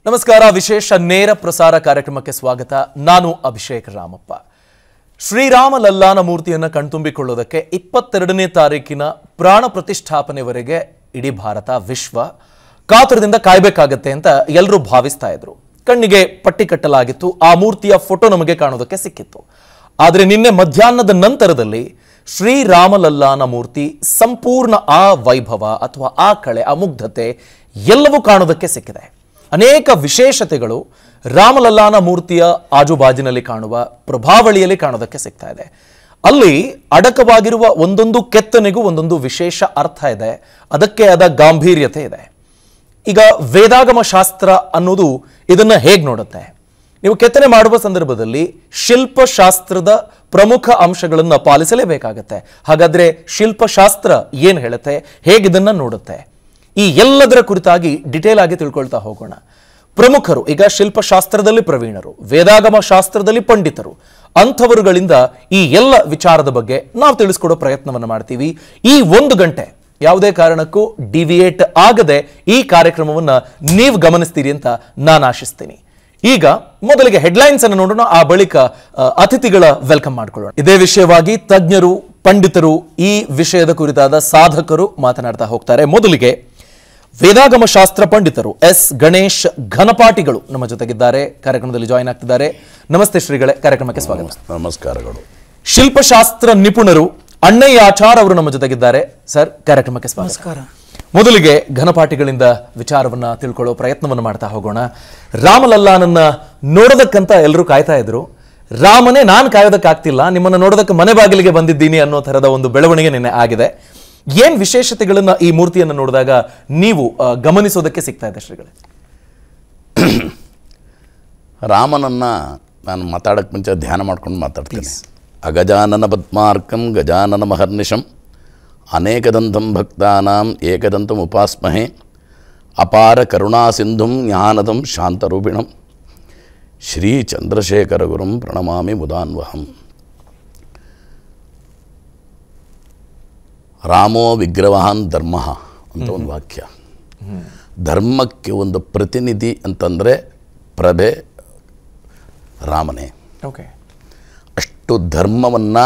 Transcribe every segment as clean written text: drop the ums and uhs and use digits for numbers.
ನಮಸ್ಕಾರ. ವಿಶೇಷ ನೇರ ಪ್ರಸಾರ ಕಾರ್ಯಕ್ರಮಕ್ಕೆ ಸ್ವಾಗತ. ನಾನು ಅಭಿಷೇಕ್ ರಾಮಪ್ಪ. ಶ್ರೀರಾಮ ಲಲ್ಲಾನ ಮೂರ್ತಿಯನ್ನು ಕಣ್ತುಂಬಿಕೊಳ್ಳೋದಕ್ಕೆ 22ನೇ ತಾರೀಕಿನ ಪ್ರಾಣ ಪ್ರತಿಷ್ಠಾಪನೆವರೆಗೆ ಇಡೀ ಭಾರತ ವಿಶ್ವ ಕಾತುರದಿಂದ ಕಾಯಬೇಕಾಗತ್ತೆ ಅಂತ ಎಲ್ಲರೂ ಭಾವಿಸ್ತಾ ಇದ್ರು. ಕಣ್ಣಿಗೆ ಪಟ್ಟಿ ಕಟ್ಟಲಾಗಿತ್ತು. ಆ ಮೂರ್ತಿಯ ಫೋಟೋ ನಮಗೆ ಕಾಣೋದಕ್ಕೆ ಸಿಕ್ಕಿತ್ತು. ಆದರೆ ನಿನ್ನೆ ಮಧ್ಯಾಹ್ನದ ನಂತರದಲ್ಲಿ ಶ್ರೀರಾಮ ಲಲ್ಲಾನ ಮೂರ್ತಿ ಸಂಪೂರ್ಣ ಆ ವೈಭವ ಅಥವಾ ಆ ಕಳೆ, ಆ ಮುಗ್ಧತೆ ಎಲ್ಲವೂ ಕಾಣೋದಕ್ಕೆ ಸಿಕ್ಕಿದೆ. ಅನೇಕ ವಿಶೇಷತೆಗಳು ರಾಮಲಲ್ಲಾನ ಮೂರ್ತಿಯ ಆಜುಬಾಜಿನಲ್ಲಿ ಕಾಣುವ ಪ್ರಭಾವಳಿಯಲ್ಲಿ ಕಾಣೋದಕ್ಕೆ ಸಿಗ್ತಾ ಇದೆ. ಅಲ್ಲಿ ಅಡಕವಾಗಿರುವ ಒಂದೊಂದು ಕೆತ್ತನೆಗೂ ಒಂದೊಂದು ವಿಶೇಷ ಅರ್ಥ ಇದೆ, ಅದಕ್ಕೆ ಆದ ಗಾಂಭೀರ್ಯತೆ ಇದೆ. ಈಗ ವೇದಾಗಮ ಶಾಸ್ತ್ರ ಅನ್ನೋದು ಇದನ್ನ ಹೇಗೆ ನೋಡುತ್ತೆ? ನೀವು ಕೆತ್ತನೆ ಮಾಡುವ ಸಂದರ್ಭದಲ್ಲಿ ಶಿಲ್ಪಶಾಸ್ತ್ರದ ಪ್ರಮುಖ ಅಂಶಗಳನ್ನು ಪಾಲಿಸಲೇಬೇಕಾಗತ್ತೆ. ಹಾಗಾದ್ರೆ ಶಿಲ್ಪಶಾಸ್ತ್ರ ಏನು ಹೇಳುತ್ತೆ, ಹೇಗಿದನ್ನ ನೋಡುತ್ತೆ? ಈ ಎಲ್ಲದರ ಕುರಿತಾಗಿ ಡಿಟೇಲ್ ಆಗಿ ತಿಳ್ಕೊಳ್ತಾ ಹೋಗೋಣ. ಪ್ರಮುಖರು, ಈಗ ಶಿಲ್ಪಶಾಸ್ತ್ರದಲ್ಲಿ ಪ್ರವೀಣರು, ವೇದಾಗಮ ಶಾಸ್ತ್ರದಲ್ಲಿ ಪಂಡಿತರು, ಅಂಥವರುಗಳಿಂದ ಈ ಎಲ್ಲ ವಿಚಾರದ ಬಗ್ಗೆ ನಾವು ತಿಳಿಸ್ಕೊಡೋ ಪ್ರಯತ್ನವನ್ನು ಮಾಡ್ತೀವಿ. ಈ 1 ಗಂಟೆ ಯಾವುದೇ ಕಾರಣಕ್ಕೂ ಡಿವಿಯೇಟ್ ಆಗದೆ ಈ ಕಾರ್ಯಕ್ರಮವನ್ನು ನೀವು ಗಮನಿಸ್ತೀರಿ ಅಂತ ನಾನು ಆಶಿಸ್ತೀನಿ. ಈಗ ಮೊದಲಿಗೆ ಹೆಡ್ಲೈನ್ಸ್ ಅನ್ನು ನೋಡೋಣ, ಆ ಬಳಿಕ ಅತಿಥಿಗಳ ವೆಲ್ಕಮ್ ಮಾಡ್ಕೊಳ್ಳೋಣ. ಇದೇ ವಿಷಯವಾಗಿ ತಜ್ಞರು, ಪಂಡಿತರು, ಈ ವಿಷಯದ ಕುರಿತಾದ ಸಾಧಕರು ಮಾತನಾಡ್ತಾ ಹೋಗ್ತಾರೆ. ಮೊದಲಿಗೆ ವೇದಾಗಮ ಶಾಸ್ತ್ರ ಪಂಡಿತರು ಎಸ್ ಗಣೇಶ್ ಘನಪಾಟಿಗಳು ನಮ್ಮ ಜೊತೆಗಿದ್ದಾರೆ, ಕಾರ್ಯಕ್ರಮದಲ್ಲಿ ಜಾಯಿನ್ ಆಗ್ತಿದ್ದಾರೆ. ನಮಸ್ತೆ ಶ್ರೀಗಳೇ, ಕಾರ್ಯಕ್ರಮಕ್ಕೆ ಸ್ವಾಗತ. ನಮಸ್ಕಾರಗಳು. ಶಿಲ್ಪಶಾಸ್ತ್ರ ನಿಪುಣರು ಅಣ್ಣಯ್ಯ ಆಚಾರ್ ಅವರು ನಮ್ಮ ಜೊತೆಗಿದ್ದಾರೆ. ಸರ್, ಕಾರ್ಯಕ್ರಮಕ್ಕೆ ಸ್ವಾಗತ. ಮೊದಲಿಗೆ ಘನಪಾಟಿಗಳಿಂದ ವಿಚಾರವನ್ನ ತಿಳ್ಕೊಳ್ಳೋ ಪ್ರಯತ್ನವನ್ನು ಮಾಡ್ತಾ ಹೋಗೋಣ. ರಾಮಲಲ್ಲಾನನ್ನ ನೋಡೋದಕ್ಕಂತ ಎಲ್ಲರೂ ಕಾಯ್ತಾ ಇದ್ರು. ರಾಮನೇ ನಾನು ಕಾಯೋದಕ್ಕಾಗ್ತಿಲ್ಲ, ನಿಮ್ಮನ್ನು ನೋಡೋದಕ್ಕೆ ಮನೆ ಬಾಗಿಲಿಗೆ ಬಂದಿದ್ದೀನಿ ಅನ್ನೋ ತರದ ಒಂದು ಬೆಳವಣಿಗೆ ನಿನ್ನೆ ಆಗಿದೆ. ಏನ್ ವಿಶೇಷತೆಗಳನ್ನ ಈ ಮೂರ್ತಿಯನ್ನು ನೋಡಿದಾಗ ನೀವು ಗಮನಿಸೋದಕ್ಕೆ ಸಿಗ್ತಾ ಇದೆ ಶ್ರೀಗಳೇ? ರಾಮನನ್ನ ನಾನು ಮಾತಾಡಕ್ಕೆ ಮುಂಚೆ ಧ್ಯಾನ ಮಾಡ್ಕೊಂಡು ಮಾತಾಡ್ತೀನಿ. ಅಗಜಾನನ ಪದ್ಮಾರ್ಕಂ ಗಜಾನನ ಮಹರ್ನಿಶಂ ಅನೇಕದಂತಂ ಭಕ್ತಾನಾಂ ಏಕದಂತಂ ಉಪಾಸ್ಮಹೇ ಅಪಾರ ಕರುಣಾ ಸಿಂಧುಂ ಜ್ಞಾನದಂ ಶಾಂತರೂಪಿಣಂ ಶ್ರೀ ಚಂದ್ರಶೇಖರ ಗುರುಂ ಪ್ರಣಮಾಮಿ ಮುದಾನ್ವಹಂ. ರಾಮೋ ವಿಗ್ರಹವಾನ್ ಧರ್ಮ ಅಂತ ಒಂದು ವಾಕ್ಯ. ಧರ್ಮಕ್ಕೆ ಒಂದು ಪ್ರತಿನಿಧಿ ಅಂತಂದರೆ ಪ್ರಭೆ ರಾಮನೇ. ಅಷ್ಟು ಧರ್ಮವನ್ನು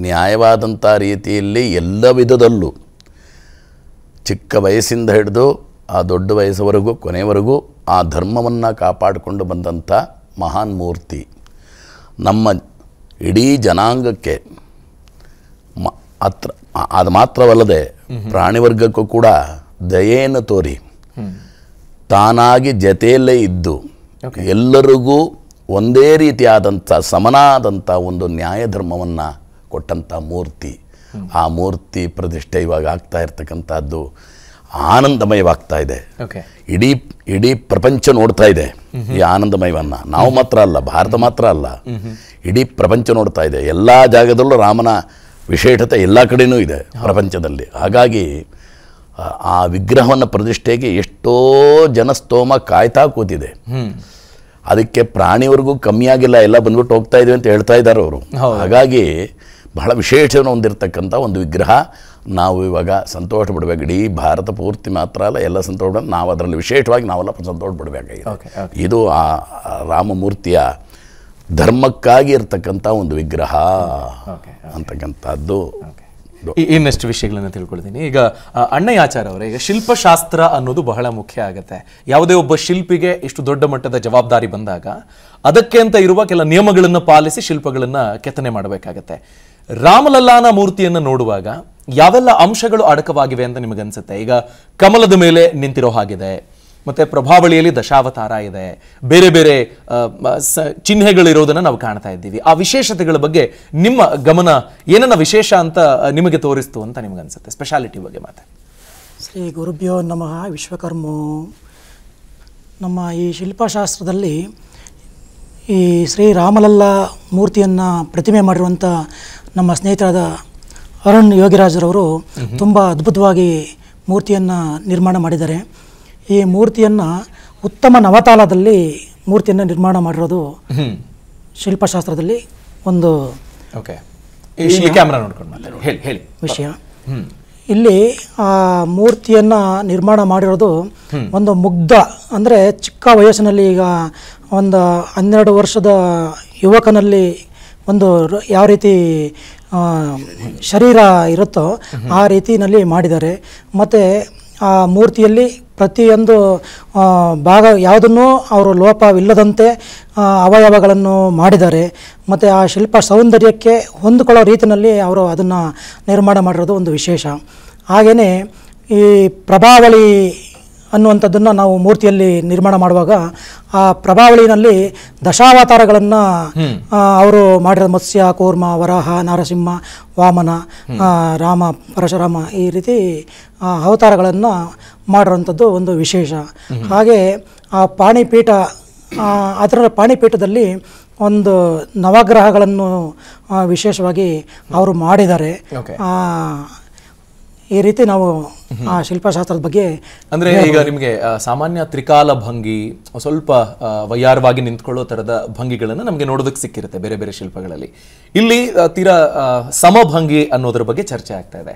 ನ್ಯಾಯವಾದಂಥ ರೀತಿಯಲ್ಲಿ ಎಲ್ಲ ವಿಧದಲ್ಲೂ ಚಿಕ್ಕ ವಯಸ್ಸಿಂದ ಹಿಡಿದು ಆ ದೊಡ್ಡ ವಯಸ್ಸವರೆಗೂ ಕೊನೆಯವರೆಗೂ ಆ ಧರ್ಮವನ್ನು ಕಾಪಾಡಿಕೊಂಡು ಬಂದಂಥ ಮಹಾನ್ ಮೂರ್ತಿ. ನಮ್ಮ ಇಡೀ ಜನಾಂಗಕ್ಕೆ ಅದು ಮಾತ್ರವಲ್ಲದೆ ಪ್ರಾಣಿವರ್ಗಕ್ಕೂ ಕೂಡ ದಯೆಯನ್ನು ತೋರಿ ತಾನಾಗಿ ಜತೆಯಲ್ಲೇ ಇದ್ದು ಎಲ್ಲರಿಗೂ ಒಂದೇ ರೀತಿಯಾದಂಥ ಸಮನಾದಂಥ ಒಂದು ನ್ಯಾಯ ಧರ್ಮವನ್ನು ಕೊಟ್ಟಂಥ ಮೂರ್ತಿ. ಆ ಮೂರ್ತಿ ಪ್ರತಿಷ್ಠೆ ಇವಾಗ ಆಗ್ತಾ ಇರ್ತಕ್ಕಂಥದ್ದು ಆನಂದಮಯವಾಗ್ತಾ ಇದೆ. ಇಡೀ ಪ್ರಪಂಚ ನೋಡ್ತಾ ಇದೆ ಈ ಆನಂದಮಯವನ್ನು. ನಾವು ಮಾತ್ರ ಅಲ್ಲ, ಭಾರತ ಮಾತ್ರ ಅಲ್ಲ, ಇಡೀ ಪ್ರಪಂಚ ನೋಡ್ತಾ ಇದೆ. ಎಲ್ಲ ಜಾಗದಲ್ಲೂ ರಾಮನ ವಿಶೇಷತೆ ಎಲ್ಲ ಕಡೆಯೂ ಇದೆ ಪ್ರಪಂಚದಲ್ಲಿ. ಹಾಗಾಗಿ ಆ ವಿಗ್ರಹವನ್ನು ಪ್ರತಿಷ್ಠೆಗೆ ಎಷ್ಟೋ ಜನಸ್ತೋಮ ಕಾಯ್ತಾ ಕೂತಿದೆ. ಅದಕ್ಕೆ ಪ್ರಾಣಿವರೆಗೂ ಕಮ್ಮಿಯಾಗಿಲ್ಲ, ಎಲ್ಲ ಬಂದ್ಬಿಟ್ಟು ಹೋಗ್ತಾ ಇದ್ದೀವಿ ಅಂತ ಹೇಳ್ತಾ ಇದ್ದಾರೆ ಅವರು. ಹಾಗಾಗಿ ಬಹಳ ವಿಶೇಷವನ್ನು ಹೊಂದಿರತಕ್ಕಂಥ ಒಂದು ವಿಗ್ರಹ. ನಾವು ಇವಾಗ ಸಂತೋಷ ಪಡಬೇಕು. ಇಡೀ ಭಾರತ ಪೂರ್ತಿ ಮಾತ್ರ ಅಲ್ಲ, ಎಲ್ಲ ಸಂತೋಷ ಪಡ, ನಾವು ಅದರಲ್ಲಿ ವಿಶೇಷವಾಗಿ ನಾವೆಲ್ಲ ಸಂತೋಷ ಪಡಬೇಕಾಗಿದೆ. ಇದು ಆ ರಾಮಮೂರ್ತಿಯ ಧರ್ಮಕ್ಕಾಗಿ ಇರ್ತಕ್ಕಂಥ ಒಂದು ವಿಗ್ರಹ ಅಂತಕ್ಕಂಥದ್ದು. ಇನ್ನಷ್ಟು ವಿಷಯಗಳನ್ನು ತಿಳ್ಕೊಳ್ತೀನಿ. ಈಗ ಅಣ್ಣಯ್ಯ ಆಚಾರ್ ಅವರೇ, ಈಗ ಶಿಲ್ಪಶಾಸ್ತ್ರ ಅನ್ನೋದು ಬಹಳ ಮುಖ್ಯ ಆಗುತ್ತೆ. ಯಾವುದೇ ಒಬ್ಬ ಶಿಲ್ಪಿಗೆ ಇಷ್ಟು ದೊಡ್ಡ ಮಟ್ಟದ ಜವಾಬ್ದಾರಿ ಬಂದಾಗ ಅದಕ್ಕೆ ಅಂತ ಇರುವ ಕೆಲ ನಿಯಮಗಳನ್ನು ಪಾಲಿಸಿ ಶಿಲ್ಪಗಳನ್ನು ಕೆತ್ತನೆ ಮಾಡಬೇಕಾಗತ್ತೆ. ರಾಮಲಲ್ಲಾನ ಮೂರ್ತಿಯನ್ನು ನೋಡುವಾಗ ಯಾವೆಲ್ಲ ಅಂಶಗಳು ಅಡಕವಾಗಿವೆ ಅಂತ ನಿಮಗನ್ಸುತ್ತೆ? ಈಗ ಕಮಲದ ಮೇಲೆ ನಿಂತಿರೋ ಹಾಗಿದೆ, ಮತ್ತೆ ಪ್ರಭಾವಳಿಯಲ್ಲಿ ದಶಾವತಾರ ಇದೆ, ಬೇರೆ ಬೇರೆ ಚಿಹ್ನೆಗಳಿರೋದನ್ನು ನಾವು ಕಾಣ್ತಾ ಇದ್ದೀವಿ. ಆ ವಿಶೇಷತೆಗಳ ಬಗ್ಗೆ ನಿಮ್ಮ ಗಮನ ಏನನ್ನ ವಿಶೇಷ ಅಂತ ನಿಮಗೆ ತೋರಿಸ್ತು ಅಂತ ನಿಮಗನ್ಸುತ್ತೆ? ಸ್ಪೆಷಾಲಿಟಿ ಬಗ್ಗೆ ಮಾತಾಡಿ. ಶ್ರೀ ಗುರುಭ್ಯೋ ನಮಃ ವಿಶ್ವಕರ್ಮೋ. ನಮ್ಮ ಈ ಶಿಲ್ಪಶಾಸ್ತ್ರದಲ್ಲಿ ಈ ಶ್ರೀ ರಾಮಲಲ್ಲಾ ಮೂರ್ತಿಯನ್ನು ಪ್ರತಿಮೆ ಮಾಡಿರುವಂಥ ನಮ್ಮ ಸ್ನೇಹಿತರಾದ ಅರುಣ್ ಯೋಗಿರಾಜರವರು ತುಂಬ ಅದ್ಭುತವಾಗಿ ಮೂರ್ತಿಯನ್ನು ನಿರ್ಮಾಣ ಮಾಡಿದ್ದಾರೆ. ಈ ಮೂರ್ತಿಯನ್ನು ಉತ್ತಮ ನವತಾಳದಲ್ಲಿ ಮೂರ್ತಿಯನ್ನು ನಿರ್ಮಾಣ ಮಾಡಿರೋದು ಶಿಲ್ಪಶಾಸ್ತ್ರದಲ್ಲಿ ಒಂದು ವಿಷಯ. ಇಲ್ಲಿ ಆ ಮೂರ್ತಿಯನ್ನು ನಿರ್ಮಾಣ ಮಾಡಿರೋದು ಒಂದು ಮುಗ್ಧ, ಅಂದರೆ ಚಿಕ್ಕ ವಯಸ್ಸಿನಲ್ಲಿ, ಈಗ ಒಂದು 12 ವರ್ಷದ ಯುವಕನಲ್ಲಿ ಒಂದು ಯಾವ ರೀತಿ ಶರೀರ ಇರುತ್ತೋ ಆ ರೀತಿಯಲ್ಲಿ ಮಾಡಿದ್ದಾರೆ. ಮತ್ತು ಆ ಮೂರ್ತಿಯಲ್ಲಿ ಪ್ರತಿಯೊಂದು ಭಾಗ ಯಾವುದನ್ನು ಅವರು ಲೋಪವಿಲ್ಲದಂತೆ ಅವಯವಗಳನ್ನು ಮಾಡಿದ್ದಾರೆ. ಮತ್ತು ಆ ಶಿಲ್ಪ ಸೌಂದರ್ಯಕ್ಕೆ ಹೊಂದಿಕೊಳ್ಳೋ ರೀತಿಯಲ್ಲಿ ಅವರು ಅದನ್ನು ನಿರ್ಮಾಣ ಮಾಡಿರೋದು ಒಂದು ವಿಶೇಷ. ಹಾಗೆಯೇ ಈ ಪ್ರಭಾವಳಿ ಅನ್ನುವಂಥದ್ದನ್ನು ನಾವು ಮೂರ್ತಿಯಲ್ಲಿ ನಿರ್ಮಾಣ ಮಾಡುವಾಗ ಆ ಪ್ರಭಾವಳಿನಲ್ಲಿ ದಶಾವತಾರಗಳನ್ನು ಅವರು ಮಾಡಿರೋ ಮತ್ಸ್ಯ, ಕೂರ್ಮ, ವರಾಹ, ನರಸಿಂಹ, ವಾಮನ, ರಾಮ, ಪರಶುರಾಮ ಈ ರೀತಿ ಅವತಾರಗಳನ್ನು ಮಾಡಿರೋಂಥದ್ದು ಒಂದು ವಿಶೇಷ. ಹಾಗೆ ಆ ಪಾಣಿಪೀಠ, ಅದರ ಪಾಣಿಪೀಠದಲ್ಲಿ ಒಂದು ನವಗ್ರಹಗಳನ್ನು ವಿಶೇಷವಾಗಿ ಅವರು ಮಾಡಿದ್ದಾರೆ. ಈ ರೀತಿ ನಾವು ಆ ಶಿಲ್ಪಶಾಸ್ತ್ರದ ಬಗ್ಗೆ ಅಂದ್ರೆ ಈಗ ನಿಮಗೆ ಸಾಮಾನ್ಯ ತ್ರಿಕಾಲ ಭಂಗಿ, ಸ್ವಲ್ಪ ವಯ್ಯಾರವಾಗಿ ನಿಂತ್ಕೊಳ್ಳೋ ತರದ ಭಂಗಿಗಳನ್ನು ನಮಗೆ ನೋಡೋದಕ್ಕೆ ಸಿಕ್ಕಿರುತ್ತೆ ಬೇರೆ ಬೇರೆ ಶಿಲ್ಪಗಳಲ್ಲಿ. ಇಲ್ಲಿ ತೀರಾ ಸಮಭಂಗಿ ಅನ್ನೋದ್ರ ಬಗ್ಗೆ ಚರ್ಚೆ ಆಗ್ತಾ ಇದೆ.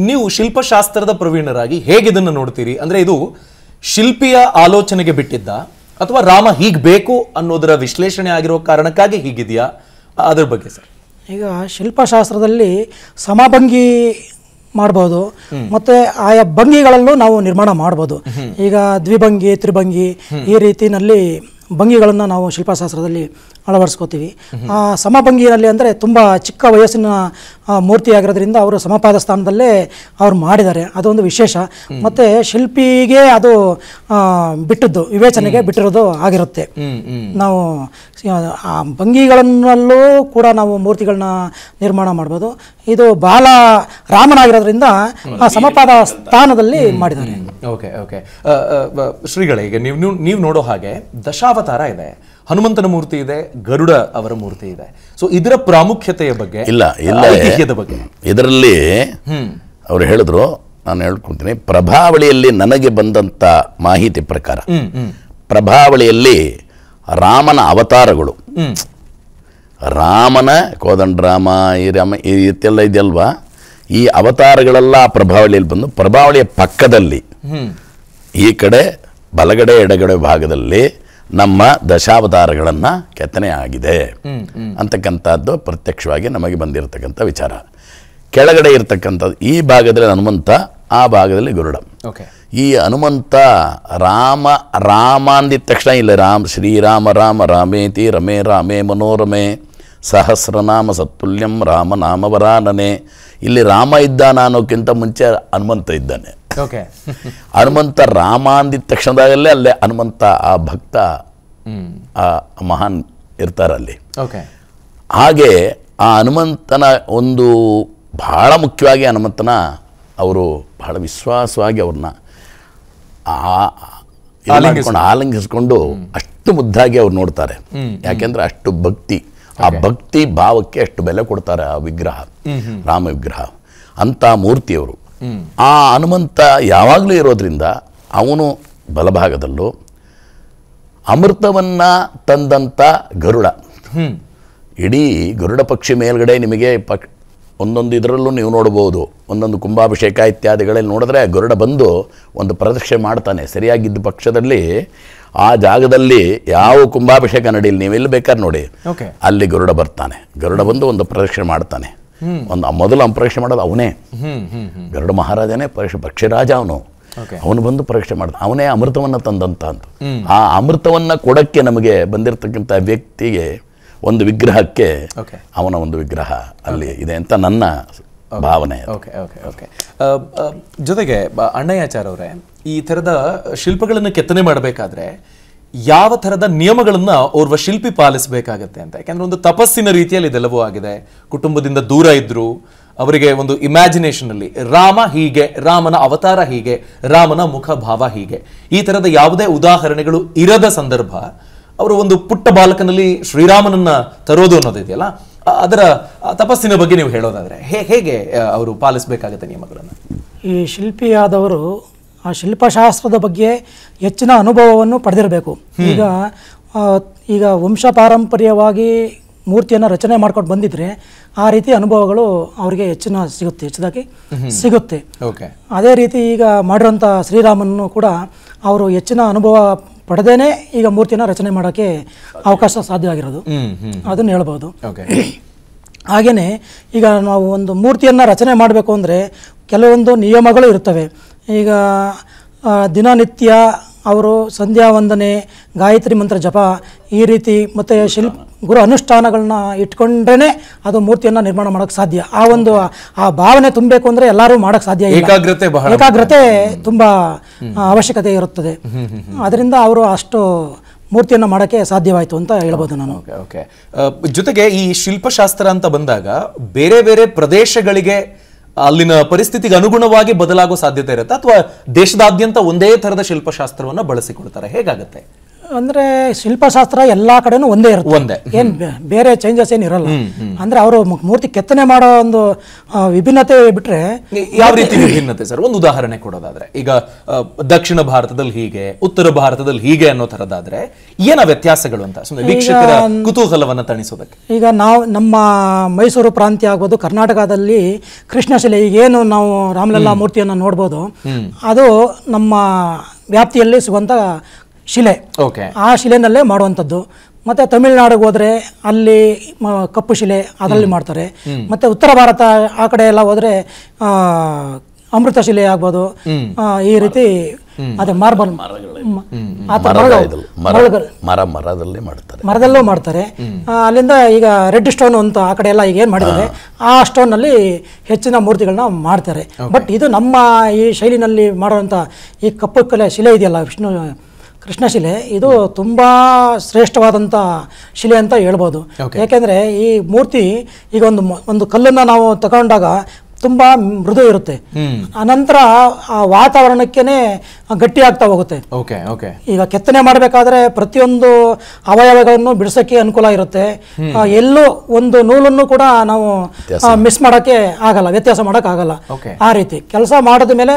ನೀವು ಶಿಲ್ಪಶಾಸ್ತ್ರದ ಪ್ರವೀಣರಾಗಿ ಹೇಗೆ ಇದನ್ನು ನೋಡ್ತೀರಿ? ಅಂದ್ರೆ ಇದು ಶಿಲ್ಪಿಯ ಆಲೋಚನೆಗೆ ಬಿಟ್ಟಿದ್ದ, ಅಥವಾ ರಾಮ ಹೀಗ್ ಬೇಕು ಅನ್ನೋದರ ವಿಶ್ಲೇಷಣೆ ಆಗಿರೋ ಕಾರಣಕ್ಕಾಗಿ ಹೀಗಿದೆಯಾ? ಅದ್ರ ಬಗ್ಗೆ ಸರ್. ಈಗ ಶಿಲ್ಪಶಾಸ್ತ್ರದಲ್ಲಿ ಸಮಭಂಗಿ ಮಾಡ್ಬೋದು, ಮತ್ತು ಆಯಾ ಭಂಗಿಗಳಲ್ಲೂ ನಾವು ನಿರ್ಮಾಣ ಮಾಡ್ಬೋದು. ಈಗ ದ್ವಿಭಂಗಿ, ತ್ರಿಭಂಗಿ ಈ ರೀತಿಯಲ್ಲಿ ಭಂಗಿಗಳನ್ನು ನಾವು ಶಿಲ್ಪಶಾಸ್ತ್ರದಲ್ಲಿ ಅಳವಡಿಸ್ಕೋತೀವಿ. ಆ ಸಮಭಂಗಿಯಲ್ಲಿ ಅಂದರೆ ತುಂಬ ಚಿಕ್ಕ ವಯಸ್ಸಿನ ಮೂರ್ತಿ ಆಗಿರೋದ್ರಿಂದ ಅವರು ಸಮಪಾದ ಸ್ಥಾನದಲ್ಲೇ ಅವ್ರು ಮಾಡಿದ್ದಾರೆ, ಅದೊಂದು ವಿಶೇಷ. ಮತ್ತು ಶಿಲ್ಪಿಗೆ ಅದು ಬಿಟ್ಟದ್ದು, ವಿವೇಚನೆಗೆ ಬಿಟ್ಟಿರೋದು ಆಗಿರುತ್ತೆ. ನಾವು ಆ ಭಂಗಿಗಳನ್ನಲ್ಲೂ ಕೂಡ ನಾವು ಮೂರ್ತಿಗಳನ್ನ ನಿರ್ಮಾಣ ಮಾಡ್ಬೋದು. ಇದು ಬಾಲ ರಾಮನಾಗಿರೋದ್ರಿಂದ ಆ ಸಮಪಾದ ಸ್ಥಾನದಲ್ಲಿ ಮಾಡಿದ್ದಾರೆ. ಓಕೆ ಓಕೆ ಶ್ರೀಗಳೇ, ಈಗ ನೀವು ನೋಡೋ ಹಾಗೆ ದಶಾವತಾರ ಇದೆ, ಹನುಮಂತನ ಮೂರ್ತಿ ಇದೆ, ಗರುಡ ಅವರ ಮೂರ್ತಿ ಇದೆ. ಸೊ ಇದರ ಪ್ರಾಮುಖ್ಯತೆಯ ಬಗ್ಗೆ, ಐತಿಹ್ಯದ ಬಗ್ಗೆ ಇದರಲ್ಲಿ ಅವರು ಹೇಳಿದ್ರು, ನಾನು ಹೇಳ್ಕೊಳ್ತೀನಿ. ಪ್ರಭಾವಳಿಯಲ್ಲಿ ನನಗೆ ಬಂದಂತ ಮಾಹಿತಿ ಪ್ರಕಾರ ಪ್ರಭಾವಳಿಯಲ್ಲಿ ರಾಮನ ಅವತಾರಗಳು, ರಾಮನ ಕೋದಂಡರಾಮ, ಈ ರಾಮ ಈ ರೀತಿಯೆಲ್ಲ ಇದೆಯಲ್ವಾ, ಈ ಅವತಾರಗಳೆಲ್ಲ ಆ ಪ್ರಭಾವಳಿಯಲ್ಲಿ ಬಂದು ಪ್ರಭಾವಳಿಯ ಪಕ್ಕದಲ್ಲಿ ಈ ಕಡೆ ಬಲಗಡೆ ಎಡಗಡೆ ಭಾಗದಲ್ಲಿ ನಮ್ಮ ದಶಾವತಾರಗಳನ್ನು ಕೆತ್ತನೆ ಆಗಿದೆ ಅಂತಕ್ಕಂಥದ್ದು ಪ್ರತ್ಯಕ್ಷವಾಗಿ ನಮಗೆ ಬಂದಿರತಕ್ಕಂಥ ವಿಚಾರ. ಕೆಳಗಡೆ ಇರತಕ್ಕಂಥದ್ದು ಈ ಭಾಗದಲ್ಲಿ ಹನುಮಂತ, ಆ ಭಾಗದಲ್ಲಿ ಗರುಡ. ಈ ಹನುಮಂತ ರಾಮ ಅಂದಿದ ತಕ್ಷಣ ಇಲ್ಲಿ ಶ್ರೀರಾಮ ರಾಮ ರಾಮೇತಿ ರಮೇ ರಾಮೇ ಮನೋರಮೆ ಸಹಸ್ರನಾಮ ಸತ್ತುಲ್ಯಂ ರಾಮ ನಾಮವರಾನನೆ. ಇಲ್ಲಿ ರಾಮ ಇದ್ದಾನ ಅನ್ನೋಕ್ಕಿಂತ ಮುಂಚೆ ಹನುಮಂತ ಇದ್ದಾನೆ. ಹನುಮಂತ ರಾಮ ಅಂದಿದ ತಕ್ಷಣದಾಗಲ್ಲೇ ಅಲ್ಲೇ ಹನುಮಂತ ಆ ಭಕ್ತ ಆ ಮಹಾನ್ ಇರ್ತಾರಲ್ಲಿ. ಹಾಗೆ ಆ ಹನುಮಂತನ ಒಂದು ಬಹಳ ಮುಖ್ಯವಾಗಿ ಹನುಮಂತನ ಅವರು ಬಹಳ ವಿಶ್ವಾಸವಾಗಿ ಅವ್ರನ್ನ ಆಲಿಂಗಿಸ್ಕೊಂಡು ಅಷ್ಟು ಮುದ್ದಾಗಿ ಅವ್ರು ನೋಡ್ತಾರೆ. ಯಾಕೆಂದ್ರೆ ಅಷ್ಟು ಭಕ್ತಿ, ಆ ಭಕ್ತಿ ಭಾವಕ್ಕೆ ಅಷ್ಟು ಬೆಲೆ ಕೊಡ್ತಾರೆ ಆ ವಿಗ್ರಹ, ರಾಮ ವಿಗ್ರಹ ಅಂತ ಮೂರ್ತಿಯವರು. ಆ ಹನುಮಂತ ಯಾವಾಗಲೂ ಇರೋದ್ರಿಂದ ಅವನು ಬಲಭಾಗದಲ್ಲೂ, ಅಮೃತವನ್ನ ತಂದಂಥ ಗರುಡ, ಇಡೀ ಗರುಡ ಪಕ್ಷಿ ಮೇಲ್ಗಡೆ ನಿಮಗೆ ಒಂದೊಂದು ಇದರಲ್ಲೂ ನೀವು ನೋಡ್ಬೋದು, ಒಂದೊಂದು ಕುಂಭಾಭಿಷೇಕ ಇತ್ಯಾದಿಗಳಲ್ಲಿ ನೋಡಿದ್ರೆ ಗರುಡ ಬಂದು ಒಂದು ಪ್ರದಕ್ಷಿಣೆ ಮಾಡ್ತಾನೆ. ಸರಿಯಾಗಿದ್ದ ಪಕ್ಷದಲ್ಲಿ ಆ ಜಾಗದಲ್ಲಿ ಯಾವ ಕುಂಭಾಭಿಷೇಕ ನಡೀಲಿ, ನೀವೆಲ್ಲಿ ಬೇಕಾದ್ರೆ ನೋಡಿ, ಅಲ್ಲಿ ಗರುಡ ಬರ್ತಾನೆ. ಗರುಡ ಬಂದು ಒಂದು ಪ್ರದಕ್ಷಿಣೆ ಮಾಡ್ತಾನೆ. ಒಂದು ಮೊದಲು ಪ್ರದಕ್ಷಿಣೆ ಮಾಡೋದು ಅವನೇ, ಗರುಡ ಮಹಾರಾಜನೇ ಪಕ್ಷಿರಾಜ ಅವನು ಬಂದು ಪರೀಕ್ಷೆ ಮಾಡ್ತಾನೆ. ಅವನೇ ಅಮೃತವನ್ನು ತಂದಂತ ಅಂತ. ಆ ಅಮೃತವನ್ನ ಕೊಡಕ್ಕೆ ನಮಗೆ ಬಂದಿರತಕ್ಕಂಥ ವ್ಯಕ್ತಿಗೆ ಒಂದು ವಿಗ್ರಹಕ್ಕೆ ಅವನ ಒಂದು ವಿಗ್ರಹ ಅಲ್ಲಿ ಇದೆ ಅಂತ ನನ್ನ ಭಾವನೆ. ಜೊತೆಗೆ ಅಣ್ಣಯ್ಯಾಚಾರ್ ಅವರೇ, ಈ ಥರದ ಶಿಲ್ಪಗಳನ್ನು ಕೆತ್ತನೆ ಮಾಡಬೇಕಾದ್ರೆ ಯಾವ ಥರದ ನಿಯಮಗಳನ್ನ ಓರ್ವ ಶಿಲ್ಪಿ ಪಾಲಿಸಬೇಕಾಗತ್ತೆ ಅಂತ? ಯಾಕಂದ್ರೆ ಒಂದು ತಪಸ್ಸಿನ ರೀತಿಯಲ್ಲಿ ಇದೆಲ್ಲವೂ ಆಗಿದೆ. ಕುಟುಂಬದಿಂದ ದೂರ ಇದ್ರು, ಅವರಿಗೆ ಒಂದು ಇಮ್ಯಾಜಿನೇಷನ್ ಅಲ್ಲಿ ರಾಮ ಹೀಗೆ, ರಾಮನ ಅವತಾರ ಹೀಗೆ, ರಾಮನ ಮುಖ ಭಾವ ಹೀಗೆ, ಈ ಥರದ ಯಾವುದೇ ಉದಾಹರಣೆಗಳು ಇರದ ಸಂದರ್ಭ ಅವರು ಒಂದು ಪುಟ್ಟ ಬಾಲಕನಲ್ಲಿ ಶ್ರೀರಾಮನನ್ನ ತರೋದು ಅನ್ನೋದಿದೆಯಲ್ಲ, ಅದರ ತಪಸ್ಸಿನ ಬಗ್ಗೆ ನೀವು ಹೇಳೋದಾದ್ರೆ ಹೇಗೆ ಅವರು ಪಾಲಿಸಬೇಕಾಗತ್ತೆ ನಿಯಮಗಳನ್ನು? ಈ ಶಿಲ್ಪಿಯಾದವರು ಆ ಶಿಲ್ಪಶಾಸ್ತ್ರದ ಬಗ್ಗೆ ಹೆಚ್ಚಿನ ಅನುಭವವನ್ನು ಪಡೆದಿರಬೇಕು. ಈಗ ವಂಶ ಪಾರಂಪರ್ಯವಾಗಿ ಮೂರ್ತಿಯನ್ನು ರಚನೆ ಮಾಡ್ಕೊಂಡು ಬಂದಿದ್ರೆ ಆ ರೀತಿ ಅನುಭವಗಳು ಅವರಿಗೆ ಹೆಚ್ಚಿದಾಗಿ ಸಿಗುತ್ತೆ. ಅದೇ ರೀತಿ ಈಗ ಮಾಡಿರೋಂಥ ಶ್ರೀರಾಮನನ್ನು ಕೂಡ ಅವರು ಹೆಚ್ಚಿನ ಅನುಭವ ಪಡೆದೇನೆ ಈಗ ಮೂರ್ತಿನ ರಚನೆ ಮಾಡೋಕ್ಕೆ ಅವಕಾಶ ಸಾಧ್ಯವಾಗಿರೋದು, ಅದನ್ನು ಹೇಳ್ಬೋದು. ಹಾಗೆಯೇ ಈಗ ನಾವು ಒಂದು ಮೂರ್ತಿಯನ್ನು ರಚನೆ ಮಾಡಬೇಕು ಅಂದರೆ ಕೆಲವೊಂದು ನಿಯಮಗಳು ಇರ್ತವೆ. ಈಗ ದಿನನಿತ್ಯ ಅವರು ಸಂಧ್ಯಾ ವಂದನೆ, ಗಾಯತ್ರಿ ಮಂತ್ರ ಜಪ ಈ ರೀತಿ ಮತ್ತು ಗುರು ಅನುಷ್ಠಾನಗಳನ್ನ ಇಟ್ಕೊಂಡ್ರೇ ಅದು ಮೂರ್ತಿಯನ್ನು ನಿರ್ಮಾಣ ಮಾಡೋಕ್ಕೆ ಸಾಧ್ಯ. ಆ ಭಾವನೆ ತುಂಬಬೇಕು ಅಂದರೆ ಎಲ್ಲರೂ ಮಾಡೋಕ್ಕೆ ಸಾಧ್ಯ ಇಲ್ಲ. ಏಕಾಗ್ರತೆ ತುಂಬ ಅವಶ್ಯಕತೆ ಇರುತ್ತದೆ. ಅದರಿಂದ ಅವರು ಅಷ್ಟು ಮೂರ್ತಿಯನ್ನು ಮಾಡೋಕ್ಕೆ ಸಾಧ್ಯವಾಯಿತು ಅಂತ ಹೇಳ್ಬೋದು ನಾನು. ಜೊತೆಗೆ ಈ ಶಿಲ್ಪಶಾಸ್ತ್ರ ಅಂತ ಬಂದಾಗ ಬೇರೆ ಬೇರೆ ಪ್ರದೇಶಗಳಿಗೆ ಅಲ್ಲಿನ ಪರಿಸ್ಥಿತಿಗೆ ಅನುಗುಣವಾಗಿ ಬದಲಾಗೋ ಸಾಧ್ಯತೆ ಇರುತ್ತೆ, ಅಥವಾ ದೇಶದಾದ್ಯಂತ ಒಂದೇ ತರದ ಶಿಲ್ಪಶಾಸ್ತ್ರವನ್ನ ಬಳಸಿಕೊಡ್ತಾರೆ, ಹೇಗಾಗುತ್ತೆ? ಅಂದ್ರೆ ಶಿಲ್ಪಶಾಸ್ತ್ರ ಎಲ್ಲಾ ಕಡೆನೂ ಒಂದೇ ಇರುತ್ತೆ, ಏನ್ ಬೇರೆ ಚೇಂಜಸ್ ಏನ್ ಇರಲ್ಲ. ಅಂದ್ರೆ ಅವರು ಮೂರ್ತಿ ಕೆತ್ತನೆ ಮಾಡೋ ಒಂದು ವಿಭಿನ್ನತೆ ಬಿಟ್ರೆ. ಯಾವ ರೀತಿ ವಿಭಿನ್ನತೆ ಸರ್? ಒಂದು ಉದಾಹರಣೆ ಕೊಡೋದಾದ್ರೆ, ಈಗ ದಕ್ಷಿಣ ಭಾರತದಲ್ಲಿ ಹೀಗೆ, ಉತ್ತರ ಭಾರತದಲ್ಲಿ ಹೀಗೆ ಅನ್ನೋ ತರದಾದ್ರೆ ಏನ ವ್ಯತ್ಯಾಸಗಳು ಅಂತ ವೀಕ್ಷಕರ ಕುತೂಹಲವನ್ನ ತಣಿಸೋದಕ್ಕೆ. ಈಗ ನಮ್ಮ ಮೈಸೂರು ಪ್ರಾಂತ್ಯ ಆಗ್ಬೋದು, ಕರ್ನಾಟಕದಲ್ಲಿ ಕೃಷ್ಣಶಿಲೆ ಈಗೇನು ನಾವು ರಾಮಲಲ್ಲಾ ಮೂರ್ತಿಯನ್ನು ನೋಡ್ಬೋದು, ಅದು ನಮ್ಮ ವ್ಯಾಪ್ತಿಯಲ್ಲಿ ಸಿಗುವಂತ ಶಿಲೆ, ಆ ಶಿಲೆನಲ್ಲೇ ಮಾಡುವಂಥದ್ದು. ಮತ್ತು ತಮಿಳುನಾಡಿಗೆ ಹೋದರೆ ಅಲ್ಲಿ ಕಪ್ಪು ಶಿಲೆ ಅದರಲ್ಲಿ ಮಾಡ್ತಾರೆ. ಮತ್ತು ಉತ್ತರ ಭಾರತ ಆ ಕಡೆ ಎಲ್ಲ ಹೋದರೆ ಅಮೃತ ಶಿಲೆ ಆಗ್ಬೋದು, ಈ ರೀತಿ ಅದೇ ಮಾರ್ಬಲ್ ಮರದಲ್ಲೂ ಮಾಡ್ತಾರೆ. ಅಲ್ಲಿಂದ ಈಗ ರೆಡ್ ಸ್ಟೋನ್ ಅಂತ ಆ ಕಡೆ ಎಲ್ಲ ಈಗ ಏನು ಮಾಡಿದ್ದಾರೆ ಆ ಸ್ಟೋನಲ್ಲಿ ಹೆಚ್ಚಿನ ಮೂರ್ತಿಗಳನ್ನ ಮಾಡ್ತಾರೆ. ಬಟ್ ಇದು ನಮ್ಮ ಈ ಶೈಲಿನಲ್ಲಿ ಮಾಡುವಂಥ ಈ ಕಪ್ಪು ಕಲೆ ಶಿಲೆ ಇದೆಯಲ್ಲ, ಕೃಷ್ಣಶಿಲೆ, ಇದು ತುಂಬ ಶ್ರೇಷ್ಠವಾದಂಥ ಶಿಲೆ ಅಂತ ಹೇಳ್ಬೋದು. ಯಾಕೆಂದರೆ ಈ ಮೂರ್ತಿ ಈಗ ಒಂದು ಕಲ್ಲನ್ನು ನಾವು ತಗೊಂಡಾಗ ತುಂಬ ಮೃದು ಇರುತ್ತೆ, ಅನಂತರ ಆ ವಾತಾವರಣಕ್ಕೇನೆ ಗಟ್ಟಿ ಆಗ್ತಾ ಹೋಗುತ್ತೆ. ಈಗ ಕೆತ್ತನೆ ಮಾಡಬೇಕಾದ್ರೆ ಪ್ರತಿಯೊಂದು ಅವಯವಗಳನ್ನು ಬಿಡಿಸೋಕ್ಕೆ ಅನುಕೂಲ ಇರುತ್ತೆ. ಎಲ್ಲೂ ಒಂದು ನೂಲನ್ನು ಕೂಡ ನಾವು ಮಿಸ್ ಮಾಡೋಕ್ಕೆ ಆಗಲ್ಲ, ವ್ಯತ್ಯಾಸ ಮಾಡೋಕ್ಕಾಗಲ್ಲ. ಆ ರೀತಿ ಕೆಲಸ ಮಾಡಿದ ಮೇಲೆ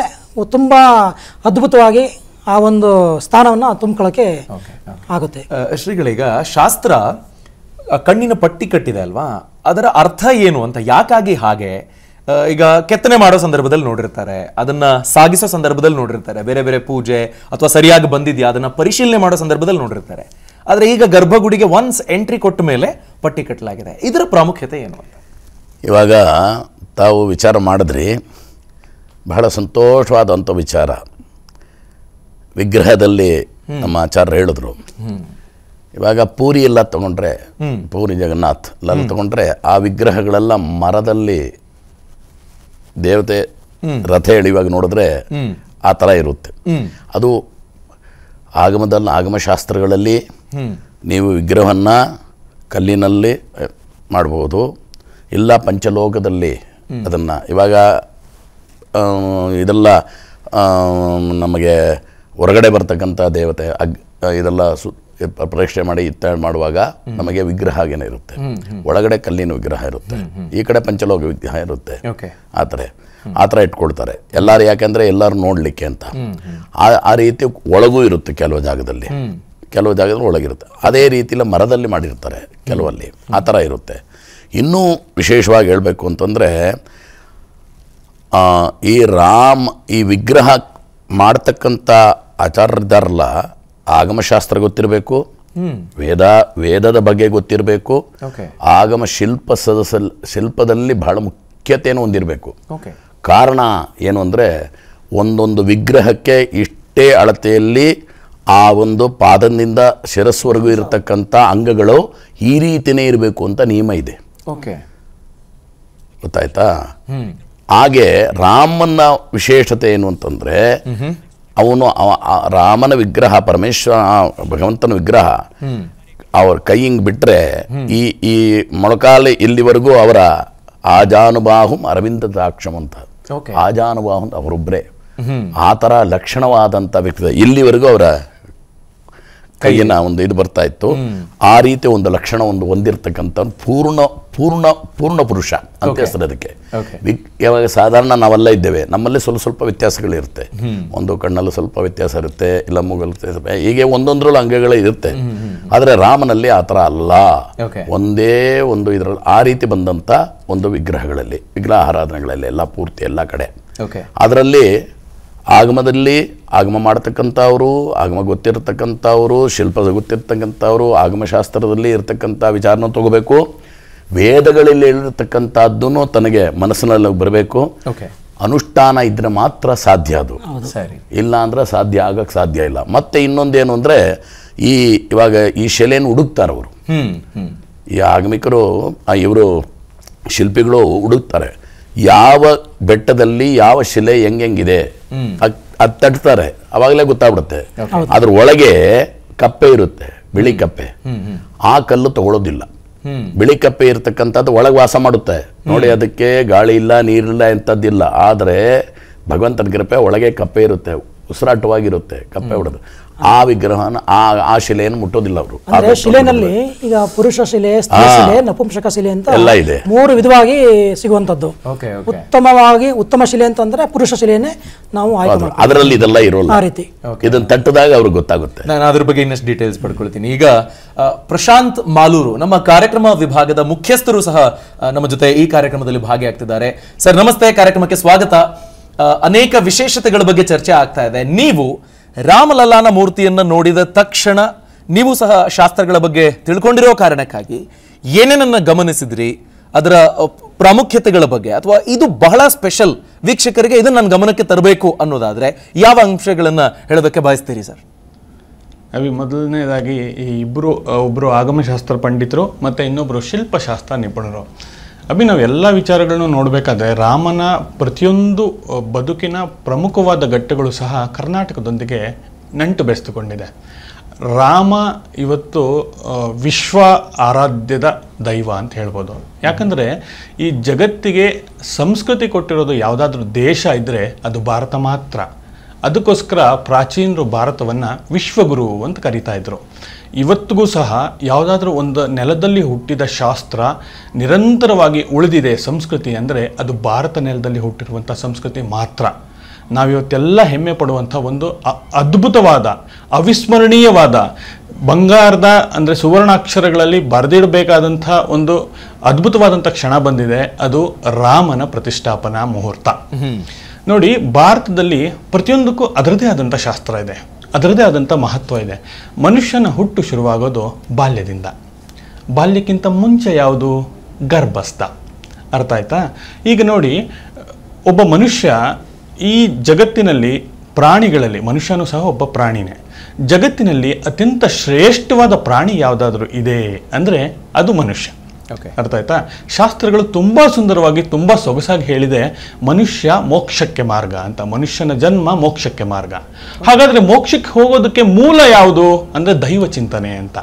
ತುಂಬ ಅದ್ಭುತವಾಗಿ ಆ ಒಂದು ಸ್ಥಾನವನ್ನು ತುಂಬಿಕೊಳ್ಳೋಕೆ ಆಗುತ್ತೆ. ಶ್ರೀಗಳೀಗ ಶಾಸ್ತ್ರ ಕಣ್ಣಿನ ಪಟ್ಟಿ ಕಟ್ಟಿದೆ ಅಲ್ವಾ, ಅದರ ಅರ್ಥ ಏನು ಅಂತ, ಯಾಕಾಗಿ ಹಾಗೆ? ಈಗ ಕೆತ್ತನೆ ಮಾಡೋ ಸಂದರ್ಭದಲ್ಲಿ ನೋಡಿರ್ತಾರೆ, ಅದನ್ನ ಸಾಗಿಸೋ ಸಂದರ್ಭದಲ್ಲಿ ನೋಡಿರ್ತಾರೆ, ಬೇರೆ ಬೇರೆ ಪೂಜೆ ಅಥವಾ ಸರಿಯಾಗಿ ಬಂದಿದ್ಯಾ ಅದನ್ನ ಪರಿಶೀಲನೆ ಮಾಡೋ ಸಂದರ್ಭದಲ್ಲಿ ನೋಡಿರ್ತಾರೆ. ಆದ್ರೆ ಈಗ ಗರ್ಭಗುಡಿಗೆ ಒನ್ಸ್ ಎಂಟ್ರಿ ಕೊಟ್ಟ ಮೇಲೆ ಪಟ್ಟಿ ಕಟ್ಟಲಾಗಿದೆ, ಇದರ ಪ್ರಾಮುಖ್ಯತೆ ಏನು ಅಂತ ಇವಾಗ ತಾವು ವಿಚಾರ ಮಾಡಿದ್ರಿ. ಬಹಳ ಸಂತೋಷವಾದಂಥ ವಿಚಾರ. ವಿಗ್ರಹದಲ್ಲಿ ನಮ್ಮ ಆಚಾರ್ಯರು ಹೇಳಿದ್ರು, ಇವಾಗ ಪೂರಿ ಎಲ್ಲ ತಗೊಂಡ್ರೆ, ಪೂರಿ ಜಗನ್ನಾಥ್ ಎಲ್ಲ ತಗೊಂಡ್ರೆ ಆ ವಿಗ್ರಹಗಳೆಲ್ಲ ಮರದಲ್ಲಿ ದೇವತೆ ರಥ ಎಳೆಯುವಾಗ ನೋಡಿದ್ರೆ ಆ ಥರ ಇರುತ್ತೆ. ಅದು ಆಗಮಶಾಸ್ತ್ರಗಳಲ್ಲಿ ನೀವು ವಿಗ್ರಹವನ್ನು ಕಲ್ಲಿನಲ್ಲಿ ಮಾಡ್ಬೋದು, ಇಲ್ಲ ಪಂಚಲೋಕದಲ್ಲಿ ಅದನ್ನು. ಇವಾಗ ಇದೆಲ್ಲ ನಮಗೆ ಹೊರಗಡೆ ಬರ್ತಕ್ಕಂಥ ದೇವತೆ ಇದೆಲ್ಲ ಪರೀಕ್ಷೆ ಮಾಡಿ ಮಾಡುವಾಗ ನಮಗೆ ವಿಗ್ರಹ ಹಾಗೇನೆ ಇರುತ್ತೆ, ಒಳಗಡೆ ಕಲ್ಲಿನ ವಿಗ್ರಹ ಇರುತ್ತೆ, ಈ ಕಡೆ ಪಂಚಲೋಕ ವಿಗ್ರಹ ಇರುತ್ತೆ. ಆ ಥರ ಇಟ್ಕೊಳ್ತಾರೆ ಎಲ್ಲರೂ, ಯಾಕೆಂದರೆ ಎಲ್ಲರೂ ನೋಡಲಿಕ್ಕೆ ಅಂತ. ಆ ರೀತಿ ಒಳಗೂ ಇರುತ್ತೆ ಕೆಲವು ಜಾಗದಲ್ಲಿ, ಒಳಗಿರುತ್ತೆ. ಅದೇ ರೀತಿಯಲ್ಲಿ ಮರದಲ್ಲಿ ಮಾಡಿರ್ತಾರೆ ಕೆಲವಲ್ಲಿ, ಆ ಥರ ಇರುತ್ತೆ. ಇನ್ನೂ ವಿಶೇಷವಾಗಿ ಹೇಳಬೇಕು ಅಂತಂದರೆ, ಈ ವಿಗ್ರಹ ಮಾಡ್ತಕ್ಕಂಥ ಆಚಾರ್ಯರಿದ್ದಾರಲ್ಲ, ಆಗಮಶಾಸ್ತ್ರ ಗೊತ್ತಿರಬೇಕು, ವೇದದ ಬಗ್ಗೆ ಗೊತ್ತಿರಬೇಕು, ಆಗಮ ಶಿಲ್ಪದಲ್ಲಿ ಬಹಳ ಮುಖ್ಯತೆಯನ್ನು ಹೊಂದಿರಬೇಕು. ಕಾರಣ ಏನು ಅಂದರೆ, ಒಂದೊಂದು ವಿಗ್ರಹಕ್ಕೆ ಇಷ್ಟೇ ಅಳತೆಯಲ್ಲಿ ಆ ಒಂದು ಪಾದದಿಂದ ಶಿರಸ್ವರೆಗೂ ಇರತಕ್ಕಂಥ ಅಂಗಗಳು ಈ ರೀತಿಯೇ ಇರಬೇಕು ಅಂತ ನಿಯಮ ಇದೆ. ಗೊತ್ತಾಯ್ತಾ? ಹಾಗೆ ರಾಮನ ವಿಶೇಷತೆ ಏನು ಅಂತಂದರೆ, ಅವನು ರಾಮನ ವಿಗ್ರಹ, ಭಗವಂತನ ವಿಗ್ರಹ ಅವ್ರ ಕೈ ಹಿಂಗೆ ಬಿಟ್ಟರೆ ಈ ಮೊಳಕಾಲು ಇಲ್ಲಿವರೆಗೂ ಅವರ ಆಜಾನುಬಾಹುಂ ಅರವಿಂದದಾಕ್ಷಂ ಅಂತ, ಆಜಾನುಬಾಹು ಅಂತ ಅವರೊಬ್ಬರೇ. ಆ ಥರ ಲಕ್ಷಣವಾದಂಥ ವ್ಯಕ್ತಿ ಇಲ್ಲಿವರೆಗೂ ಅವರ ಕೈಯಿನ ಒಂದು ಇದು ಬರ್ತಾ ಇತ್ತು. ಆ ರೀತಿ ಒಂದು ಲಕ್ಷಣ ಹೊಂದಿರತಕ್ಕಂಥ ಪೂರ್ಣ ಪುರುಷ ಅಂತ ಹೆಸರು ಅದಕ್ಕೆ. ಯಾವಾಗ ಸಾಧಾರಣ ನಾವೆಲ್ಲ ಇದ್ದೇವೆ, ನಮ್ಮಲ್ಲಿ ಸ್ವಲ್ಪ ವ್ಯತ್ಯಾಸಗಳಿರುತ್ತೆ. ಒಂದು ಕಣ್ಣಲ್ಲೂ ಸ್ವಲ್ಪ ವ್ಯತ್ಯಾಸ ಇರುತ್ತೆ, ಇಲ್ಲ ಮೂಗಲ್ಲಿ, ಹೀಗೆ ಒಂದೊಂದರಲ್ಲೂ ಅಂಗಗಳೇ ಇರುತ್ತೆ. ಆದರೆ ರಾಮನಲ್ಲಿ ಆ ಥರ ಅಲ್ಲ. Okay. ಒಂದೇ ಒಂದು ಇದರಲ್ಲಿ ಆ ರೀತಿ ಬಂದಂಥ ಒಂದು ವಿಗ್ರಹಗಳಲ್ಲಿ, ವಿಗ್ರಹ ಆರಾಧನೆಗಳಲ್ಲಿ ಎಲ್ಲ ಪೂರ್ತಿ ಎಲ್ಲ ಕಡೆ ಓಕೆ ಅದರಲ್ಲಿ ಆಗಮದಲ್ಲಿ ಆಗಮ ಮಾಡ್ತಕ್ಕಂಥವ್ರು, ಆಗಮ ಗೊತ್ತಿರತಕ್ಕಂಥವ್ರು, ಶಿಲ್ಪ ಗೊತ್ತಿರ್ತಕ್ಕಂಥವ್ರು, ಆಗಮಶಾಸ್ತ್ರದಲ್ಲಿ ಇರ್ತಕ್ಕಂಥ ವಿಚಾರನ ತಗೋಬೇಕು. ವೇದಗಳಲ್ಲಿ ಹೇಳಿರ್ತಕ್ಕಂಥದ್ದನ್ನು ತನಗೆ ಮನಸ್ಸಿನಲ್ಲಿ ಬರಬೇಕು. ಓಕೆ ಅನುಷ್ಠಾನ ಇದ್ರೆ ಮಾತ್ರ ಸಾಧ್ಯ ಅದು. ಸರಿ. ಇಲ್ಲ ಅಂದ್ರೆ ಸಾಧ್ಯ ಆಗಕ್ಕೆ ಸಾಧ್ಯ ಇಲ್ಲ. ಮತ್ತೆ ಇನ್ನೊಂದೇನು ಅಂದರೆ ಇವಾಗ ಈ ಶಿಲೆಯನ್ನು ಹುಡುಕ್ತಾರೆ ಅವರು, ಈ ಆಗಮಿಕರು ಇವರು ಶಿಲ್ಪಿಗಳು ಹುಡುಕ್ತಾರೆ ಯಾವ ಬೆಟ್ಟದಲ್ಲಿ ಯಾವ ಶಿಲೆ ಹೆಂಗಿದೆ ಅದು ತಟ್ತಾರೆ, ಅವಾಗಲೇ ಗೊತ್ತಾಗ್ಬಿಡುತ್ತೆ. ಅದ್ರ ಒಳಗೆ ಕಪ್ಪೆ ಇರುತ್ತೆ, ಬಿಳಿ ಕಪ್ಪೆ. ಆ ಕಲ್ಲು ತಗೊಳ್ಳೋದಿಲ್ಲ. ಬಿಳಿ ಕಪ್ಪೆ ಇರ್ತಕ್ಕಂಥದ್ದು ಒಳಗೆ ವಾಸ ಮಾಡುತ್ತೆ ನೋಡಿ. ಅದಕ್ಕೆ ಗಾಳಿ ಇಲ್ಲ, ನೀರಿಲ್ಲ, ಎಂಥದ್ದಿಲ್ಲ. ಆದರೆ ಭಗವಂತನ ಕೃಪೆ ಒಳಗೆ ಕಪ್ಪೆ ಇರುತ್ತೆ, ಉಸಿರಾಟವಾಗಿರುತ್ತೆ ಕಪ್ಪೆ ಹೊಡೆದು. ಆ ವಿಗ್ರಹನ ಆ ಶಿಲೆಯನ್ನು ಮುಟ್ಟೋದಿಲ್ಲ ಅವರು. ಅಂದ್ರೆ ಶಿಲೆನಲ್ಲಿ ಈಗ ಪುರುಷ ಶಿಲೆ, ಸ್ತ್ರೀ ಶಿಲೆ, ನಪುಂಸಕ ಶಿಲೆ ಅಂತ ಎಲ್ಲ ಇದೆ, 3 ವಿಧವಾಗಿ ಸಿಗುವಂತದ್ದು. ಉತ್ತಮ ಶಿಲೆ ಅಂತಂದ್ರೆ ಪುರುಷ ಶಿಲೆಯನ್ನೇ ನಾವು ಆಯ್ಕೆ ಮಾಡ್ತೀವಿ. ಅದರಲ್ಲಿ ಇದೆಲ್ಲ ಇರೋಲ್ಲ. ಆ ರೀತಿ ಇದನ್ನ ತಟ್ಟದಾಗ ಅವ್ರಿಗೆ ಗೊತ್ತಾಗುತ್ತೆ. ನಾನು ಅದ್ರ ಬಗ್ಗೆ ಇನ್ನಷ್ಟು ಡೀಟೇಲ್ಸ್ ಪಡ್ಕೊಳ್ತೀನಿ. ಈಗ ಪ್ರಶಾಂತ್ ಮಾಲೂರು ನಮ್ಮ ಕಾರ್ಯಕ್ರಮ ವಿಭಾಗದ ಮುಖ್ಯಸ್ಥರು ಸಹ ನಮ್ಮ ಜೊತೆ ಈ ಕಾರ್ಯಕ್ರಮದಲ್ಲಿ ಭಾಗಿಯಾಗ್ತಿದ್ದಾರೆ. ಸರ್ ನಮಸ್ತೆ, ಕಾರ್ಯಕ್ರಮಕ್ಕೆ ಸ್ವಾಗತ. ಅನೇಕ ವಿಶೇಷತೆಗಳ ಬಗ್ಗೆ ಚರ್ಚೆ ಆಗ್ತಾ ಇದೆ. ನೀವು ರಾಮಲಲ್ಲಾನ ಮೂರ್ತಿಯನ್ನು ನೋಡಿದ ತಕ್ಷಣ ನೀವು ಸಹ ಶಾಸ್ತ್ರಗಳ ಬಗ್ಗೆ ತಿಳ್ಕೊಂಡಿರೋ ಕಾರಣಕ್ಕಾಗಿ ಏನೇನನ್ನ ಗಮನಿಸಿದ್ರಿ, ಅದರ ಪ್ರಾಮುಖ್ಯತೆಗಳ ಬಗ್ಗೆ, ಅಥವಾ ಇದು ಬಹಳ ಸ್ಪೆಷಲ್ ವೀಕ್ಷಕರಿಗೆ ಇದನ್ನ ನನ್ನ ಗಮನಕ್ಕೆ ತರಬೇಕು ಅನ್ನೋದಾದ್ರೆ ಯಾವ ಅಂಶಗಳನ್ನ ಹೇಳೋದಕ್ಕೆ ಬಯಸ್ತೀರಿ ಸರ್? ಮೊದಲನೇದಾಗಿ ಈ ಒಬ್ಬರು ಆಗಮಶಾಸ್ತ್ರ ಪಂಡಿತರು ಮತ್ತು ಇನ್ನೊಬ್ಬರು ಶಿಲ್ಪಶಾಸ್ತ್ರ ನಿಪುಣರು. ನಾವು ಎಲ್ಲ ವಿಚಾರಗಳನ್ನು ನೋಡಬೇಕಾದ್ರೆ ರಾಮನ ಪ್ರತಿಯೊಂದು ಬದುಕಿನ ಪ್ರಮುಖವಾದ ಘಟ್ಟಗಳು ಸಹ ಕರ್ನಾಟಕದೊಂದಿಗೆ ನಂಟು ಬೆರೆಸ್ತುಕೊಂಡಿದೆ. ರಾಮ ಇವತ್ತು ವಿಶ್ವ ಆರಾಧ್ಯದ ದೈವ ಅಂತ ಹೇಳ್ಬೋದು. ಯಾಕಂದರೆ ಈ ಜಗತ್ತಿಗೆ ಸಂಸ್ಕೃತಿ ಕೊಟ್ಟಿರೋದು ಯಾವುದಾದ್ರೂ ದೇಶ ಇದ್ದರೆ ಅದು ಭಾರತ ಮಾತ್ರ. ಅದಕ್ಕೋಸ್ಕರ ಪ್ರಾಚೀನರು ಭಾರತವನ್ನು ವಿಶ್ವಗುರು ಅಂತ ಕರೀತಾ ಇದ್ರು. ಇವತ್ತಿಗೂ ಸಹ ಯಾವುದಾದ್ರೂ ಒಂದು ನೆಲದಲ್ಲಿ ಹುಟ್ಟಿದ ಶಾಸ್ತ್ರ ನಿರಂತರವಾಗಿ ಉಳಿದಿದೆ ಸಂಸ್ಕೃತಿ ಅಂದರೆ ಅದು ಭಾರತ ನೆಲದಲ್ಲಿ ಹುಟ್ಟಿರುವಂಥ ಸಂಸ್ಕೃತಿ ಮಾತ್ರ. ನಾವಿವತ್ತೆಲ್ಲ ಹೆಮ್ಮೆ ಪಡುವಂಥ ಒಂದು ಅದ್ಭುತವಾದ, ಅವಿಸ್ಮರಣೀಯವಾದ, ಬಂಗಾರದ ಅಂದರೆ ಸುವರ್ಣಾಕ್ಷರಗಳಲ್ಲಿ ಬರೆದಿಡಬೇಕಾದಂಥ ಒಂದು ಅದ್ಭುತವಾದಂಥ ಕ್ಷಣ ಬಂದಿದೆ. ಅದು ರಾಮನ ಪ್ರತಿಷ್ಠಾಪನಾ ಮುಹೂರ್ತ. ನೋಡಿ, ಭಾರತದಲ್ಲಿ ಪ್ರತಿಯೊಂದಕ್ಕೂ ಅದರದೇ ಆದಂಥ ಶಾಸ್ತ್ರ ಇದೆ, ಅದರದೇ ಆದಂಥ ಮಹತ್ವ ಇದೆ. ಮನುಷ್ಯನ ಹುಟ್ಟು ಶುರುವಾಗೋದು ಬಾಲ್ಯದಿಂದ. ಬಾಲ್ಯಕ್ಕಿಂತ ಮುಂಚೆ ಯಾವುದು? ಗರ್ಭಸ್ಥ. ಅರ್ಥ ಆಯ್ತಾ? ಈಗ ನೋಡಿ, ಒಬ್ಬ ಮನುಷ್ಯ ಈ ಜಗತ್ತಿನಲ್ಲಿ ಪ್ರಾಣಿಗಳಲ್ಲಿ, ಮನುಷ್ಯನೂ ಸಹ ಒಬ್ಬ ಪ್ರಾಣಿನೇ. ಜಗತ್ತಿನಲ್ಲಿ ಅತ್ಯಂತ ಶ್ರೇಷ್ಠವಾದ ಪ್ರಾಣಿ ಯಾವುದಾದ್ರೂ ಇದೆ ಅಂದರೆ ಅದು ಮನುಷ್ಯ. ಅರ್ಥ ಆಯ್ತಾ? ಶಾಸ್ತ್ರಗಳು ತುಂಬ ಸುಂದರವಾಗಿ, ತುಂಬ ಸೊಗಸಾಗಿ ಹೇಳಿದೆ, ಮನುಷ್ಯ ಮೋಕ್ಷಕ್ಕೆ ಮಾರ್ಗ ಅಂತ. ಮನುಷ್ಯನ ಜನ್ಮ ಮೋಕ್ಷಕ್ಕೆ ಮಾರ್ಗ. ಹಾಗಾದರೆ ಮೋಕ್ಷಕ್ಕೆ ಹೋಗೋದಕ್ಕೆ ಮೂಲ ಯಾವುದು ಅಂದರೆ ದೈವ ಚಿಂತನೆ ಅಂತ.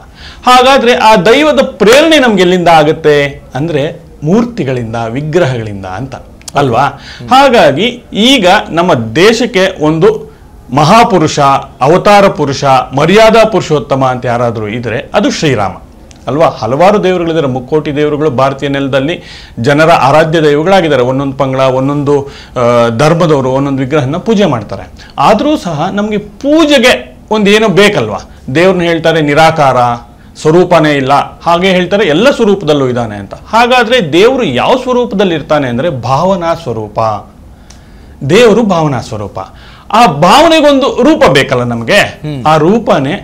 ಹಾಗಾದರೆ ಆ ದೈವದ ಪ್ರೇರಣೆ ನಮ್ಗೆ ಎಲ್ಲಿಂದ ಆಗುತ್ತೆ ಅಂದರೆ ಮೂರ್ತಿಗಳಿಂದ, ವಿಗ್ರಹಗಳಿಂದ ಅಂತ ಅಲ್ವಾ? ಹಾಗಾಗಿ ಈಗ ನಮ್ಮ ದೇಶಕ್ಕೆ ಒಂದು ಮಹಾಪುರುಷ, ಅವತಾರ ಪುರುಷ, ಮರ್ಯಾದಾ ಪುರುಷೋತ್ತಮ ಅಂತ ಯಾರಾದರೂ ಇದ್ರೆ ಅದು ಶ್ರೀರಾಮ ಅಲ್ವಾ? ಹಲವಾರು ದೇವರುಗಳಿದ್ದಾರೆ, ಮುಕ್ಕೋಟಿ ದೇವರುಗಳು ಭಾರತೀಯ ನೆಲದಲ್ಲಿ ಜನರ ಆರಾಧ್ಯ ದೈವಗಳಾಗಿದ್ದಾರೆ. ಒಂದೊಂದು ಪಂಗಡ, ಒಂದೊಂದು ಧರ್ಮದವರು ಒಂದೊಂದು ವಿಗ್ರಹನ ಪೂಜೆ ಮಾಡ್ತಾರೆ. ಆದರೂ ಸಹ ನಮಗೆ ಪೂಜೆಗೆ ಒಂದು ಏನೋ ಬೇಕಲ್ವಾ? ದೇವ್ರನ್ನ ಹೇಳ್ತಾರೆ ನಿರಾಕಾರ, ಸ್ವರೂಪನೇ ಇಲ್ಲ, ಹಾಗೆ ಹೇಳ್ತಾರೆ ಎಲ್ಲ ಸ್ವರೂಪದಲ್ಲೂ ಇದ್ದಾನೆ ಅಂತ. ಹಾಗಾದರೆ ದೇವರು ಯಾವ ಸ್ವರೂಪದಲ್ಲಿ ಇರ್ತಾನೆ ಅಂದರೆ ಭಾವನಾ ಸ್ವರೂಪ. ದೇವರು ಭಾವನಾ ಸ್ವರೂಪ. ಆ ಭಾವನೆಗೊಂದು ರೂಪ ಬೇಕಲ್ಲ ನಮಗೆ, ಆ ರೂಪನೇ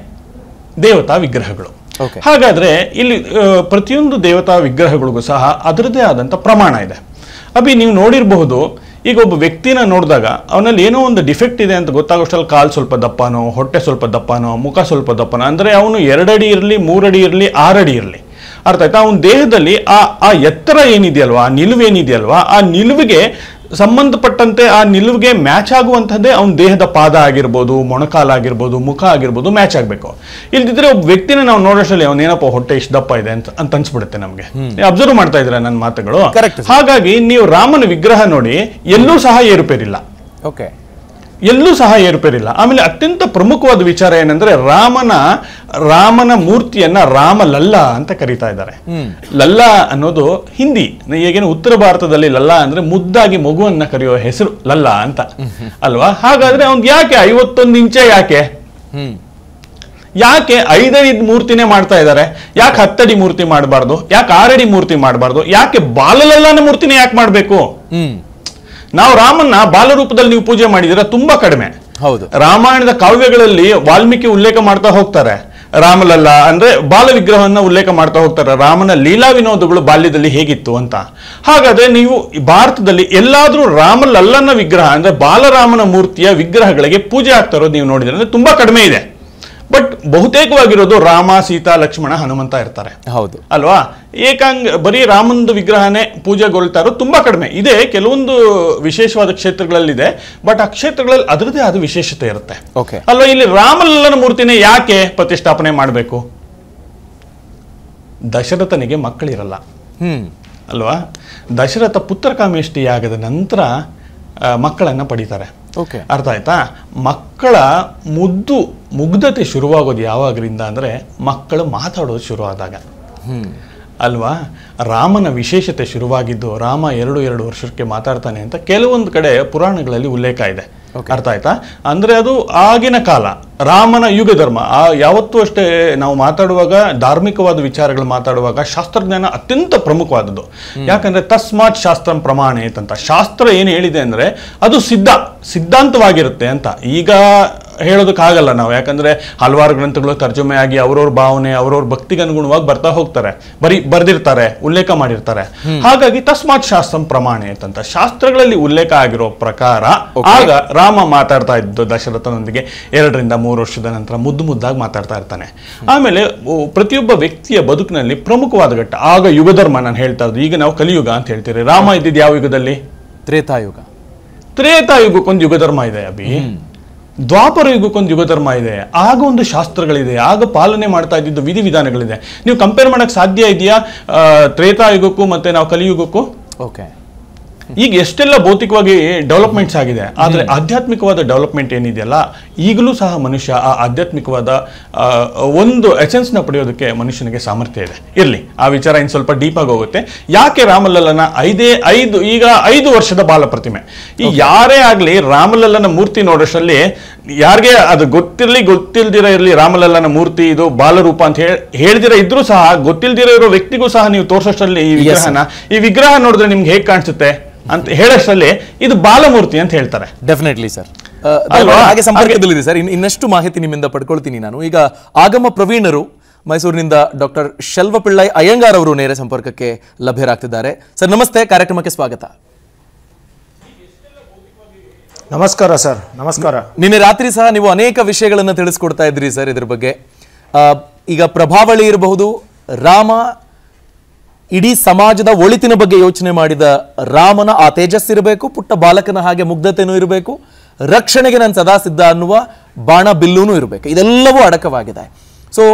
ದೇವತಾ ವಿಗ್ರಹಗಳು. ಹಾಗಾದ್ರೆ ಇಲ್ಲಿ ಪ್ರತಿಯೊಂದು ದೇವತಾ ವಿಗ್ರಹಗಳಿಗೂ ಸಹ ಅದರದೇ ಆದಂಥ ಪ್ರಮಾಣ ಇದೆ. ನೀವು ನೋಡಿರಬಹುದು, ಈಗ ಒಬ್ಬ ವ್ಯಕ್ತಿನ ನೋಡಿದಾಗ ಅವನಲ್ಲಿ ಏನೋ ಒಂದು ಡಿಫೆಕ್ಟ್ ಇದೆ ಅಂತ ಗೊತ್ತಾಗೋಷ್ಟರಲ್ಲಿ ಕಾಲು ಸ್ವಲ್ಪ ದಪ್ಪನೋ, ಹೊಟ್ಟೆ ಸ್ವಲ್ಪ ದಪ್ಪನೋ, ಮುಖ ಸ್ವಲ್ಪ ದಪ್ಪನೋ, ಅಂದರೆ ಅವನು 2 ಅಡಿ ಇರಲಿ, 3 ಅಡಿ ಇರಲಿ, 6 ಅಡಿ ಇರಲಿ, ಅರ್ಥ ಆಯ್ತಾ? ಅವನ ದೇಹದಲ್ಲಿ ಆ ಎತ್ತರ ಏನಿದೆಯಲ್ವಾ, ಆ ನಿಲುವೇನಿದೆಯಲ್ವಾ, ಆ ನಿಲುವಿಗೆ ಸಂಬಂಧಪಟ್ಟಂತೆ, ಆ ನಿಲುವಿಗೆ ಮ್ಯಾಚ್ ಆಗುವಂಥದ್ದೇ ಅವನ ದೇಹದ ಪಾದ ಆಗಿರ್ಬೋದು, ಮೊಣಕಾಲಾಗಿರ್ಬೋದು, ಮುಖ ಆಗಿರ್ಬೋದು, ಮ್ಯಾಚ್ ಆಗಬೇಕು. ಇಲ್ದಿದ್ರೆ ಒಬ್ಬ ವ್ಯಕ್ತಿನ ನಾವು ನೋಡೋಷ್ಟರಲ್ಲಿ ಅವನೇನಪ್ಪ ಹೊಟ್ಟೆ ಇಷ್ಟು ದಪ್ಪ ಇದೆ ಅಂತ ಅನ್ಸ್ಬಿಡುತ್ತೆ ನಮಗೆ. ಅಬ್ಸರ್ವ್ ಮಾಡ್ತಾ ಇದ್ರೆ ನನ್ನ ಮಾತುಗಳು. ಹಾಗಾಗಿ ನೀವು ರಾಮನ ವಿಗ್ರಹ ನೋಡಿ, ಎಲ್ಲೂ ಸಹ ಏರುಪೇರಿಲ್ಲ. ಎಲ್ಲೂ ಸಹ ಏರುಪೇರಿಲ್ಲ. ಆಮೇಲೆ ಅತ್ಯಂತ ಪ್ರಮುಖವಾದ ವಿಚಾರ ಏನಂದ್ರೆ, ರಾಮನ ಮೂರ್ತಿಯನ್ನ ರಾಮ ಲಲ್ಲಾ ಅಂತ ಕರೀತಾ ಇದ್ದಾರೆ. ಲಲ್ಲಾ ಅನ್ನೋದು ಹಿಂದಿ. ಈಗೇನು ಉತ್ತರ ಭಾರತದಲ್ಲಿ ಲಲ್ಲಾ ಅಂದ್ರೆ ಮುದ್ದಾಗಿ ಮಗುವನ್ನ ಕರೆಯೋ ಹೆಸರು ಲಲ್ಲಾ ಅಂತ ಅಲ್ವಾ? ಹಾಗಾದ್ರೆ ಅವ್ನ್ ಯಾಕೆ 51 ಇಂಚೆ ಯಾಕೆ? ಯಾಕೆ 5 ಮೂರ್ತಿನೇ ಮಾಡ್ತಾ ಇದ್ದಾರೆ? ಯಾಕೆ 10 ಅಡಿ ಮೂರ್ತಿ ಮಾಡಬಾರ್ದು? ಯಾಕೆ 6 ಅಡಿ ಮೂರ್ತಿ ಮಾಡಬಾರ್ದು? ಯಾಕೆ ಬಾಲಲಲ್ಲನ ಮೂರ್ತಿನೇ ಯಾಕೆ ಮಾಡಬೇಕು? ನಾವು ರಾಮನ್ನ ಬಾಲರೂಪದಲ್ಲಿ ನೀವು ಪೂಜೆ ಮಾಡಿದಿರ ತುಂಬಾ ಕಡಿಮೆ. ಹೌದು, ರಾಮಾಯಣದ ಕಾವ್ಯಗಳಲ್ಲಿ ವಾಲ್ಮೀಕಿ ಉಲ್ಲೇಖ ಮಾಡ್ತಾ ಹೋಗ್ತಾರೆ, ರಾಮಲಲ್ಲ ಅಂದ್ರೆ ಬಾಲ ವಿಗ್ರಹವನ್ನ ಉಲ್ಲೇಖ ಮಾಡ್ತಾ ಹೋಗ್ತಾರೆ, ರಾಮನ ಲೀಲಾ ವಿನೋದಗಳು ಬಾಲ್ಯದಲ್ಲಿ ಹೇಗಿತ್ತು ಅಂತ. ಹಾಗಾದ್ರೆ ನೀವು ಭಾರತದಲ್ಲಿ ಎಲ್ಲಾದ್ರೂ ರಾಮಲಲ್ಲನ ವಿಗ್ರಹ ಅಂದ್ರೆ ಬಾಲರಾಮನ ಮೂರ್ತಿಯ ವಿಗ್ರಹಗಳಿಗೆ ಪೂಜೆ ಆಗ್ತಾ ಇರೋದು ನೀವು ನೋಡಿದ್ರೆ ಅಂದ್ರೆ ತುಂಬಾ ಕಡಿಮೆ ಇದೆ. ಬಟ್ ಬಹುತೇಕವಾಗಿರೋದು ರಾಮ, ಸೀತಾ, ಲಕ್ಷ್ಮಣ, ಹನುಮಂತ ಇರ್ತಾರೆ. ಹೌದು ಅಲ್ವಾ? ಬರೀ ರಾಮನದು ವಿಗ್ರಹನೇ ಪೂಜೆಗೊಳ್ತಾ ಇರೋದು ತುಂಬಾ ಕಡಿಮೆ ಇದೆ. ಕೆಲವೊಂದು ವಿಶೇಷವಾದ ಕ್ಷೇತ್ರಗಳಲ್ಲಿದೆ, ಬಟ್ ಆ ಕ್ಷೇತ್ರಗಳಲ್ಲಿ ಅದರದೇ ಆದ ವಿಶೇಷತೆ ಇರುತ್ತೆ ಅಲ್ವಾ? ಇಲ್ಲಿ ರಾಮಲಲ್ಲನ ಮೂರ್ತಿನೇ ಯಾಕೆ ಪ್ರತಿಷ್ಠಾಪನೆ ಮಾಡಬೇಕು? ದಶರಥನಿಗೆ ಮಕ್ಕಳಿರಲ್ಲ ಅಲ್ವಾ? ದಶರಥ ಪುತ್ರಕಾಮೇಷ್ಟಿ ಯಾಗದ ನಂತರ ಮಕ್ಕಳನ್ನ ಪಡಿತಾರೆ. ಅರ್ಥ ಆಯ್ತಾ? ಮಕ್ಕಳ ಮುಗ್ಧತೆ ಶುರುವಾಗೋದು ಯಾವಾಗ್ರಿಂದ ಅಂದ್ರೆ ಮಕ್ಕಳು ಮಾತಾಡೋದು ಶುರುವಾದಾಗ ಅಲ್ವಾ? ರಾಮನ ವಿಶೇಷತೆ ಶುರುವಾಗಿದ್ದು ರಾಮ 2 ವರ್ಷಕ್ಕೆ ಮಾತಾಡ್ತಾನೆ ಅಂತ ಕೆಲವೊಂದು ಕಡೆ ಪುರಾಣಗಳಲ್ಲಿ ಉಲ್ಲೇಖ ಇದೆ. ಅರ್ಥ ಆಯ್ತಾ? ಅಂದ್ರೆ ಅದು ಆಗಿನ ಕಾಲ ರಾಮನ ಯುಗ ಧರ್ಮ. ಯಾವತ್ತೂ ಅಷ್ಟೇ ನಾವು ಮಾತಾಡುವಾಗ, ಧಾರ್ಮಿಕವಾದ ವಿಚಾರಗಳು ಮಾತಾಡುವಾಗ ಶಾಸ್ತ್ರಜ್ಞಾನ ಅತ್ಯಂತ ಪ್ರಮುಖವಾದದ್ದು. ಯಾಕಂದ್ರೆ ತಸ್ಮಾತ್ ಶಾಸ್ತ್ರಂ ಪ್ರಮಾಣೇತ್ ಅಂತ ಶಾಸ್ತ್ರ ಏನು ಹೇಳಿದೆ ಅಂದ್ರೆ ಅದು ಸಿದ್ಧಾಂತವಾಗಿರುತ್ತೆ ಅಂತ. ಈಗ ಹೇಳೋದಕ್ಕಾಗಲ್ಲ ನಾವು, ಯಾಕಂದ್ರೆ ಹಲವಾರು ಗ್ರಂಥಗಳು ತರ್ಜುಮೆ ಆಗಿ ಅವ್ರವ್ರ ಭಾವನೆ, ಅವ್ರವ್ರ ಭಕ್ತಿಗೆ ಅನುಗುಣವಾಗಿ ಬರ್ತಾ ಹೋಗ್ತಾರೆ, ಬರ್ದಿರ್ತಾರೆ, ಉಲ್ಲೇಖ ಮಾಡಿರ್ತಾರೆ. ಹಾಗಾಗಿ ತಸ್ಮಾತ್ ಶಾಸ್ತ್ರಂ ಪ್ರಮಾಣೇತ್ ಅಂತ ಶಾಸ್ತ್ರಗಳಲ್ಲಿ ಉಲ್ಲೇಖ ಆಗಿರೋ ಪ್ರಕಾರ ಆಗ ರಾಮ ಮಾತಾಡ್ತಾ ಇದ್ದು ದಶರಥನೊಂದಿಗೆ 2 3 ವರ್ಷದ ನಂತರ ಮುದ್ದಾಗಿ ಮಾತಾಡ್ತಾ ಇರ್ತಾನೆ. ಆಮೇಲೆ ಪ್ರತಿಯೊಬ್ಬ ವ್ಯಕ್ತಿಯ ಬದುಕಿನಲ್ಲಿ ಪ್ರಮುಖವಾದ ಘಟ್ಟ ಆಗ ಯುಗಧರ್ಮ. ನಾನು ಹೇಳ್ತಾ ಇರೋದು ಈಗ ನಾವು ಕಲಿಯುಗ ಅಂತ ಹೇಳ್ತೀರಿ. ರಾಮ ಇದ್ದಿದ್ದು ಯಾವ ಯುಗದಲ್ಲಿ? ತ್ರೇತಾಯುಗ. ತ್ರೇತಾಯುಗಕ್ಕೊಂದು ಯುಗಧರ್ಮ ಇದೆ ಅಭಿ. ದ್ವಾಪರ ಯುಗಕ್ಕೊಂದು ಯುಗಧರ್ಮ ಇದೆ. ಆಗ ಒಂದು ಶಾಸ್ತ್ರಗಳಿದೆ, ಆಗ ಪಾಲನೆ ಮಾಡ್ತಾ ಇದ್ದಿದ್ದು ವಿಧಿವಿಧಾನಗಳಿದೆ. ನೀವು ಕಂಪೇರ್ ಮಾಡಕ್ ಸಾಧ್ಯ ಇದೆಯಾ ತ್ರೇತಾಯುಗಕ್ಕೂ ಮತ್ತೆ ನಾವು ಕಲಿಯುಗಕ್ಕೂ? ಈಗ ಎಷ್ಟೆಲ್ಲ ಭೌತಿಕವಾಗಿ ಡೆವಲಪ್ಮೆಂಟ್ಸ್ ಆಗಿದೆ, ಆದ್ರೆ ಆಧ್ಯಾತ್ಮಿಕವಾದ ಡೆವಲಪ್ಮೆಂಟ್ ಏನಿದೆಯಲ್ಲ, ಈಗಲೂ ಸಹ ಮನುಷ್ಯ ಆ ಆಧ್ಯಾತ್ಮಿಕವಾದ ಒಂದು ಎಸೆನ್ಸ್ ನ ಪಡೆಯೋದಕ್ಕೆ ಮನುಷ್ಯನಿಗೆ ಸಾಮರ್ಥ್ಯ ಇದೆ. ಇರ್ಲಿ, ಆ ವಿಚಾರ ಇನ್ ಸ್ವಲ್ಪ ಡೀಪ್ ಆಗಿ ಹೋಗುತ್ತೆ. ಯಾಕೆ ರಾಮಲಲ್ಲನ 5 ವರ್ಷದ ಬಾಲ ಪ್ರತಿಮೆ? ಈ ಯಾರೇ ಆಗ್ಲಿ ರಾಮಲಲ್ಲನ ಮೂರ್ತಿ ನೋಡೋಷ್ಟರಲ್ಲಿ ಯಾರಿಗೆ ಅದು ಗೊತ್ತಿಲ್ದಿರ ಇರ್ಲಿ, ರಾಮಲಲ್ಲನ ಮೂರ್ತಿ ಇದು ಬಾಲರೂಪ ಅಂತ ಹೇಳ್ದಿರ ಇದ್ರೂ ಸಹ, ಗೊತ್ತಿಲ್ದಿರ ಇರೋ ವ್ಯಕ್ತಿಗೂ ಸಹ ನೀವು ತೋರ್ಸೋಷ್ಟರಲ್ಲಿ ಈ ವಿಗ್ರಹ ನೋಡಿದ್ರೆ ನಿಮ್ಗೆ ಹೇಗೆ ಕಾಣಿಸುತ್ತೆ ಅಂತ ಹೇಳೋಷ್ಟರಲ್ಲಿ ಇದು ಬಾಲಮೂರ್ತಿ ಅಂತ ಹೇಳ್ತಾರೆ. Definitely sir. ಹಾಗೆ ಸಂಪರ್ಕದಲ್ಲಿದೆ ಸರ್, ಇನ್ನಷ್ಟು ಮಾಹಿತಿ ನಿಮ್ಮಿಂದ ಪಡ್ಕೊಳ್ತೀನಿ ನಾನು. ಈಗ ಆಗಮ ಪ್ರವೀಣರು ಮೈಸೂರಿನಿಂದ ಡಾಕ್ಟರ್ ಶೆಲ್ವಪಿಳ್ಳೈ ಅಯ್ಯಂಗಾರ್ ಅವರು ನೇರ ಸಂಪರ್ಕಕ್ಕೆ ಲಭ್ಯರಾಗ್ತಿದ್ದಾರೆ. ಸರ್ ನಮಸ್ತೆ, ಕಾರ್ಯಕ್ರಮಕ್ಕೆ ಸ್ವಾಗತ. ನಮಸ್ಕಾರ ಸರ್. ನಮಸ್ಕಾರ. ನಿನ್ನೆ ರಾತ್ರಿ ಸಹ ನೀವು ಅನೇಕ ವಿಷಯಗಳನ್ನು ತಿಳಿಸ್ಕೊಡ್ತಾ ಇದ್ರಿ ಸರ್ ಇದ್ರ ಬಗ್ಗೆ. ಈಗ ಪ್ರಭಾವಳಿ ಇರಬಹುದು, ರಾಮ ಇಡೀ ಸಮಾಜದ ಒಳಿತಿನ ಬಗ್ಗೆ ಯೋಚನೆ ಮಾಡಿದ ರಾಮನ ಆ ತೇಜಸ್ಸಿರಬೇಕು, ಪುಟ್ಟ ಬಾಲಕನ ಹಾಗೆ ಮುಗ್ಧತೆನೂ ಇರಬೇಕು, ರಕ್ಷಣೆಗೆ ನಾನು ಸದಾ ಸಿದ್ಧ ಅನ್ನುವ ಬಾಣ ಬಿಲ್ಲೂನು ಇರಬೇಕು. ಇದೆಲ್ಲವೂ ಅಡಕವಾಗಿದೆ. ಸೊ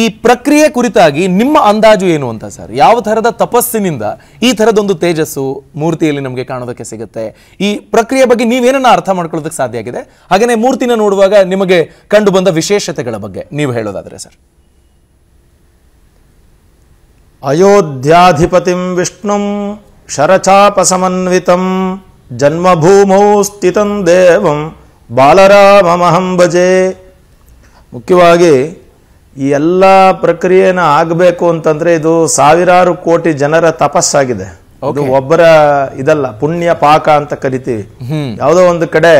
ಈ ಪ್ರಕ್ರಿಯೆ ಕುರಿತಾಗಿ ನಿಮ್ಮ ಅಂದಾಜು ಏನು ಅಂತ ಸರ್? ಯಾವ ಥರದ ತಪಸ್ಸಿನಿಂದ ಈ ಥರದೊಂದು ತೇಜಸ್ಸು ಮೂರ್ತಿಯಲ್ಲಿ ನಮಗೆ ಕಾಣೋದಕ್ಕೆ ಸಿಗುತ್ತೆ? ಈ ಪ್ರಕ್ರಿಯೆ ಬಗ್ಗೆ ನೀವೇನನ್ನ ಅರ್ಥ ಮಾಡ್ಕೊಳ್ಳೋದಕ್ಕೆ ಸಾಧ್ಯ ಆಗಿದೆ? ಹಾಗೆಯೇ ಮೂರ್ತಿನ ನೋಡುವಾಗ ನಿಮಗೆ ಕಂಡು ಬಂದ ವಿಶೇಷತೆಗಳ ಬಗ್ಗೆ ನೀವು ಹೇಳೋದಾದ್ರೆ ಸರ್. ಅಯೋಧ್ಯಾಧಿಪತಿಂ ವಿಷ್ಣುಂ ಶರಚಾಪಸಮನ್ವಿತಂ ಜನ್ಮಭೂಮೌ ಸ್ಥಿತಂ ದೇವಂ ಬಾಲರಾಮಮಹಂ ಭಜೆ. ಮುಖ್ಯವಾಗಿ ಈ ಎಲ್ಲ ಪ್ರಕ್ರಿಯೆನ ಆಗಬೇಕು ಅಂತಂದ್ರೆ ಇದು ಸಾವಿರಾರು ಕೋಟಿ ಜನರ ತಪಸ್ಸಾಗಿದೆ. ಇದು ಒಬ್ಬರ ಇದಲ್ಲ, ಪುಣ್ಯ ಪಾಕ ಅಂತ ಕರಿತೀವಿ. ಯಾವುದೋ ಒಂದು ಕಡೆ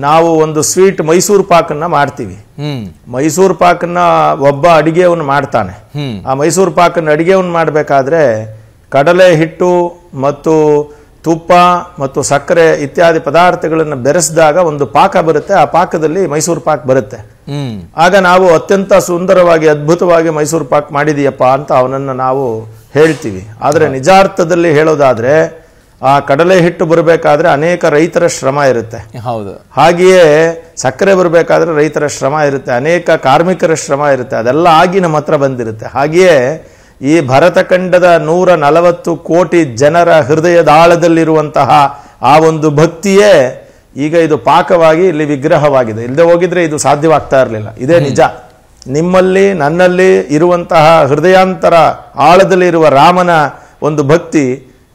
ನಾವು ಒಂದು ಸ್ವೀಟ್ ಮೈಸೂರು ಪಾಕನ್ನ ಮಾಡ್ತೀವಿ. ಮೈಸೂರು ಪಾಕನ್ನ ಒಬ್ಬ ಅಡಿಗೆಯವನು ಮಾಡ್ತಾನೆ. ಆ ಮೈಸೂರು ಪಾಕನ್ನ ಅಡಿಗೆಯವನು ಮಾಡಬೇಕಾದ್ರೆ ಕಡಲೆ ಹಿಟ್ಟು ಮತ್ತು ತುಪ್ಪ ಮತ್ತು ಸಕ್ಕರೆ ಇತ್ಯಾದಿ ಪದಾರ್ಥಗಳನ್ನು ಬೆರೆಸಿದಾಗ ಒಂದು ಪಾಕ ಬರುತ್ತೆ. ಆ ಪಾಕದಲ್ಲಿ ಮೈಸೂರು ಪಾಕ್ ಬರುತ್ತೆ. ಆಗ ನಾವು ಅತ್ಯಂತ ಸುಂದರವಾಗಿ ಅದ್ಭುತವಾಗಿ ಮೈಸೂರು ಪಾಕ್ ಮಾಡಿದೀಯಪ್ಪ ಅಂತ ಅವನನ್ನು ನಾವು ಹೇಳ್ತೀವಿ. ಆದರೆ ನಿಜಾರ್ಥದಲ್ಲಿ ಹೇಳೋದಾದ್ರೆ ಆ ಕಡಲೆ ಹಿಟ್ಟು ಬರಬೇಕಾದ್ರೆ ಅನೇಕ ರೈತರ ಶ್ರಮ ಇರುತ್ತೆ. ಹಾಗೆಯೇ ಸಕ್ಕರೆ ಬರಬೇಕಾದ್ರೆ ರೈತರ ಶ್ರಮ ಇರುತ್ತೆ, ಅನೇಕ ಕಾರ್ಮಿಕರ ಶ್ರಮ ಇರುತ್ತೆ. ಅದೆಲ್ಲ ಆಗಿ ನಮ್ಮ ಹತ್ರ ಬಂದಿರುತ್ತೆ. ಹಾಗೆಯೇ ಈ ಭರತಖಂಡದ 140 ಕೋಟಿ ಜನರ ಹೃದಯದ ಆಳದಲ್ಲಿರುವಂತಹ ಆ ಒಂದು ಭಕ್ತಿಯೇ ಈಗ ಇದು ಪಾಕವಾಗಿ ಇಲ್ಲಿ ವಿಗ್ರಹವಾಗಿದೆ. ಇಲ್ಲದೆ ಹೋಗಿದ್ರೆ ಇದು ಸಾಧ್ಯವಾಗ್ತಾ ಇರಲಿಲ್ಲ. ಇದೇ ನಿಜ. ನಿಮ್ಮಲ್ಲಿ ನನ್ನಲ್ಲಿ ಇರುವಂತಹ ಹೃದಯಾಂತರ ಆಳದಲ್ಲಿರುವ ರಾಮನ ಒಂದು ಭಕ್ತಿ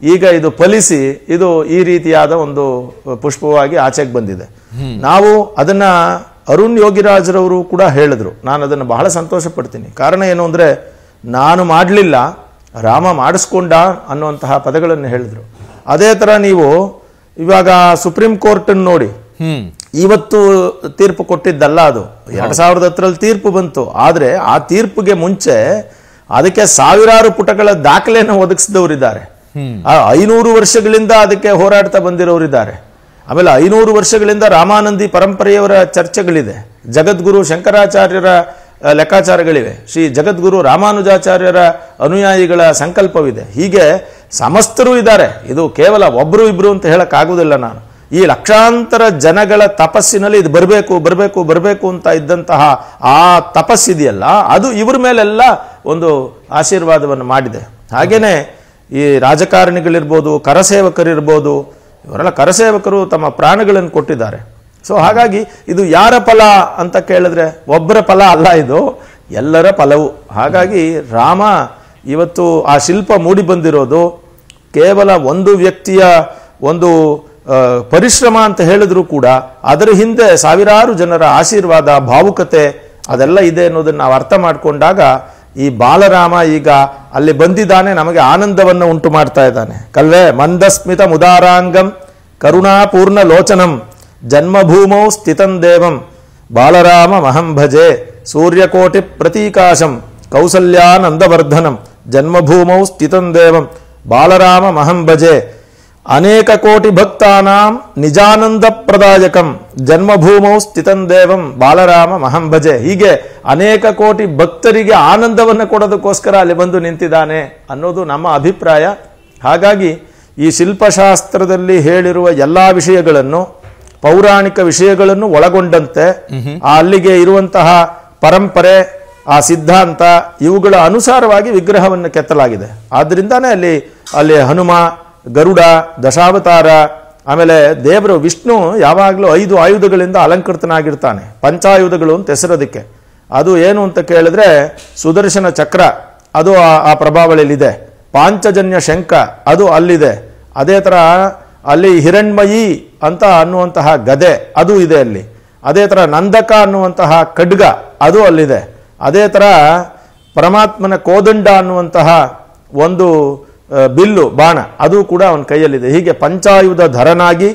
ಈಗ ಇದು ಫಲಿಸಿ ಇದು ಈ ರೀತಿಯಾದ ಒಂದು ಪುಷ್ಪವಾಗಿ ಆಚೆಗೆ ಬಂದಿದೆ. ನಾವು ಅದನ್ನ ಅರುಣ್ ಯೋಗಿರಾಜ್ರವರು ಕೂಡ ಹೇಳಿದ್ರು. ನಾನು ಅದನ್ನು ಬಹಳ ಸಂತೋಷ ಪಡ್ತೀನಿ. ಕಾರಣ ಏನು ಅಂದರೆ, ನಾನು ಮಾಡಲಿಲ್ಲ, ರಾಮ ಮಾಡಿಸ್ಕೊಂಡ ಅನ್ನುವಂತಹ ಪದಗಳನ್ನು ಹೇಳಿದ್ರು. ಅದೇ ಥರ ನೀವು ಇವಾಗ ಸುಪ್ರೀಂ ಕೋರ್ಟನ್ನು ನೋಡಿ, ಇವತ್ತು ತೀರ್ಪು ಕೊಟ್ಟಿದ್ದಲ್ಲ, ಅದು 2010ರಲ್ಲಿ ತೀರ್ಪು ಬಂತು. ಆದರೆ ಆ ತೀರ್ಪಿಗೆ ಮುಂಚೆ ಅದಕ್ಕೆ ಸಾವಿರಾರು ಪುಟಗಳ ದಾಖಲೆಯನ್ನು ಒದಗಿಸಿದವರಿದ್ದಾರೆ. 500 ವರ್ಷಗಳಿಂದ ಅದಕ್ಕೆ ಹೋರಾಡ್ತಾ ಬಂದಿರೋರಿದ್ದಾರೆ. ಆಮೇಲೆ 500 ವರ್ಷಗಳಿಂದ ರಾಮಾನಂದಿ ಪರಂಪರೆಯವರ ಚರ್ಚೆಗಳಿದೆ. ಜಗದ್ಗುರು ಶಂಕರಾಚಾರ್ಯರ ಲೆಕ್ಕಾಚಾರಗಳಿವೆ. ಶ್ರೀ ಜಗದ್ಗುರು ರಾಮಾನುಜಾಚಾರ್ಯರ ಅನುಯಾಯಿಗಳ ಸಂಕಲ್ಪವಿದೆ. ಹೀಗೆ ಸಮಸ್ತರು ಇದ್ದಾರೆ. ಇದು ಕೇವಲ ಒಬ್ಬರು ಇಬ್ಬರು ಅಂತ ಹೇಳಕ್ಕಾಗುವುದಿಲ್ಲ. ನಾನು ಈ ಲಕ್ಷಾಂತರ ಜನಗಳ ತಪಸ್ಸಿನಲ್ಲಿ ಇದು ಬರಬೇಕು ಬರಬೇಕು ಬರಬೇಕು ಅಂತ ಇದ್ದಂತಹ ಆ ತಪಸ್ಸಿದೆಯಲ್ಲ, ಅದು ಇವ್ರ ಮೇಲೆಲ್ಲ ಒಂದು ಆಶೀರ್ವಾದವನ್ನು ಮಾಡಿದೆ. ಹಾಗೇನೆ ಈ ರಾಜಕಾರಣಿಗಳಿರ್ಬೋದು, ಕರಸೇವಕರಿರ್ಬೋದು, ಇವರೆಲ್ಲ ಕರಸೇವಕರು ತಮ್ಮ ಪ್ರಾಣಗಳನ್ನು ಕೊಟ್ಟಿದ್ದಾರೆ. ಸೊ ಹಾಗಾಗಿ ಇದು ಯಾರ ಫಲ ಅಂತ ಕೇಳಿದ್ರೆ ಒಬ್ಬರ ಫಲ ಅಲ್ಲ, ಇದು ಎಲ್ಲರ ಫಲವು. ಹಾಗಾಗಿ ರಾಮ ಇವತ್ತು ಆ ಶಿಲ್ಪ ಮೂಡಿ ಬಂದಿರೋದು ಕೇವಲ ಒಂದು ವ್ಯಕ್ತಿಯ ಒಂದು ಪರಿಶ್ರಮ ಅಂತ ಹೇಳಿದ್ರು ಕೂಡ ಅದರ ಹಿಂದೆ ಸಾವಿರಾರು ಜನರ ಆಶೀರ್ವಾದ, ಭಾವುಕತೆ ಅದೆಲ್ಲ ಇದೆ ಅನ್ನೋದನ್ನು ನಾವು ಅರ್ಥ ಮಾಡಿಕೊಂಡಾಗ ಈ ಬಾಲರಾಮ ಈಗ ಅಲ್ಲಿ ಬಂದಿದ್ದಾನೆ, ನಮಗೆ ಆನಂದವನ್ನು ಉಂಟು ಮಾಡ್ತಾ ಇದ್ದಾನೆ. ಕಲ್ವೇ ಮಂದಸ್ಮಿತ ಮುದಾರಾಂಗಂ ಕರುಣಾಪೂರ್ಣ ಲೋಚನಂ ಜನ್ಮಭೂಮೌ ಸ್ಥಿತಂ ದೇವಂ ಬಾಲರಾಮ ಮಹಂ ಭಜೆ ಸೂರ್ಯಕೋಟಿ ಪ್ರತೀಕಾಶಂ ಕೌಸಲ್ಯಾನಂದವರ್ಧನಂ ಜನ್ಮಭೂಮೌ ಸ್ಥಿತಂ ದೇವಂ ಬಾಲರಾಮ ಮಹಂ ಭಜೆ ಅನೇಕ ಕೋಟಿ ಭಕ್ತಾನಾಂ ನಿಜಾನಂದ ಪ್ರದಾಯಕಂ ಜನ್ಮಭೂಮೌ ಸ್ಥಿತಂ ದೇವಂ ಬಾಲರಾಮ ಮಹಂ ಭಜೆ. ಹೀಗೆ ಅನೇಕ ಕೋಟಿ ಭಕ್ತರಿಗೆ ಆನಂದವನ್ನು ಕೊಡೋದಕ್ಕೋಸ್ಕರ ಅಲ್ಲಿ ಬಂದು ನಿಂತಿದ್ದಾನೆ ಅನ್ನೋದು ನಮ್ಮ ಅಭಿಪ್ರಾಯ. ಹಾಗಾಗಿ ಈ ಶಿಲ್ಪಶಾಸ್ತ್ರದಲ್ಲಿ ಹೇಳಿರುವ ಎಲ್ಲ ವಿಷಯಗಳನ್ನು, ಪೌರಾಣಿಕ ವಿಷಯಗಳನ್ನು ಒಳಗೊಂಡಂತೆ ಅಲ್ಲಿಗೆ ಇರುವಂತಹ ಪರಂಪರೆ, ಆ ಸಿದ್ಧಾಂತ, ಇವುಗಳ ಅನುಸಾರವಾಗಿ ವಿಗ್ರಹವನ್ನು ಕೆತ್ತಲಾಗಿದೆ. ಆದ್ದರಿಂದಾನೇ ಅಲ್ಲಿ ಹನುಮ, ಗರುಡ, ದಶಾವತಾರ, ಆಮೇಲೆ ದೇವರು ವಿಷ್ಣು ಯಾವಾಗಲೂ 5 ಆಯುಧಗಳಿಂದ ಅಲಂಕೃತನಾಗಿರ್ತಾನೆ. ಪಂಚಾಯುಧಗಳು ಅಂತ ಹೆಸರೋದಕ್ಕೆ. ಅದು ಏನು ಅಂತ ಕೇಳಿದ್ರೆ ಸುದರ್ಶನ ಚಕ್ರ, ಅದು ಆ ಪ್ರಭಾವಳಿಯಲ್ಲಿದೆ. ಪಾಂಚಜನ್ಯ ಶಂಖ ಅದು ಅಲ್ಲಿದೆ. ಅದೇ ಥರ ಅಲ್ಲಿ ಹಿರಣ್ಮಯಿ ಅಂತ ಅನ್ನುವಂತಹ ಗದೆ ಅದು ಇದೆ ಅಲ್ಲಿ. ಅದೇ ಥರ ನಂದಕ ಅನ್ನುವಂತಹ ಖಡ್ಗ ಅದು ಅಲ್ಲಿದೆ. ಅದೇ ಥರ ಪರಮಾತ್ಮನ ಕೋದಂಡ ಅನ್ನುವಂತಹ ಒಂದು ಬಿಲ್ಲು ಬಾಣ ಅದು ಕೂಡ ಅವನ ಕೈಯಲ್ಲಿದೆ. ಹೀಗೆ ಪಂಚಾಯುಧ ಧರನಾಗಿ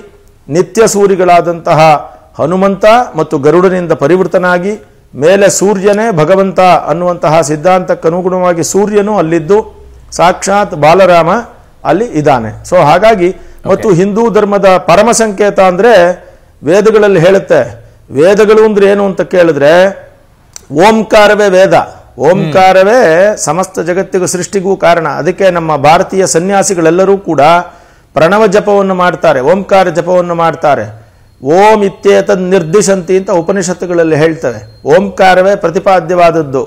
ನಿತ್ಯ ಸೂರಿಗಳಾದಂತಹ ಹನುಮಂತ ಮತ್ತು ಗರುಡನಿಂದ ಪರಿವೃತನಾಗಿ ಮೇಲೆ ಸೂರ್ಯನೇ ಭಗವಂತ ಅನ್ನುವಂತಹ ಸಿದ್ಧಾಂತಕ್ಕನುಗುಣವಾಗಿ ಸೂರ್ಯನು ಅಲ್ಲಿದ್ದು ಸಾಕ್ಷಾತ್ ಬಾಲರಾಮ ಅಲ್ಲಿ ಇದ್ದಾನೆ. ಸೊ ಹಾಗಾಗಿ ಮತ್ತು ಹಿಂದೂ ಧರ್ಮದ ಪರಮ ಸಂಕೇತ ಅಂದರೆ ವೇದಗಳಲ್ಲಿ ಹೇಳುತ್ತೆ. ವೇದಗಳು ಅಂದ್ರೆ ಏನು ಅಂತ ಕೇಳಿದ್ರೆ ಓಂಕಾರವೇ ವೇದ. ಓಂಕಾರವೇ ಸಮಸ್ತ ಜಗತ್ತಿಗೂ ಸೃಷ್ಟಿಗೂ ಕಾರಣ. ಅದಕ್ಕೆ ನಮ್ಮ ಭಾರತೀಯ ಸನ್ಯಾಸಿಗಳೆಲ್ಲರೂ ಕೂಡ ಪ್ರಣವ ಜಪವನ್ನು ಮಾಡ್ತಾರೆ, ಓಂಕಾರ ಜಪವನ್ನು ಮಾಡ್ತಾರೆ. ಓಂ ಇತ್ಯೇತದ್ ನಿರ್ದಿಶಂತಿ ಅಂತ ಉಪನಿಷತ್ತುಗಳಲ್ಲಿ ಹೇಳ್ತವೆ. ಓಂಕಾರವೇ ಪ್ರತಿಪಾದ್ಯವಾದದ್ದು.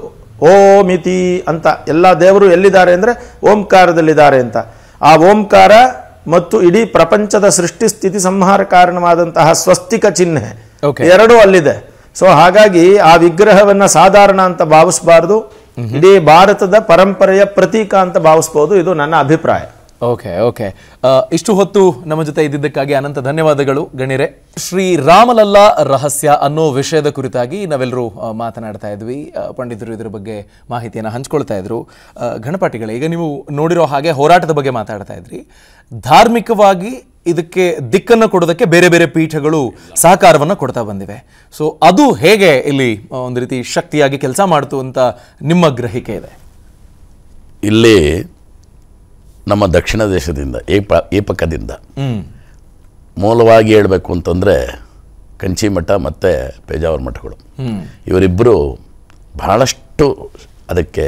ಓಮಿತಿ ಅಂತ ಎಲ್ಲ ದೇವರು ಎಲ್ಲಿದ್ದಾರೆ ಅಂದರೆ ಓಂಕಾರದಲ್ಲಿದ್ದಾರೆ ಅಂತ. ಆ ಓಂಕಾರ ಮತ್ತು ಇಡೀ ಪ್ರಪಂಚದ ಸೃಷ್ಟಿ ಸ್ಥಿತಿ ಸಂಹಾರ ಕಾರಣವಾದಂತಹ ಸ್ವಸ್ತಿಕ ಚಿಹ್ನೆ ಎರಡೂ ಅಲ್ಲಿದೆ. ಸೊ ಹಾಗಾಗಿ ಆ ವಿಗ್ರಹವನ್ನ ಸಾಧಾರಣ ಅಂತ ಭಾವಿಸಬಾರದು, ಇಡೀ ಭಾರತದ ಪರಂಪರೆಯ ಪ್ರತೀಕ ಅಂತ ಭಾವಿಸಬಹುದು. ಇದು ನನ್ನ ಅಭಿಪ್ರಾಯ. ಓಕೆ ಓಕೆ ಇಷ್ಟು ಹೊತ್ತು ನಮ್ಮ ಜೊತೆ ಇದ್ದಿದ್ದಕ್ಕಾಗಿ ಅನಂತ ಧನ್ಯವಾದಗಳು ಗಣ್ಯರೇ. ಶ್ರೀ ರಾಮಲಲ್ಲಾ ರಹಸ್ಯ ಅನ್ನೋ ವಿಷಯದ ಕುರಿತಾಗಿ ನಾವೆಲ್ಲರೂ ಮಾತನಾಡ್ತಾ ಇದ್ವಿ. ಪಂಡಿತರು ಇದರ ಬಗ್ಗೆ ಮಾಹಿತಿಯನ್ನು ಹಂಚ್ಕೊಳ್ತಾ ಇದ್ರು. ಗಣಪಾಟಿಗಳೇ, ಈಗ ನೀವು ನೋಡಿರೋ ಹಾಗೆ ಹೋರಾಟದ ಬಗ್ಗೆ ಮಾತಾಡ್ತಾ ಇದ್ರಿ. ಧಾರ್ಮಿಕವಾಗಿ ಇದಕ್ಕೆ ದಿಕ್ಕನ್ನು ಕೊಡೋದಕ್ಕೆ ಬೇರೆ ಬೇರೆ ಪೀಠಗಳು ಸಹಕಾರವನ್ನು ಕೊಡ್ತಾ ಬಂದಿವೆ. ಸೊ ಅದು ಹೇಗೆ ಇಲ್ಲಿ ಒಂದು ರೀತಿ ಶಕ್ತಿಯಾಗಿ ಕೆಲಸ ಮಾಡ್ತು ಅಂತ ನಿಮ್ಮ ಗ್ರಹಿಕೆ ಇದೆ? ಇಲ್ಲಿ ನಮ್ಮ ದಕ್ಷಿಣ ದೇಶದಿಂದ ಏಪಕದಿಂದ ಮೂಲವಾಗಿ ಹೇಳಬೇಕು ಅಂತಂದರೆ ಕಂಚಿ ಮಠ ಮತ್ತು ಪೇಜಾವರ ಮಠಗಳು, ಇವರಿಬ್ಬರು ಬಹಳಷ್ಟು ಅದಕ್ಕೆ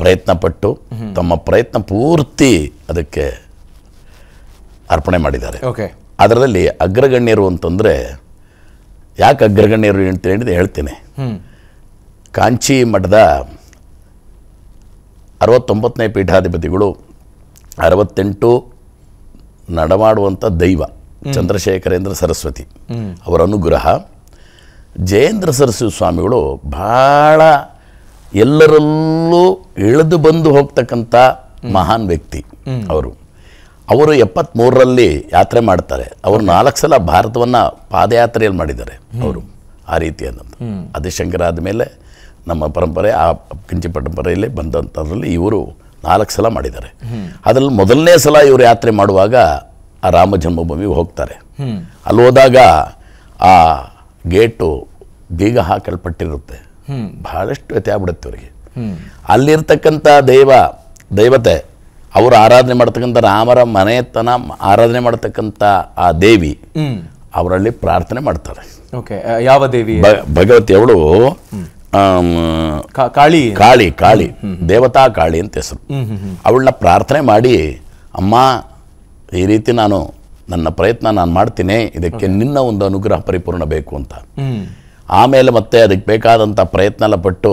ಪ್ರಯತ್ನಪಟ್ಟು ತಮ್ಮ ಪ್ರಯತ್ನ ಪೂರ್ತಿ ಅದಕ್ಕೆ ಅರ್ಪಣೆ ಮಾಡಿದ್ದಾರೆ. ಅದರಲ್ಲಿ ಅಗ್ರಗಣ್ಯರು ಅಂತಂದರೆ ಯಾಕೆ ಅಗ್ರಗಣ್ಯರು ಅಂತ ಹೇಳಿದ್ರೆ ಹೇಳ್ತೀನಿ. ಕಾಂಚಿ ಮಠದ 69ನೇ ಪೀಠಾಧಿಪತಿಗಳು 68 ನಡೆಮಾಡುವಂಥ ದೈವ ಚಂದ್ರಶೇಖರೇಂದ್ರ ಸರಸ್ವತಿ ಅವರ ಅನುಗ್ರಹ. ಜಯೇಂದ್ರ ಸರಸ್ವತಿ ಸ್ವಾಮಿಗಳು ಬಹಳ ಎಲ್ಲರಲ್ಲೂ ಇಳಿದು ಬಂದು ಹೋಗ್ತಕ್ಕಂಥ ಮಹಾನ್ ವ್ಯಕ್ತಿ ಅವರು. 73ರಲ್ಲಿ ಯಾತ್ರೆ ಮಾಡ್ತಾರೆ. ಅವರು 4 ಸಲ ಭಾರತವನ್ನು ಪಾದಯಾತ್ರೆಯಲ್ಲಿ ಮಾಡಿದ್ದಾರೆ ಅವರು. ಆ ರೀತಿಯಾದಂಥ ಆದಿಶಂಕರ ಆದಮೇಲೆ ನಮ್ಮ ಪರಂಪರೆ ಆ ಕಂಚಿ ಪರಂಪರೆಯಲ್ಲಿ ಬಂದಂಥದ್ರಲ್ಲಿ ಇವರು 4 ಸಲ ಮಾಡಿದ್ದಾರೆ. ಅದರಲ್ಲಿ ಮೊದಲನೇ ಸಲ ಇವರು ಯಾತ್ರೆ ಮಾಡುವಾಗ ಆ ರಾಮ ಜನ್ಮಭೂಮಿಗೆ ಹೋಗ್ತಾರೆ. ಅಲ್ಲಿ ಹೋದಾಗ ಆ ಗೇಟು ಬೀಗ ಹಾಕಲ್ಪಟ್ಟಿರುತ್ತೆ. ಬಹಳಷ್ಟು ವ್ಯತ್ಯಾಸ ಬಿಡುತ್ತೆ ಅವರಿಗೆ. ಅಲ್ಲಿರ್ತಕ್ಕಂಥ ದೈವತೆ ಅವರು ಆರಾಧನೆ ಮಾಡ್ತಕ್ಕಂಥ ರಾಮರ ಮನೆತನ ಆರಾಧನೆ ಮಾಡ್ತಕ್ಕಂಥ ಆ ದೇವಿ ಅವರಲ್ಲಿ ಪ್ರಾರ್ಥನೆ ಮಾಡ್ತಾರೆ. ಯಾವ ದೇವಿ? ಭಗವತಿ. ಅವಳು ಕಾಳಿ ಕಾಳಿ ಕಾಳಿ ದೇವತಾ ಕಾಳಿ ಅಂತ ಹೆಸರು. ಅವಳನ್ನ ಪ್ರಾರ್ಥನೆ ಮಾಡಿ, ಅಮ್ಮ ಈ ರೀತಿ ನನ್ನ ಪ್ರಯತ್ನ ನಾನು ಮಾಡ್ತೀನಿ, ಇದಕ್ಕೆ ನಿನ್ನ ಒಂದು ಅನುಗ್ರಹ ಪರಿಪೂರ್ಣ ಬೇಕು ಅಂತ. ಆಮೇಲೆ ಮತ್ತೆ ಅದಕ್ಕೆ ಬೇಕಾದಂಥ ಪ್ರಯತ್ನ ಎಲ್ಲ ಪಟ್ಟು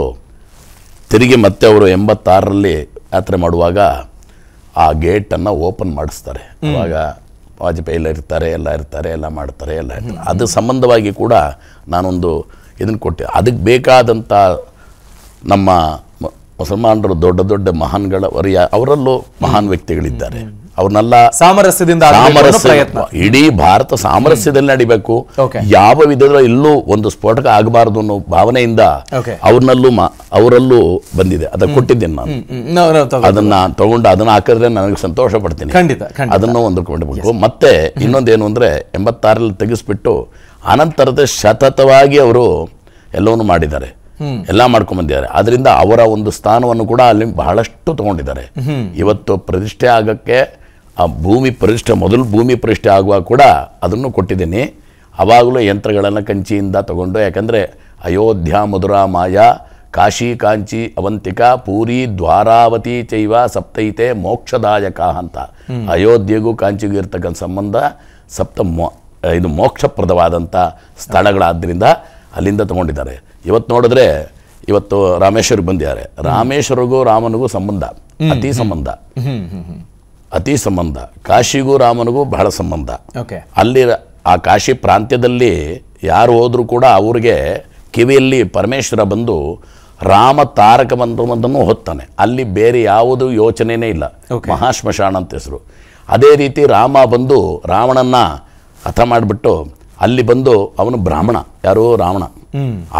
ತಿರುಗಿ ಮತ್ತೆ ಅವರು 86ರಲ್ಲಿ ಯಾತ್ರೆ ಮಾಡುವಾಗ ಆ ಗೇಟನ್ನು ಓಪನ್ ಮಾಡಿಸ್ತಾರೆ. ಅವಾಗ ವಾಜಪೇಯಿ ಎಲ್ಲ ಮಾಡ್ತಾರೆ. ಅದು ಸಂಬಂಧವಾಗಿ ಕೂಡ ನಾನೊಂದು ಇದನ್ನು ಕೊಟ್ಟೆ. ಅದಕ್ಕೆ ಬೇಕಾದಂಥ ನಮ್ಮ ಮುಸಲ್ಮಾನರು ದೊಡ್ಡ ದೊಡ್ಡ ಮಹಾನ್ಗಳ ಅವರಲ್ಲೂ ಮಹಾನ್ ವ್ಯಕ್ತಿಗಳಿದ್ದಾರೆ. ಅವ್ರನ್ನೆಲ್ಲ ಸಾಮರಸ್ಯದಿಂದ ಇಡೀ ಭಾರತ ಸಾಮರಸ್ಯದಲ್ಲಿ ನಡಿಬೇಕು, ಯಾವ ವಿಧದ ಎಲ್ಲೂ ಒಂದು ಸ್ಫೋಟಕ ಆಗಬಾರದು ಅನ್ನೋ ಭಾವನೆಯಿಂದ ಅವರಲ್ಲೂ ಬಂದಿದೆ. ಅದಕ್ಕೆ ಕೊಟ್ಟಿದ್ದೇನೆ ನಾನು. ಅದನ್ನ ತಗೊಂಡು ಅದನ್ನ ಹಾಕಿದ್ರೆ ನನಗೆ ಸಂತೋಷ ಪಡ್ತೀನಿ. ಅದನ್ನು ಹೊಂದಿಕೊಳ್ಬೇಕು. ಮತ್ತೆ ಇನ್ನೊಂದೇನು ಅಂದ್ರೆ 86ರಲ್ಲಿ ತೆಗೆಸ್ಬಿಟ್ಟು ಅನಂತರದ ಸತತವಾಗಿ ಅವರು ಎಲ್ಲವನ್ನೂ ಮಾಡಿದ್ದಾರೆ, ಎಲ್ಲ ಮಾಡ್ಕೊಂಡ್ ಬಂದಿದ್ದಾರೆ. ಅದರಿಂದ ಅವರ ಒಂದು ಸ್ಥಾನವನ್ನು ಕೂಡ ಅಲ್ಲಿ ಬಹಳಷ್ಟು ತಗೊಂಡಿದ್ದಾರೆ. ಇವತ್ತು ಪ್ರತಿಷ್ಠೆ ಆಗಕ್ಕೆ ಆ ಮೊದಲು ಭೂಮಿ ಪ್ರತಿಷ್ಠೆ ಆಗುವಾಗ ಕೂಡ ಅದನ್ನು ಕೊಟ್ಟಿದ್ದೀನಿ. ಅವಾಗಲೂ ಯಂತ್ರಗಳನ್ನು ಕಂಚಿಯಿಂದ ತಗೊಂಡು, ಯಾಕಂದರೆ ಅಯೋಧ್ಯ ಮಧುರಾ ಮಾಯಾ ಕಾಶಿ ಕಾಂಚಿ ಅವಂತಿಕಾ ಪೂರಿ ದ್ವಾರಾವತಿ ಚೈವ ಸಪ್ತೈತೆ ಮೋಕ್ಷದಾಯಕ ಅಂತ. ಅಯೋಧ್ಯೆಗೂ ಕಾಂಚಿಗೂ ಇರ್ತಕ್ಕಂಥ ಸಂಬಂಧ ಇದು ಮೋಕ್ಷಪ್ರದವಾದಂಥ ಸ್ಥಳಗಳಾದ್ದರಿಂದ ಅಲ್ಲಿಂದ ತಗೊಂಡಿದ್ದಾರೆ. ಇವತ್ತು ನೋಡಿದ್ರೆ ಇವತ್ತು ರಾಮೇಶ್ವರಕ್ಕೆ ಬಂದಿದ್ದಾರೆ. ರಾಮೇಶ್ವರಿಗೂ ರಾಮನಿಗೂ ಸಂಬಂಧ ಅತಿ ಸಂಬಂಧ. ಕಾಶಿಗೂ ರಾಮನಿಗೂ ಬಹಳ ಸಂಬಂಧ. ಅಲ್ಲಿ ಆ ಕಾಶಿ ಪ್ರಾಂತ್ಯದಲ್ಲಿ ಯಾರು ಹೋದರೂ ಕೂಡ ಅವ್ರಿಗೆ ಕಿವಿಯಲ್ಲಿ ಪರಮೇಶ್ವರ ಬಂದು ರಾಮ ತಾರಕ ಮಂತ್ರವನ್ನು ಹೊತ್ತಾನೆ. ಅಲ್ಲಿ ಬೇರೆ ಯಾವುದು ಯೋಚನೆನೇ ಇಲ್ಲ. ಮಹಾಶ್ಮಶಾನ ಅಂತ ಹೆಸರು. ಅದೇ ರೀತಿ ರಾಮ ಬಂದು ರಾವಣನ್ನ ಹತ ಮಾಡಿಬಿಟ್ಟು ಅಲ್ಲಿ ಬಂದು ಅವನು ಬ್ರಾಹ್ಮಣ, ಯಾರೋ ರಾವಣ,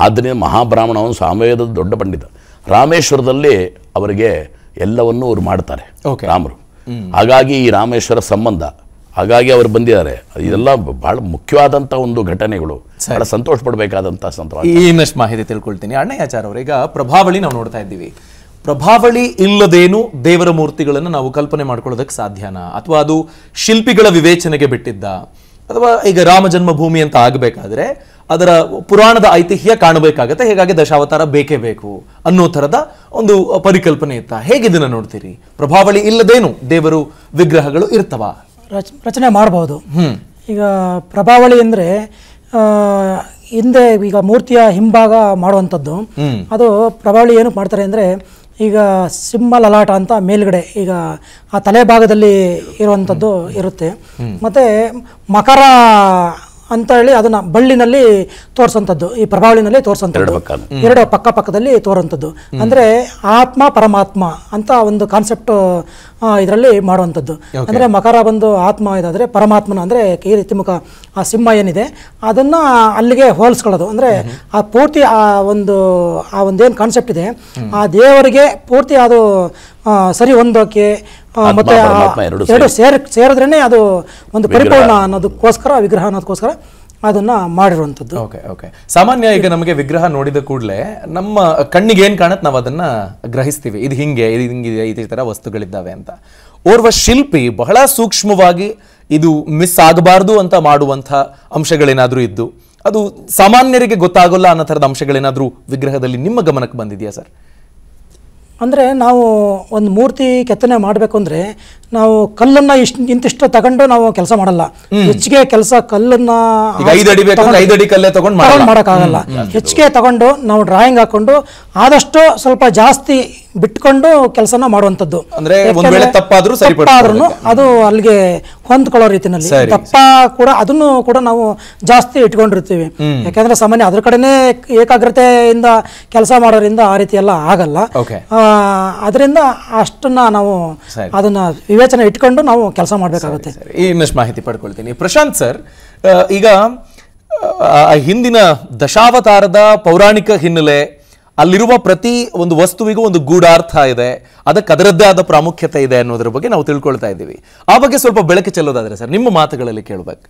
ಆದ್ದರಿಂದ ಮಹಾಬ್ರಾಹ್ಮಣ, ಅವನು ಸಾಮವೇದದ ದೊಡ್ಡ ಪಂಡಿತ. ರಾಮೇಶ್ವರದಲ್ಲಿ ಅವರಿಗೆ ಎಲ್ಲವನ್ನೂ ಅವ್ರು ಮಾಡ್ತಾರೆ ರಾಮರು. ಹಾಗಾಗಿ ಈ ರಾಮೇಶ್ವರ ಸಂಬಂಧ, ಹಾಗಾಗಿ ಅವರು ಬಂದಿದ್ದಾರೆ. ಇದೆಲ್ಲ ಬಹಳ ಮುಖ್ಯವಾದಂಥ ಒಂದು ಘಟನೆಗಳು, ಬಹಳ ಸಂತೋಷ ಪಡಬೇಕಾದಂಥ ಸಂತೋಷ. ಇನ್ನಷ್ಟು ಮಾಹಿತಿ ತಿಳ್ಕೊಳ್ತೀನಿ. ಅಣ್ಣಯ್ಯಾಚಾರ್ ಅವರು, ಈಗ ಪ್ರಭಾವಳಿ ನಾವು ನೋಡ್ತಾ ಇದ್ದೀವಿ. ಪ್ರಭಾವಳಿ ಇಲ್ಲದೇನು ದೇವರ ಮೂರ್ತಿಗಳನ್ನು ನಾವು ಕಲ್ಪನೆ ಮಾಡ್ಕೊಳ್ಳೋದಕ್ಕೆ ಸಾಧ್ಯನಾ, ಅಥವಾ ಅದು ಶಿಲ್ಪಿಗಳ ವಿವೇಚನೆಗೆ ಬಿಟ್ಟಿದ್ದ, ಅಥವಾ ಈಗ ರಾಮ ಜನ್ಮಭೂಮಿ ಅಂತ ಆಗಬೇಕಾದ್ರೆ ಅದರ ಪುರಾಣದ ಐತಿಹ್ಯ ಕಾಣಬೇಕಾಗತ್ತೆ, ಹೀಗಾಗಿ ದಶಾವತಾರ ಬೇಕೇ ಬೇಕು ಅನ್ನೋ ಥರದ ಒಂದು ಪರಿಕಲ್ಪನೆ ಇತ್ತ? ಹೇಗಿದನ್ನ ನೋಡ್ತೀರಿ? ಪ್ರಭಾವಳಿ ಇಲ್ಲದೇನು ದೇವರು ವಿಗ್ರಹಗಳು ಇರ್ತವ? ರಚನೆ ಮಾಡಬಹುದು. ಈಗ ಪ್ರಭಾವಳಿ ಅಂದರೆ ಹಿಂದೆ ಈಗ ಮೂರ್ತಿಯ ಹಿಂಭಾಗ ಮಾಡುವಂಥದ್ದು. ಅದು ಪ್ರಭಾವಳಿ ಏನಕ್ಕೆ ಮಾಡ್ತಾರೆ ಅಂದರೆ, ಈಗ ಸಿಂಹ ಲಲಾಟ ಅಂತ ಮೇಲ್ಗಡೆ ಈಗ ಆ ತಲೆ ಭಾಗದಲ್ಲಿ ಇರುವಂಥದ್ದು ಇರುತ್ತೆ. ಮತ್ತು ಮಕರ ಅಂತ ಹೇಳಿ ಅದನ್ನ ಬಳ್ಳಿನಲ್ಲಿ ತೋರಿಸೋಂಥದ್ದು, ಈ ಪ್ರಭಾವಳಿನಲ್ಲಿ ತೋರಿಸೋಂಥದ್ದು, ಎರಡು ಪಕ್ಕದಲ್ಲಿ ತೋರುವಂಥದ್ದು. ಅಂದರೆ ಆತ್ಮ ಪರಮಾತ್ಮ ಅಂತ ಒಂದು ಕಾನ್ಸೆಪ್ಟ್ ಇದರಲ್ಲಿ ಮಾಡುವಂಥದ್ದು. ಅಂದರೆ ಮಕರ ಬಂದು ಆತ್ಮ ಇದಾದರೆ ಪರಮಾತ್ಮನ ಅಂದರೆ ಈ ರೀತಿ ಮುಖ ಆ ಸಿಂಹ ಏನಿದೆ ಅದನ್ನು ಅಲ್ಲಿಗೆ ಹೋಲಿಸ್ಕೊಳ್ಳೋದು. ಅಂದರೆ ಆ ಪೂರ್ತಿ ಆ ಒಂದೇನು ಕಾನ್ಸೆಪ್ಟ್ ಇದೆ ಆ ದೇವರಿಗೆ ಪೂರ್ತಿ ಅದು ಸರಿ ಹೊಂದೋಕೆ ಮತ್ತೆ ಎರಡು ಸೇರಿದ್ರೇ ಅದು ಒಂದು ಪರಿಪೂರ್ಣ ಅನ್ನೋದಕ್ಕೋಸ್ಕರ, ವಿಗ್ರಹ ಅನ್ನೋದಕ್ಕೋಸ್ಕರ ಅದನ್ನ ಮಾಡಿರುವಂಥದ್ದು. ಸಾಮಾನ್ಯ ಈಗ ನಮಗೆ ವಿಗ್ರಹ ನೋಡಿದ ಕೂಡಲೇ ನಮ್ಮ ಕಣ್ಣಿಗೆ ಏನ್ ಕಾಣತ್ ನಾವು ಅದನ್ನ ಗ್ರಹಿಸ್ತೀವಿ, ಇದು ಹಿಂಗಿದೆ, ಇದೇ ತರ ವಸ್ತುಗಳಿದ್ದಾವೆ ಅಂತ. ಓರ್ವ ಶಿಲ್ಪಿ ಬಹಳ ಸೂಕ್ಷ್ಮವಾಗಿ ಇದು ಮಿಸ್ ಆಗಬಾರ್ದು ಅಂತ ಮಾಡುವಂಥ ಅಂಶಗಳೇನಾದ್ರೂ ಇದ್ದು ಅದು ಸಾಮಾನ್ಯರಿಗೆ ಗೊತ್ತಾಗೋಲ್ಲ ಅನ್ನೋ ಥರದ ಅಂಶಗಳೇನಾದ್ರೂ ವಿಗ್ರಹದಲ್ಲಿ ನಿಮ್ಮ ಗಮನಕ್ಕೆ ಬಂದಿದೆಯಾ ಸರ್? ಅಂದರೆ ನಾವು ಒಂದು ಮೂರ್ತಿ ಕೆತ್ತನೆ ಮಾಡಬೇಕು ಅಂದರೆ ನಾವು ಕಲ್ಲನ್ನು ಇಂತಿಷ್ಟು ತಗೊಂಡು ನಾವು ಕೆಲಸ ಮಾಡಲ್ಲ. ಹೆಚ್ಚಿಗೆ ಕೆಲಸ ಕಲ್ಲನ್ನು ಮಾಡೋಕ್ಕಾಗಲ್ಲ. ಹೆಚ್ಚಿಗೆ ತಗೊಂಡು ನಾವು ಡ್ರಾಯಿಂಗ್ ಹಾಕೊಂಡು ಆದಷ್ಟು ಸ್ವಲ್ಪ ಜಾಸ್ತಿ ಬಿಟ್ಕೊಂಡು ಕೆಲಸನ ಮಾಡುವಂಥದ್ದು. ತಪ್ಪಾದ್ರೂ ಅದು ಅಲ್ಲಿಗೆ ಹೊಂದ್ಕೊಳ್ಳೋ ರೀತಿಯಲ್ಲಿ ತಪ್ಪ ಕೂಡ ಅದನ್ನು ಕೂಡ ನಾವು ಜಾಸ್ತಿ ಇಟ್ಕೊಂಡಿರ್ತೀವಿ. ಯಾಕಂದ್ರೆ ಸಾಮಾನ್ಯ ಅದ್ರ ಕಡೆನೇ ಏಕಾಗ್ರತೆಯಿಂದ ಕೆಲಸ ಮಾಡೋದ್ರಿಂದ ಆ ರೀತಿ ಎಲ್ಲ ಆಗಲ್ಲ. ಅದರಿಂದ ಅಷ್ಟನ್ನ ನಾವು ಅದನ್ನ ವಿವೇಚನೆ ಇಟ್ಕೊಂಡು ನಾವು ಕೆಲಸ ಮಾಡಬೇಕಾಗುತ್ತೆ. ಇನ್ನಷ್ಟು ಮಾಹಿತಿ ಪಡ್ಕೊಳ್ತೀನಿ. ಪ್ರಶಾಂತ್ ಸರ್, ಈಗ ಹಿಂದಿನ ದಶಾವತಾರದ ಪೌರಾಣಿಕ ಹಿನ್ನೆಲೆ, ಅಲ್ಲಿರುವ ಪ್ರತಿ ಒಂದು ವಸ್ತುವಿಗೂ ಒಂದು ಗೂಢಾರ್ಥ ಇದೆ, ಅದಕ್ಕೆ ಅದರದ್ದೇ ಆದ ಪ್ರಾಮುಖ್ಯತೆ ಇದೆ ಅನ್ನೋದ್ರ ಬಗ್ಗೆ ನಾವು ತಿಳ್ಕೊಳ್ತಾ ಇದ್ದೀವಿ. ಆ ಬಗ್ಗೆ ಸ್ವಲ್ಪ ಬೆಳಕು ಚೆಲ್ಲೋದಾದ್ರೆ ಸರ್, ನಿಮ್ಮ ಮಾತುಗಳಲ್ಲಿ ಕೇಳಬೇಕು.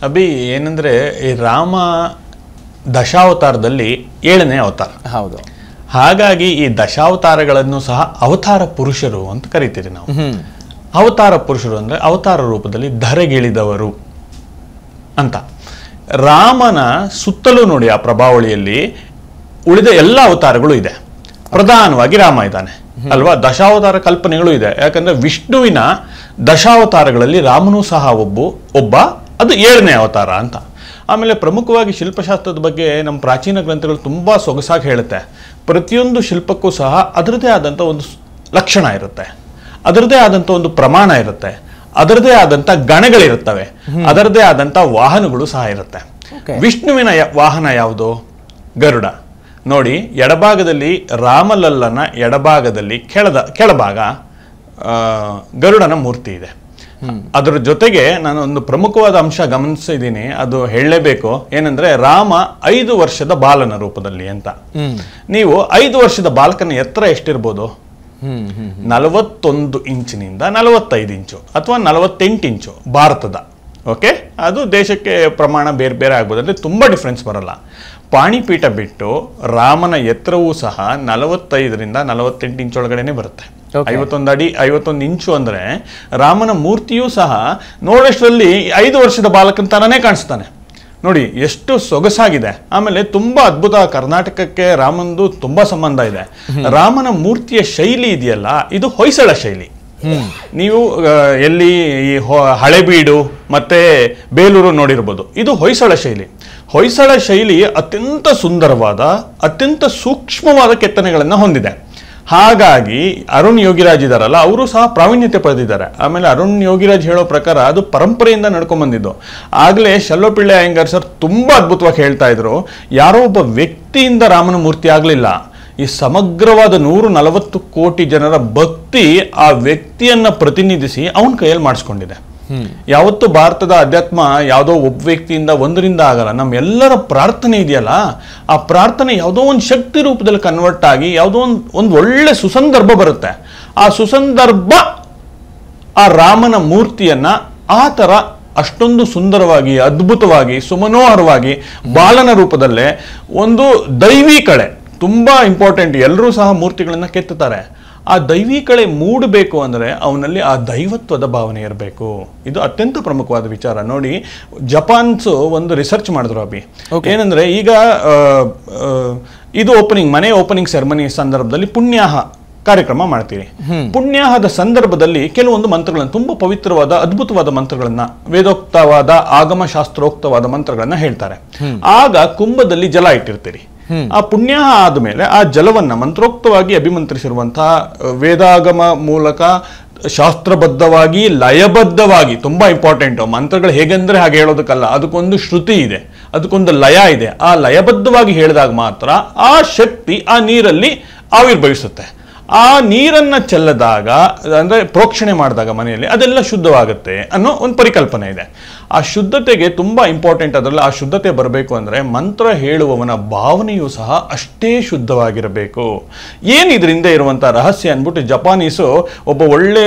ಅಭಿ, ಏನಂದ್ರೆ ಈ ರಾಮ ದಶಾವತಾರದಲ್ಲಿ 7ನೇ ಅವತಾರ. ಹೌದು. ಹಾಗಾಗಿ ಈ ದಶಾವತಾರಗಳನ್ನು ಸಹ ಅವತಾರ ಪುರುಷರು ಅಂತ ಕರಿತೀರಿ ನಾವು. ಅವತಾರ ಪುರುಷರು ಅಂದ್ರೆ ಅವತಾರ ರೂಪದಲ್ಲಿ ಧರೆಗಿಳಿದವರು ಅಂತ. ರಾಮನ ಸುತ್ತಲೂ ನೋಡಿ ಆ ಪ್ರಭಾವಳಿಯಲ್ಲಿ ಉಳಿದ ಎಲ್ಲ ಅವತಾರಗಳು ಇದೆ, ಪ್ರಧಾನವಾಗಿ ರಾಮ ಇದ್ದಾನೆ ಅಲ್ವಾ. ದಶಾವತಾರ ಕಲ್ಪನೆಗಳು ಇದೆ, ಯಾಕಂದ್ರೆ ವಿಷ್ಣುವಿನ ದಶಾವತಾರಗಳಲ್ಲಿ ರಾಮನೂ ಸಹ ಒಬ್ಬ, ಅದು 7ನೇ ಅವತಾರ ಅಂತ. ಆಮೇಲೆ ಪ್ರಮುಖವಾಗಿ ಶಿಲ್ಪಶಾಸ್ತ್ರದ ಬಗ್ಗೆ ನಮ್ಮ ಪ್ರಾಚೀನ ಗ್ರಂಥಗಳು ತುಂಬಾ ಸೊಗಸಾಗಿ ಹೇಳುತ್ತೆ. ಪ್ರತಿಯೊಂದು ಶಿಲ್ಪಕ್ಕೂ ಸಹ ಅದರದೇ ಆದಂಥ ಒಂದು ಲಕ್ಷಣ ಇರುತ್ತೆ, ಅದರದೇ ಆದಂಥ ಒಂದು ಪ್ರಮಾಣ ಇರುತ್ತೆ, ಅದರದೇ ಆದಂಥ ಗಣಗಳಿರುತ್ತವೆ, ಅದರದೇ ಆದಂಥ ವಾಹನಗಳು ಸಹ ಇರುತ್ತೆ. ವಿಷ್ಣುವಿನ ವಾಹನ ಯಾವುದು? ಗರುಡ. ನೋಡಿ, ಎಡಭಾಗದಲ್ಲಿ ರಾಮಲಲ್ಲನ ಎಡಭಾಗದಲ್ಲಿ ಕೆಳಭಾಗ ಗರುಡನ ಮೂರ್ತಿ ಇದೆ. ಅದರ ಜೊತೆಗೆ ನಾನು ಒಂದು ಪ್ರಮುಖವಾದ ಅಂಶ ಗಮನಿಸಿದ್ದೀನಿ, ಅದು ಹೇಳಲೇಬೇಕು. ಏನಂದ್ರೆ ರಾಮ 5 ವರ್ಷದ ಬಾಲನ ರೂಪದಲ್ಲಿ ಅಂತ. ನೀವು 5 ವರ್ಷದ ಬಾಲಕನ ಎತ್ತರ ಎಷ್ಟಿರ್ಬೋದು? 41 ಇಂಚಿನಿಂದ 45 ಇಂಚು ಅಥವಾ 48 ಇಂಚು ಭಾರತದ. ಓಕೆ, ಅದು ದೇಶಕ್ಕೆ ಪ್ರಮಾಣ ಬೇರೆ ಬೇರೆ ಆಗ್ಬೋದು, ಅಂದ್ರೆ ತುಂಬಾ ಡಿಫ್ರೆನ್ಸ್ ಬರಲ್ಲ. ಪಾಣಿಪೀಠ ಬಿಟ್ಟು ರಾಮನ ಎತ್ತರವೂ ಸಹ 45ರಿಂದ 48 ಇಂಚ್ ಒಳಗಡೆನೆ ಬರುತ್ತೆ. 51 ಅಡಿ 51 ಇಂಚು ಅಂದ್ರೆ ರಾಮನ ಮೂರ್ತಿಯೂ ಸಹ ನೋಡೋಷ್ಟರಲ್ಲಿ 5 ವರ್ಷದ ಬಾಲಕನ ತರನೇ ಕಾಣಿಸ್ತಾನೆ. ನೋಡಿ ಎಷ್ಟು ಸೊಗಸಾಗಿದೆ. ಆಮೇಲೆ ತುಂಬಾ ಅದ್ಭುತ, ಕರ್ನಾಟಕಕ್ಕೆ ರಾಮಂದು ತುಂಬಾ ಸಂಬಂಧ ಇದೆ. ರಾಮನ ಮೂರ್ತಿಯ ಶೈಲಿ ಇದೆಯಲ್ಲ, ಇದು ಹೊಯ್ಸಳ ಶೈಲಿ. ನೀವು ಎಲ್ಲಿ ಈ ಹಳೆಬೀಡು ಮತ್ತೆ ಬೇಲೂರು ನೋಡಿರ್ಬೋದು, ಇದು ಹೊಯ್ಸಳ ಶೈಲಿ. ಹೊಯ್ಸಳ ಶೈಲಿ ಅತ್ಯಂತ ಸುಂದರವಾದ, ಅತ್ಯಂತ ಸೂಕ್ಷ್ಮವಾದ ಕೆತ್ತನೆಗಳನ್ನು ಹೊಂದಿದೆ. ಹಾಗಾಗಿ ಅರುಣ್ ಯೋಗಿರಾಜ್ ಇದಾರಲ್ಲ, ಅವರು ಸಹ ಪ್ರಾವೀಣ್ಯತೆ ಪಡೆದಿದ್ದಾರೆ. ಆಮೇಲೆ ಅರುಣ್ ಯೋಗಿರಾಜ್ ಹೇಳೋ ಪ್ರಕಾರ ಅದು ಪರಂಪರೆಯಿಂದ ನಡ್ಕೊಂಡ್ ಬಂದಿದ್ದು. ಆಗ್ಲೇ ಶೆಲ್ಲೋಪಿಳ್ಳೆ ಅಯ್ಯಂಗಾರ್ ಸರ್ ತುಂಬಾ ಅದ್ಭುತವಾಗಿ ಹೇಳ್ತಾ ಇದ್ರು, ಯಾರೋ ಒಬ್ಬ ವ್ಯಕ್ತಿಯಿಂದ ರಾಮನ ಮೂರ್ತಿ ಆಗ್ಲಿಲ್ಲ, ಈ ಸಮಗ್ರವಾದ 140 ಕೋಟಿ ಜನರ ಭಕ್ತಿ ಆ ವ್ಯಕ್ತಿಯನ್ನ ಪ್ರತಿನಿಧಿಸಿ ಅವನ ಕೈಯಲ್ಲಿ ಮಾಡಿಸ್ಕೊಂಡಿದೆ. ಯಾವತ್ತು ಭಾರತದ ಅಧ್ಯಾತ್ಮ ಯಾವುದೋ ಒಬ್ಬ ವ್ಯಕ್ತಿಯಿಂದ ಒಂದರಿಂದ ಆಗಲ್ಲ. ನಮ್ಮೆಲ್ಲರ ಪ್ರಾರ್ಥನೆ ಇದೆಯಲ್ಲ, ಆ ಪ್ರಾರ್ಥನೆ ಯಾವುದೋ ಒಂದು ಶಕ್ತಿ ರೂಪದಲ್ಲಿ ಕನ್ವರ್ಟ್ ಆಗಿ ಯಾವುದೋ ಒಂದು ಒಳ್ಳೆ ಸುಸಂದರ್ಭ ಬರುತ್ತೆ. ಆ ಸುಸಂದರ್ಭ ಆ ರಾಮನ ಮೂರ್ತಿಯನ್ನ ಆ ತರ ಅಷ್ಟೊಂದು ಸುಂದರವಾಗಿ, ಅದ್ಭುತವಾಗಿ, ಸುಮನೋಹರವಾಗಿ ಬಾಲನ ರೂಪದಲ್ಲೇ ಒಂದು ದೈವಿ ಕಳೆ ತುಂಬಾ ಇಂಪಾರ್ಟೆಂಟ್. ಎಲ್ಲರೂ ಸಹ ಮೂರ್ತಿಗಳನ್ನ ಕೆತ್ತುತ್ತಾರೆ. ಆ ದೈವಿ ಕಳೆ ಮೂಡಬೇಕು ಅಂದ್ರೆ ಅವನಲ್ಲಿ ಆ ದೈವತ್ವದ ಭಾವನೆ ಇರಬೇಕು. ಇದು ಅತ್ಯಂತ ಪ್ರಮುಖವಾದ ವಿಚಾರ. ನೋಡಿ, ಜಪಾನ್ಸ್ ಒಂದು ರಿಸರ್ಚ್ ಮಾಡಿದ್ರು ಅಭಿ. ಏನಂದ್ರೆ ಈಗ ಇದು ಮನೆ ಓಪನಿಂಗ್ ಸೆರೆಮನಿ ಸಂದರ್ಭದಲ್ಲಿ ಪುಣ್ಯಾಹ ಕಾರ್ಯಕ್ರಮ ಮಾಡ್ತೀವಿ. ಪುಣ್ಯಾಹದ ಸಂದರ್ಭದಲ್ಲಿ ಕೆಲವೊಂದು ಮಂತ್ರಗಳನ್ನು, ತುಂಬಾ ಪವಿತ್ರವಾದ ಅದ್ಭುತವಾದ ಮಂತ್ರಗಳನ್ನ, ವೇದೋಕ್ತವಾದ ಆಗಮ ಶಾಸ್ತ್ರೋಕ್ತವಾದ ಮಂತ್ರಗಳನ್ನ ಹೇಳ್ತಾರೆ. ಆಗ ಕುಂಭದಲ್ಲಿ ಜಲ ಇಟ್ಟಿರ್ತೀರಿ. ಆ ಪುಣ್ಯಾಹ ಆದ್ಮೇಲೆ ಆ ಜಲವನ್ನ ಮಂತ್ರೋಕ್ತವಾಗಿ ಅಭಿಮಂತ್ರಿಸಿರುವಂತಹ ವೇದಾಗಮ ಮೂಲಕ ಶಾಸ್ತ್ರಬದ್ಧವಾಗಿ ಲಯಬದ್ಧವಾಗಿ, ತುಂಬಾ ಇಂಪಾರ್ಟೆಂಟ್. ಮಂತ್ರಗಳು ಹೇಗೆಂದ್ರೆ ಹಾಗೆ ಹೇಳೋದಕ್ಕಲ್ಲ, ಅದಕ್ಕೊಂದು ಶ್ರುತಿ ಇದೆ, ಅದಕ್ಕೊಂದು ಲಯ ಇದೆ. ಆ ಲಯಬದ್ಧವಾಗಿ ಹೇಳಿದಾಗ ಮಾತ್ರ ಆ ಶಕ್ತಿ ಆ ನೀರಲ್ಲಿ ಆವಿರ್ಭವಿಸುತ್ತೆ. ಆ ನೀರನ್ನ ಚೆಲ್ಲದಾಗ, ಅಂದ್ರೆ ಪ್ರೋಕ್ಷಣೆ ಮಾಡಿದಾಗ ಮನೆಯಲ್ಲಿ ಅದೆಲ್ಲ ಶುದ್ಧವಾಗುತ್ತೆ ಅನ್ನೋ ಒಂದು ಪರಿಕಲ್ಪನೆ ಇದೆ. ಆ ಶುದ್ಧತೆಗೆ ತುಂಬಾ ಇಂಪಾರ್ಟೆಂಟ್. ಅದರಲ್ಲಿ ಆ ಶುದ್ಧತೆ ಬರಬೇಕು ಅಂದ್ರೆ ಮಂತ್ರ ಹೇಳುವವನ ಭಾವನೆಯೂ ಸಹ ಅಷ್ಟೇ ಶುದ್ಧವಾಗಿರಬೇಕು. ಏನಿದ್ರಿಂದ ಇರುವಂತಹ ರಹಸ್ಯ ಅನ್ಬಿಟ್ಟು ಜಪಾನೀಸು ಒಬ್ಬ ಒಳ್ಳೆ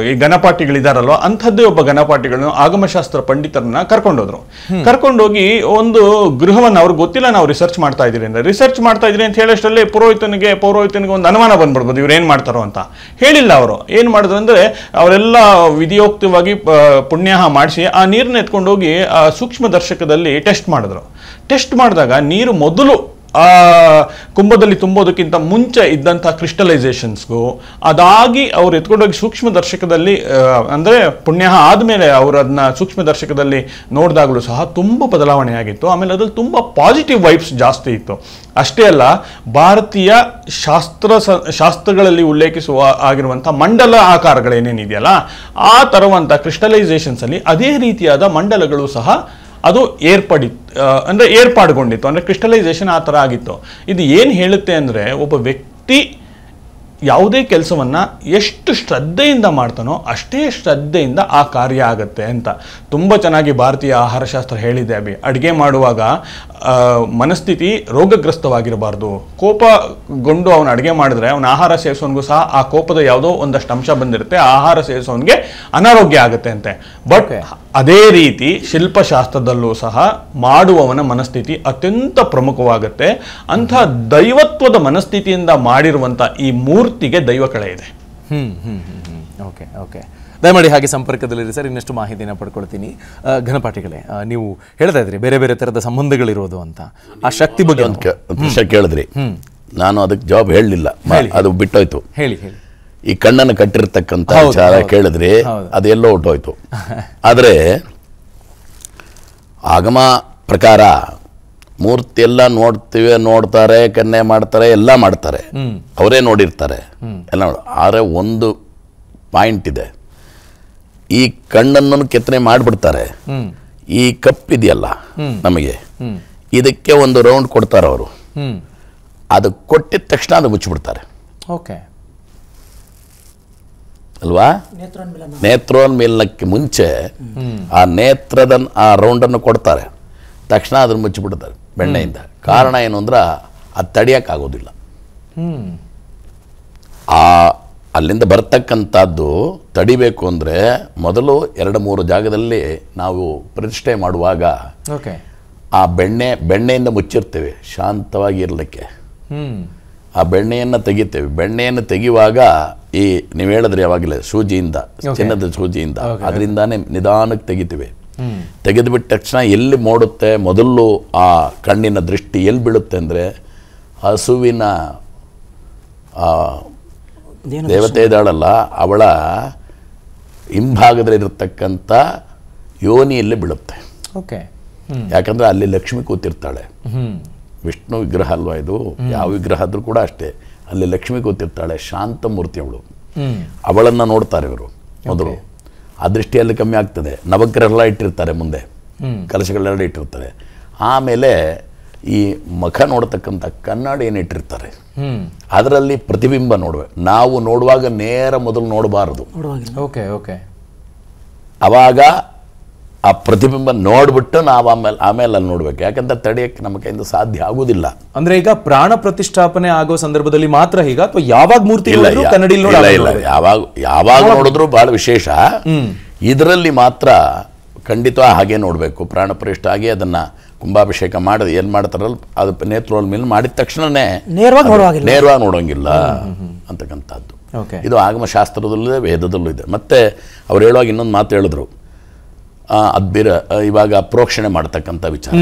ಈ ಗಣಪಾಠಿಗಳಿದಾರಲ್ವ, ಅಂಥದ್ದೇ ಒಬ್ಬ ಗಣಪಾಠಿಗಳನ್ನು ಆಗಮಶಾಸ್ತ್ರ ಪಂಡಿತರನ್ನ ಕರ್ಕೊಂಡೋಗಿ ಒಂದು ಗೃಹವನ್ನು, ಅವ್ರಿಗೆ ಗೊತ್ತಿಲ್ಲ ನಾವು ರಿಸರ್ಚ್ ಮಾಡ್ತಾ ಇದ್ದೀರಿ ಅಂತ ಹೇಳೋಷ್ಟರಲ್ಲಿ ಪೌರೋಹಿತನಿಗೆ ಒಂದು ಅನುಮಾನ ಬಂದ್ಬಿಡ್ಬೋದು, ಇವ್ರು ಏನ್ ಮಾಡ್ತಾರೋ ಅಂತ. ಹೇಳಿಲ್ಲ. ಅವರು ಏನ್ ಮಾಡಿದ್ರು ಅಂದ್ರೆ ಅವರೆಲ್ಲ ವಿಧಿಯೋಕ್ತವಾಗಿ ಪುಣ್ಯಾಹ ಮಾಡಿಸಿ ಆ ನೀರನ್ನ ಎತ್ಕೊಂಡು ಹೋಗಿ ಆ ಸೂಕ್ಷ್ಮ ದರ್ಶಕದಲ್ಲಿ ಟೆಸ್ಟ್ ಮಾಡಿದ್ರು. ಟೆಸ್ಟ್ ಮಾಡಿದಾಗ ನೀರು ಮೊದಲು ಆ ಕುಂಭದಲ್ಲಿ ತುಂಬೋದಕ್ಕಿಂತ ಮುಂಚೆ ಇದ್ದಂತಹ ಕ್ರಿಸ್ಟಲೈಸೇಷನ್ಸ್ಗೂ ಅದಾಗಿ ಅವ್ರು ಎತ್ಕೊಂಡೋಗಿ ಸೂಕ್ಷ್ಮ ದರ್ಶಕದಲ್ಲಿ, ಅಂದ್ರೆ ಪುಣ್ಯಾಹ ಆದ್ಮೇಲೆ ಅವರು ಅದನ್ನ ಸೂಕ್ಷ್ಮ ದರ್ಶಕದಲ್ಲಿ ನೋಡಿದಾಗಲೂ ಸಹ ತುಂಬಾ ಬದಲಾವಣೆ ಆಗಿತ್ತು. ಆಮೇಲೆ ಅದ್ರಲ್ಲಿ ತುಂಬಾ ಪಾಸಿಟಿವ್ ವೈಬ್ಸ್ ಜಾಸ್ತಿ ಇತ್ತು. ಅಷ್ಟೇ ಅಲ್ಲ, ಭಾರತೀಯ ಶಾಸ್ತ್ರಗಳಲ್ಲಿ ಉಲ್ಲೇಖಿಸುವ ಆಗಿರುವಂತಹ ಮಂಡಲ ಆಕಾರಗಳೇನೇನಿದೆಯಲ್ಲ, ಆ ತರುವಂತ ಕ್ರಿಸ್ಟಲೈಸೇಷನ್ಸ್ ಅಲ್ಲಿ ಅದೇ ರೀತಿಯಾದ ಮಂಡಲಗಳು ಸಹ ಅದು ಏರ್ಪಾಡುಗೊಂಡಿತ್ತು. ಅಂದ್ರೆ ಕ್ರಿಸ್ಟಲೈಸೇಷನ್ ಆ ತರ ಆಗಿತ್ತು. ಇದು ಏನ್ ಹೇಳುತ್ತೆ ಅಂದ್ರೆ, ಒಬ್ಬ ವ್ಯಕ್ತಿ ಯಾವುದೇ ಕೆಲಸವನ್ನ ಎಷ್ಟು ಶ್ರದ್ಧೆಯಿಂದ ಮಾಡ್ತಾನೋ ಅಷ್ಟೇ ಶ್ರದ್ಧೆಯಿಂದ ಆ ಕಾರ್ಯ ಆಗುತ್ತೆ ಅಂತ ತುಂಬ ಚೆನ್ನಾಗಿ ಭಾರತೀಯ ಆಹಾರಶಾಸ್ತ್ರ ಹೇಳಿದೆ ಅಭಿ. ಅಡುಗೆ ಮಾಡುವಾಗ ಮನಸ್ಥಿತಿ ರೋಗಗ್ರಸ್ತವಾಗಿರಬಾರ್ದು. ಕೋಪಗೊಂಡು ಅವನು ಅಡುಗೆ ಮಾಡಿದ್ರೆ ಅವನ ಆಹಾರ ಸೇವಿಸೋನ್ಗೂ ಸಹ ಆ ಕೋಪದ ಯಾವುದೋ ಒಂದಷ್ಟು ಅಂಶ ಬಂದಿರುತ್ತೆ, ಆ ಆಹಾರ ಸೇವಿಸೋನ್ಗೆ ಅನಾರೋಗ್ಯ ಆಗುತ್ತೆ ಅಂತೆ. ಬಟ್ ಅದೇ ರೀತಿ ಶಿಲ್ಪಶಾಸ್ತ್ರದಲ್ಲೂ ಸಹ ಮಾಡುವವನ ಮನಸ್ಥಿತಿ ಅತ್ಯಂತ ಪ್ರಮುಖವಾಗುತ್ತೆ. ಅಂಥ ದೈವತ್ವದ ಮನಸ್ಥಿತಿಯಿಂದ ಮಾಡಿರುವಂಥ ಈ ಮೂರ್ತಿಗೆ ದೈವ ಕಳೆ ಇದೆ. ಓಕೆ ಓಕೆ, ದಯಮಾಡಿ ಹಾಗೆ ಸಂಪರ್ಕದಲ್ಲಿರಿ ಸರ್, ಇನ್ನಷ್ಟು ಮಾಹಿತಿನ ಪಡ್ಕೊಳ್ತೀನಿ. ಘನಪಾಠಿಗಳೇ, ನೀವು ಹೇಳ್ತಾ ಇದ್ರಿ ಬೇರೆ ಬೇರೆ ಥರದ ಸಂಬಂಧಗಳಿರೋದು ಅಂತ, ಆ ಶಕ್ತಿ ಬಗ್ಗೆ ಒಂದು ವಿಷಯ ಕೇಳಿದ್ರಿ, ನಾನು ಅದಕ್ಕೆ ಜವಾಬ್ ಹೇಳಲಿಲ್ಲ, ಅದು ಬಿಟ್ಟೋಯ್ತು. ಹೇಳಿ ಹೇಳಿ. ಈ ಕಣ್ಣನ್ನು ಕಟ್ಟಿರ್ತಕ್ಕಂಥ ವಿಚಾರ ಕೇಳಿದ್ರಿ, ಅದೆಲ್ಲೋ ಹೊಟ್ಟೋಯ್ತು. ಆದರೆ ಆಗಮ ಪ್ರಕಾರ ಮೂರ್ತಿ ಎಲ್ಲ ನೋಡ್ತಾರೆ, ಕನ್ನೆ ಮಾಡ್ತಾರೆ, ಎಲ್ಲ ಮಾಡ್ತಾರೆ, ಅವರೇ ನೋಡಿರ್ತಾರೆ ಎಲ್ಲ. ಆದರೆ ಒಂದು ಪಾಯಿಂಟ್ ಇದೆ, ಈ ಕಣ್ಣನ್ನು ಕೆತ್ತನೆ ಮಾಡಿಬಿಡ್ತಾರೆ. ಈ ಕಪ್ಪಿದೆಯಲ್ಲ ನಮಗೆ, ಇದಕ್ಕೆ ಒಂದು ರೌಂಡ್ ಕೊಡ್ತಾರೆ ಅವರು, ಅದು ಕೊಟ್ಟಿದ ತಕ್ಷಣ ಅದು ಮುಚ್ಚಿಬಿಡ್ತಾರೆ. ಓಕೆ ಅಲ್ವಾ? ನೇತ್ರೋನ್ಮೀಲನಕ್ಕೆ ಮುಂಚೆ ಆ ನೇತ್ರದ ಆ ರೌಂಡನ್ನು ಕೊಡ್ತಾರೆ, ತಕ್ಷಣ ಅದನ್ನು ಮುಚ್ಚಿಬಿಡ್ತಾರೆ ಬೆಣ್ಣೆಯಿಂದ. ಕಾರಣ ಏನು ಅಂದ್ರೆ ಅದು ತಡಿಯೋಕ್ಕಾಗೋದಿಲ್ಲ. ಆ ಅಲ್ಲಿಂದ ಬರ್ತಕ್ಕಂಥದ್ದು ತಡಿಬೇಕು ಅಂದರೆ ಮೊದಲು 2-3 ಜಾಗದಲ್ಲಿ ನಾವು ಪ್ರತಿಷ್ಠೆ ಮಾಡುವಾಗ ಆ ಬೆಣ್ಣೆಯಿಂದ ಮುಚ್ಚಿರ್ತೇವೆ ಶಾಂತವಾಗಿ ಇರಲಿಕ್ಕೆ. ಆ ಬೆಣ್ಣೆಯನ್ನು ತೆಗಿತೇವೆ. ಬೆಣ್ಣೆಯನ್ನು ತೆಗೆಯುವಾಗ ಈ ನೀವು ಹೇಳಿದ್ರೆ ಯಾವಾಗಲೇ ಸೂಜಿಯಿಂದ, ಚಿನ್ನದ ಸೂಜಿಯಿಂದ, ಅದರಿಂದಾನೇ ನಿಧಾನಕ್ಕೆ ತೆಗಿತೀವಿ. ತೆಗೆದುಬಿಟ್ಟ ತಕ್ಷಣ ಎಲ್ಲಿ ಮೂಡುತ್ತೆ, ಮೊದಲು ಆ ಕಣ್ಣಿನ ದೃಷ್ಟಿ ಎಲ್ಲಿ ಬೀಳುತ್ತೆ ಅಂದರೆ ಹಸುವಿನ ದೇವತೆ ಇದ್ದಾಳಲ್ಲ ಅವಳ ಹಿಂಭಾಗದಲ್ಲಿರತಕ್ಕಂಥ ಯೋನಿಯಲ್ಲಿ ಬೀಳುತ್ತೆ. ಓಕೆ, ಯಾಕಂದರೆ ಅಲ್ಲಿ ಲಕ್ಷ್ಮಿ ಕೂತಿರ್ತಾಳೆ. ವಿಷ್ಣು ವಿಗ್ರಹ ಅಲ್ವಾ ಇದು, ಯಾವ ವಿಗ್ರಹ ಆದರೂ ಕೂಡ ಅಷ್ಟೇ, ಅಲ್ಲಿ ಲಕ್ಷ್ಮಿ ಕೂತಿರ್ತಾಳೆ, ಶಾಂತ ಮೂರ್ತಿ ಅವಳು. ಅವಳನ್ನು ನೋಡ್ತಾರೆ ಇವರು ಮೊದಲು. ಆ ದೃಷ್ಟಿಯಲ್ಲಿ ಕಮ್ಮಿ ಆಗ್ತದೆ. ನವಗ್ರಹೆಲ್ಲ ಇಟ್ಟಿರ್ತಾರೆ ಮುಂದೆ, ಕಲಶಗಳೆಲ್ಲ ಇಟ್ಟಿರ್ತಾರೆ. ಆಮೇಲೆ ಈ ಮುಖ ನೋಡ್ತಕ್ಕಂಥ ಕನ್ನಡಿ ಏನಿಟ್ಟಿರ್ತಾರೆ, ಅದರಲ್ಲಿ ಪ್ರತಿಬಿಂಬ ನೋಡ್ಬೇಕು. ನಾವು ನೋಡುವಾಗ ನೇರ ಮೊದಲು ನೋಡಬಾರದು. ಓಕೆ ಓಕೆ, ಅವಾಗ ಆ ಪ್ರತಿಬಿಂಬ ನೋಡ್ಬಿಟ್ಟು ನಾವು ಆಮೇಲೆ ಅಲ್ಲಿ ನೋಡ್ಬೇಕು. ಯಾಕಂದ್ರೆ ತಡೆಯಕ್ಕೆ ನಮ್ಮ ಕೈಯಿಂದ ಸಾಧ್ಯ ಆಗುದಿಲ್ಲ. ಅಂದ್ರೆ ಈಗ ಪ್ರಾಣ ಪ್ರತಿಷ್ಠಾಪನೆ ಆಗೋ ಸಂದರ್ಭದಲ್ಲಿ ಮಾತ್ರ ಹೀಗ, ಅಥವಾ ಯಾವಾಗ ಮೂರ್ತಿ ಕನ್ನಡಿ ಯಾವಾಗ ನೋಡಿದ್ರು ಬಹಳ ವಿಶೇಷ. ಇದರಲ್ಲಿ ಮಾತ್ರ ಖಂಡಿತ ಹಾಗೆ ನೋಡಬೇಕು. ಪ್ರಾಣ ಪ್ರತಿಷ್ಠೆ ಆಗಿ ಅದನ್ನ ಕುಂಭಾಭಿಷೇಕ ಮಾಡಿ ಏನ್ ಮಾಡ್ತಾರಲ್ಲ, ಅದು ನೇತ್ರೋಲ್ ಮೇಲೆ ಮಾಡಿದ ತಕ್ಷಣನೇ ನೇರವಾಗಿ ನೋಡೋಂಗಿಲ್ಲ ಅಂತಕ್ಕಂಥದ್ದು. ಇದು ಆಗಮ ಶಾಸ್ತ್ರದಲ್ಲೂ ಇದೆ, ವೇದದಲ್ಲೂ ಇದೆ. ಮತ್ತೆ ಅವ್ರು ಹೇಳುವಾಗ ಇನ್ನೊಂದು ಮಾತು ಹೇಳಿದ್ರು, ಅದ್ಬಿರ ಇವಾಗ ಪ್ರೋಕ್ಷಣೆ ಮಾಡ್ತಕ್ಕಂಥ ವಿಚಾರ.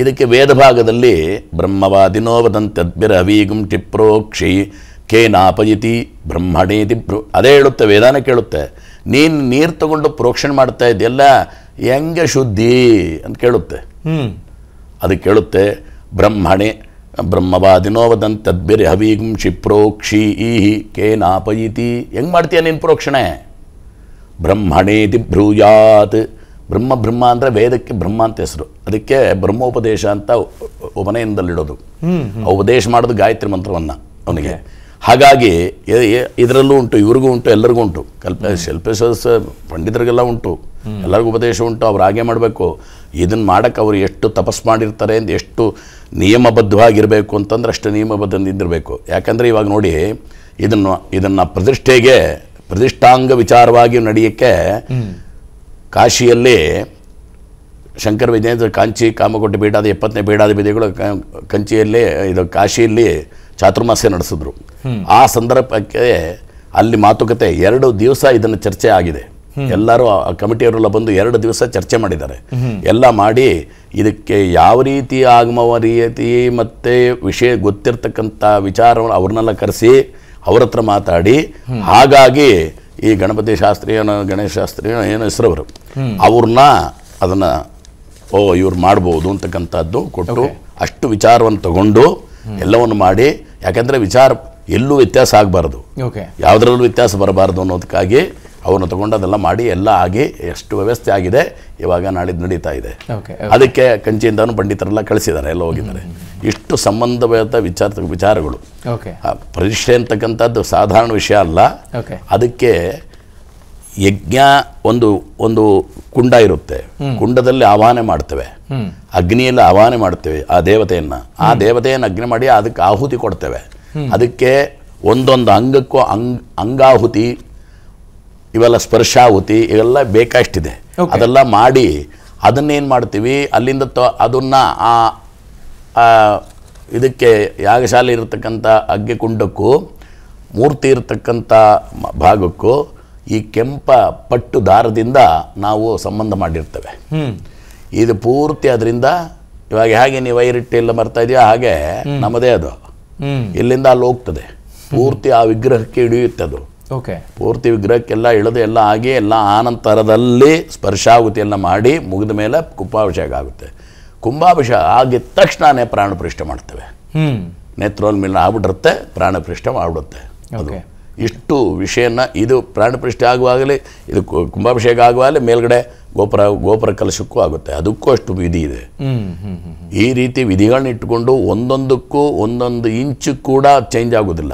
ಇದಕ್ಕೆ ವೇದ ಭಾಗದಲ್ಲಿ ಬ್ರಹ್ಮವಾದಿನೋ ವದಂತಿ ಅದ್ಬಿರ ಹವೀಗುಂ ಟಿಪ್ರೋಕ್ಷಿ ಕೇನಾಪಯಿತಿ ಬ್ರಹ್ಮಣೇತಿ ಅದೇ ಹೇಳುತ್ತೆ, ವೇದಾನ ಕೇಳುತ್ತೆ. ನೀರು ತಗೊಂಡು ಪ್ರೋಕ್ಷಣೆ ಮಾಡ್ತಾ ಇದೆಯಲ್ಲ, ಹೆಂಗೆ ಶುದ್ಧಿ ಅಂತ ಕೇಳುತ್ತೆ. ಅದಕ್ಕೆ ಕೇಳುತ್ತೆ, ಬ್ರಹ್ಮವಾದಿನೋ ವದಂತಿ ಅದ್ಬಿರ ಹವೀಗುಂ ಕ್ಷಿಪ್ರೋಕ್ಷಿ ಕೇನಾಪಯಿತಿ. ಹೆಂಗೆ ಮಾಡ್ತೀಯ ನೀನು ಪ್ರೋಕ್ಷಣೆ? ಬ್ರಹ್ಮಣೇತಿ ಬ್ರೂಯಾತ್. ಬ್ರಹ್ಮ ಅಂದರೆ ವೇದಕ್ಕೆ ಬ್ರಹ್ಮ ಅಂತ ಹೆಸರು. ಅದಕ್ಕೆ ಬ್ರಹ್ಮೋಪದೇಶ ಅಂತ ಉಪನಯನದಲ್ಲಿಡೋದು. ಉಪದೇಶ ಮಾಡೋದು ಗಾಯತ್ರಿ ಮಂತ್ರವನ್ನು ಅವನಿಗೆ. ಹಾಗಾಗಿ ಇದರಲ್ಲೂ ಉಂಟು, ಇವ್ರಿಗೂ ಉಂಟು, ಎಲ್ಲರಿಗೂ ಉಂಟು. ಶಿಲ್ಪೇಶ್ವರ ಪಂಡಿತರಿಗೆಲ್ಲ ಉಂಟು, ಎಲ್ಲರಿಗೂ ಉಪದೇಶ ಉಂಟು. ಅವ್ರು ಹಾಗೆ ಮಾಡಬೇಕು. ಇದನ್ನು ಮಾಡೋಕ್ಕೆ ಅವರು ಎಷ್ಟು ತಪಸ್ ಮಾಡಿರ್ತಾರೆ, ಎಷ್ಟು ನಿಯಮಬದ್ಧವಾಗಿರಬೇಕು ಅಂತಂದ್ರೆ ಅಷ್ಟು ನಿಯಮಬದ್ಧನಿದ್ದಿರಬೇಕು. ಯಾಕಂದರೆ ಇವಾಗ ನೋಡಿ, ಇದನ್ನು ಪ್ರತಿಷ್ಠಾಂಗ ವಿಚಾರವಾಗಿ ನಡೆಯೋಕ್ಕೆ ಕಾಶಿಯಲ್ಲಿ ಶಂಕರ ವಿಜಯೇಂದ್ರ ಕಾಂಚಿ ಕಾಮಕೋಟಿ ಪೀಠಾದ 70ನೇ ಪೀಠಾಧಿಪತಿಗಳು ಕಂಚಿಯಲ್ಲಿ ಇದು ಕಾಶಿಯಲ್ಲಿ ಚಾತುರ್ಮಾಸ್ಯ ನಡೆಸಿದ್ರು. ಆ ಸಂದರ್ಭಕ್ಕೆ ಅಲ್ಲಿ ಮಾತುಕತೆ 2 ದಿವಸ ಇದನ್ನು ಚರ್ಚೆ ಆಗಿದೆ. ಎಲ್ಲರೂ ಆ ಕಮಿಟಿಯವರೆಲ್ಲ ಬಂದು 2 ದಿವಸ ಚರ್ಚೆ ಮಾಡಿದ್ದಾರೆ. ಎಲ್ಲ ಮಾಡಿ ಇದಕ್ಕೆ ಯಾವ ರೀತಿ ಆಗಮ ರೀತಿ ಮತ್ತು ವಿಷಯ ಗೊತ್ತಿರ್ತಕ್ಕಂಥ ವಿಚಾರವನ್ನು ಅವ್ರನ್ನೆಲ್ಲ ಕರೆಸಿ ಅವ್ರ ಹತ್ರ ಮಾತಾಡಿ, ಹಾಗಾಗಿ ಈ ಗಣೇಶ ಶಾಸ್ತ್ರಿ ಏನು ಹೆಸರವರು ಅವ್ರನ್ನ ಅದನ್ನು ಇವ್ರು ಮಾಡ್ಬೋದು ಅಂತಕ್ಕಂಥದ್ದು ಕೊಟ್ಟು ಅಷ್ಟು ವಿಚಾರವನ್ನು ತಗೊಂಡು ಎಲ್ಲವನ್ನು ಮಾಡಿ. ಯಾಕಂದರೆ ವಿಚಾರ ಎಲ್ಲೂ ವ್ಯತ್ಯಾಸ ಆಗಬಾರ್ದು, ಯಾವುದರಲ್ಲೂ ವ್ಯತ್ಯಾಸ ಬರಬಾರ್ದು ಅನ್ನೋದಕ್ಕಾಗಿ ಅವನು ತಗೊಂಡು ಅದೆಲ್ಲ ಮಾಡಿ ಎಲ್ಲ ಆಗಿ ಎಷ್ಟು ವ್ಯವಸ್ಥೆ ಆಗಿದೆ, ಇವಾಗ ನಾಳಿದ್ದು ನಡೀತಾ ಇದೆ. ಓಕೆ ಅದಕ್ಕೆ ಕಂಚಿಯಿಂದನೂ ಪಂಡಿತರೆಲ್ಲ ಕಳಿಸಿದ್ದಾರೆ, ಎಲ್ಲ ಹೋಗಿದ್ದಾರೆ. ಇಷ್ಟು ಸಂಬಂಧವಾದ ವಿಚಾರಗಳು. ಓಕೆ ಪ್ರತಿಷ್ಠೆ ಅಂತಕ್ಕಂಥದ್ದು ಸಾಧಾರಣ ವಿಷಯ ಅಲ್ಲ. ಓಕೆ ಅದಕ್ಕೆ ಯಜ್ಞ ಒಂದು ಕುಂಡ ಇರುತ್ತೆ, ಕುಂಡದಲ್ಲಿ ಆವಾಹನೆ ಮಾಡ್ತೇವೆ, ಅಗ್ನಿಯಲ್ಲಿ ಆವಾಹನೆ ಮಾಡ್ತೇವೆ ಆ ದೇವತೆಯನ್ನು ಅಗ್ನಿ ಮಾಡಿ ಅದಕ್ಕೆ ಆಹುತಿ ಕೊಡ್ತೇವೆ. ಅದಕ್ಕೆ ಒಂದೊಂದು ಅಂಗಕ್ಕೂ ಅಂಗಾಹುತಿ, ಇವೆಲ್ಲ ಸ್ಪರ್ಶಾಹುತಿ, ಇವೆಲ್ಲ ಬೇಕಷ್ಟಿದೆ. ಅದೆಲ್ಲ ಮಾಡಿ ಅದನ್ನೇನು ಮಾಡ್ತೀವಿ, ಅಲ್ಲಿಂದ ಅದನ್ನು ಇದಕ್ಕೆ ಯಾಗಶಾಲೆ ಇರತಕ್ಕಂಥ ಅಗ್ಗಿಕುಂಡಕ್ಕೂ ಮೂರ್ತಿ ಇರತಕ್ಕಂಥ ಭಾಗಕ್ಕೂ ಈ ಕೆಂಪ ಪಟ್ಟು ದಾರದಿಂದ ನಾವು ಸಂಬಂಧ ಮಾಡಿರ್ತೇವೆ. ಇದು ಪೂರ್ತಿ ಅದರಿಂದ ಇವಾಗ ಹೇಗೆ ನೀವು ವೈರಿಟ್ಟು ಎಲ್ಲ ಬರ್ತಾ ಇದೆಯೋ ಹಾಗೆ ನಮ್ಮದೇ ಅದು ಇಲ್ಲಿಂದ ಅಲ್ಲಿ ಹೋಗ್ತದೆ, ಪೂರ್ತಿ ಆ ವಿಗ್ರಹಕ್ಕೆ ಹಿಡಿಯುತ್ತೆ. ಅದು ಪೂರ್ತಿ ವಿಗ್ರಹಕ್ಕೆಲ್ಲ ಇಳಿದು ಎಲ್ಲ ಆಗಿ ಎಲ್ಲ ಆನಂತರದಲ್ಲಿ ಸ್ಪರ್ಶಾಹುತಿ ಎಲ್ಲ ಮಾಡಿ ಮುಗಿದ ಮೇಲೆ ಕುಂಭಾಭಿಷೇಕ ಆಗುತ್ತೆ. ಕುಂಭಾಭಿಷೇಕ ಆಗಿದ ತಕ್ಷಣನೇ ಪ್ರಾಣ ಪ್ರತಿಷ್ಠೆ ಮಾಡ್ತೇವೆ. ನೇತ್ರೋನ್ಮಿಲನ ಆಗ್ಬಿಟ್ಟಿರುತ್ತೆ, ಪ್ರಾಣ ಪ್ರತಿಷ್ಠೆ ಮಾಡ್ಬಿಡುತ್ತೆ. ಅದು ಇಷ್ಟು ವಿಷಯನ ಇದು ಪ್ರಾಣ ಪ್ರತಿಷ್ಠೆ ಆಗುವಾಗಲೇ, ಇದು ಕುಂಭಾಭಿಷೇಕ ಆಗುವಾಗಲೇ ಮೇಲ್ಗಡೆ ಗೋಪುರ ಕಲಶಕ್ಕೂ ಆಗುತ್ತೆ. ಅದಕ್ಕೂ ಅಷ್ಟು ವಿಧಿ ಇದೆ. ಈ ರೀತಿ ವಿಧಿಗಳನ್ನ ಇಟ್ಟುಕೊಂಡು ಒಂದೊಂದಕ್ಕೂ ಒಂದೊಂದು ಇಂಚು ಕೂಡ ಚೇಂಜ್ ಆಗೋದಿಲ್ಲ.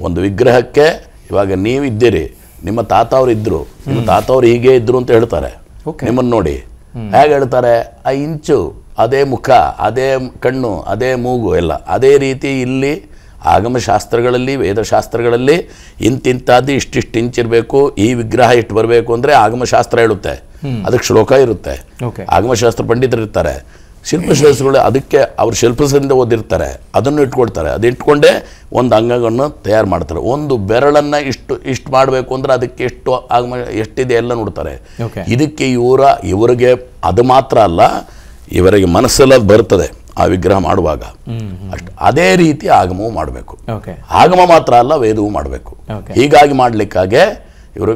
ಒಂದು ವಿಗ್ರಹಕ್ಕೆ ಇವಾಗ ನೀವಿದ್ದೀರಿ, ನಿಮ್ಮ ತಾತವ್ರು ಇದ್ರು, ನಿಮ್ಮ ತಾತವ್ರು ಹೀಗೆ ಇದ್ರು ಅಂತ ಹೇಳ್ತಾರೆ. ನಿಮ್ಮನ್ನು ನೋಡಿ ಹೇಗೆ ಹೇಳ್ತಾರೆ, ಆ ಇಂಚು, ಅದೇ ಮುಖ, ಅದೇ ಕಣ್ಣು, ಅದೇ ಮೂಗು ಎಲ್ಲ ಅದೇ ರೀತಿ ಇಲ್ಲಿ ಆಗಮಶಾಸ್ತ್ರಗಳಲ್ಲಿ, ವೇದಶಾಸ್ತ್ರಗಳಲ್ಲಿ ಇಂತಿಂಥದ್ದು ಇಷ್ಟಿಷ್ಟು ಇಂಚಿರಬೇಕು, ಈ ವಿಗ್ರಹ ಇಷ್ಟು ಬರಬೇಕು ಅಂದರೆ ಆಗಮಶಾಸ್ತ್ರ ಹೇಳುತ್ತೆ. ಅದಕ್ಕೆ ಶ್ಲೋಕ ಇರುತ್ತೆ. ಆಗಮಶಾಸ್ತ್ರ ಪಂಡಿತರು ಇರ್ತಾರೆ, ಶಿಲ್ಪಶಾಸ್ತ್ರಗಳು ಅದಕ್ಕೆ ಅವ್ರು ಶಿಲ್ಪದಿಂದ ಓದಿರ್ತಾರೆ, ಅದನ್ನು ಇಟ್ಕೊಳ್ತಾರೆ. ಅದು ಇಟ್ಕೊಂಡೇ ಒಂದು ಅಂಗವನ್ನು ತಯಾರು ಮಾಡ್ತಾರೆ. ಒಂದು ಬೆರಳನ್ನು ಇಷ್ಟು ಮಾಡಬೇಕು ಅಂದರೆ ಅದಕ್ಕೆ ಎಷ್ಟಿದೆ ಎಲ್ಲ ನೋಡ್ತಾರೆ. ಇದಕ್ಕೆ ಇವರಿಗೆ ಅದು ಮಾತ್ರ ಅಲ್ಲ, ಇವರಿಗೆ ಮನಸ್ಸೆಲ್ಲ ಬರ್ತದೆ ಆ ವಿಗ್ರಹ ಮಾಡುವಾಗ. ಅಷ್ಟು ಅದೇ ರೀತಿ ಆಗಮವೂ ಮಾಡಬೇಕು. ಆಗಮ ಮಾತ್ರ ಅಲ್ಲ, ವೇದವೂ ಮಾಡಬೇಕು. ಹೀಗಾಗಿ ಮಾಡಲಿಕ್ಕಾಗೆ ಇವರು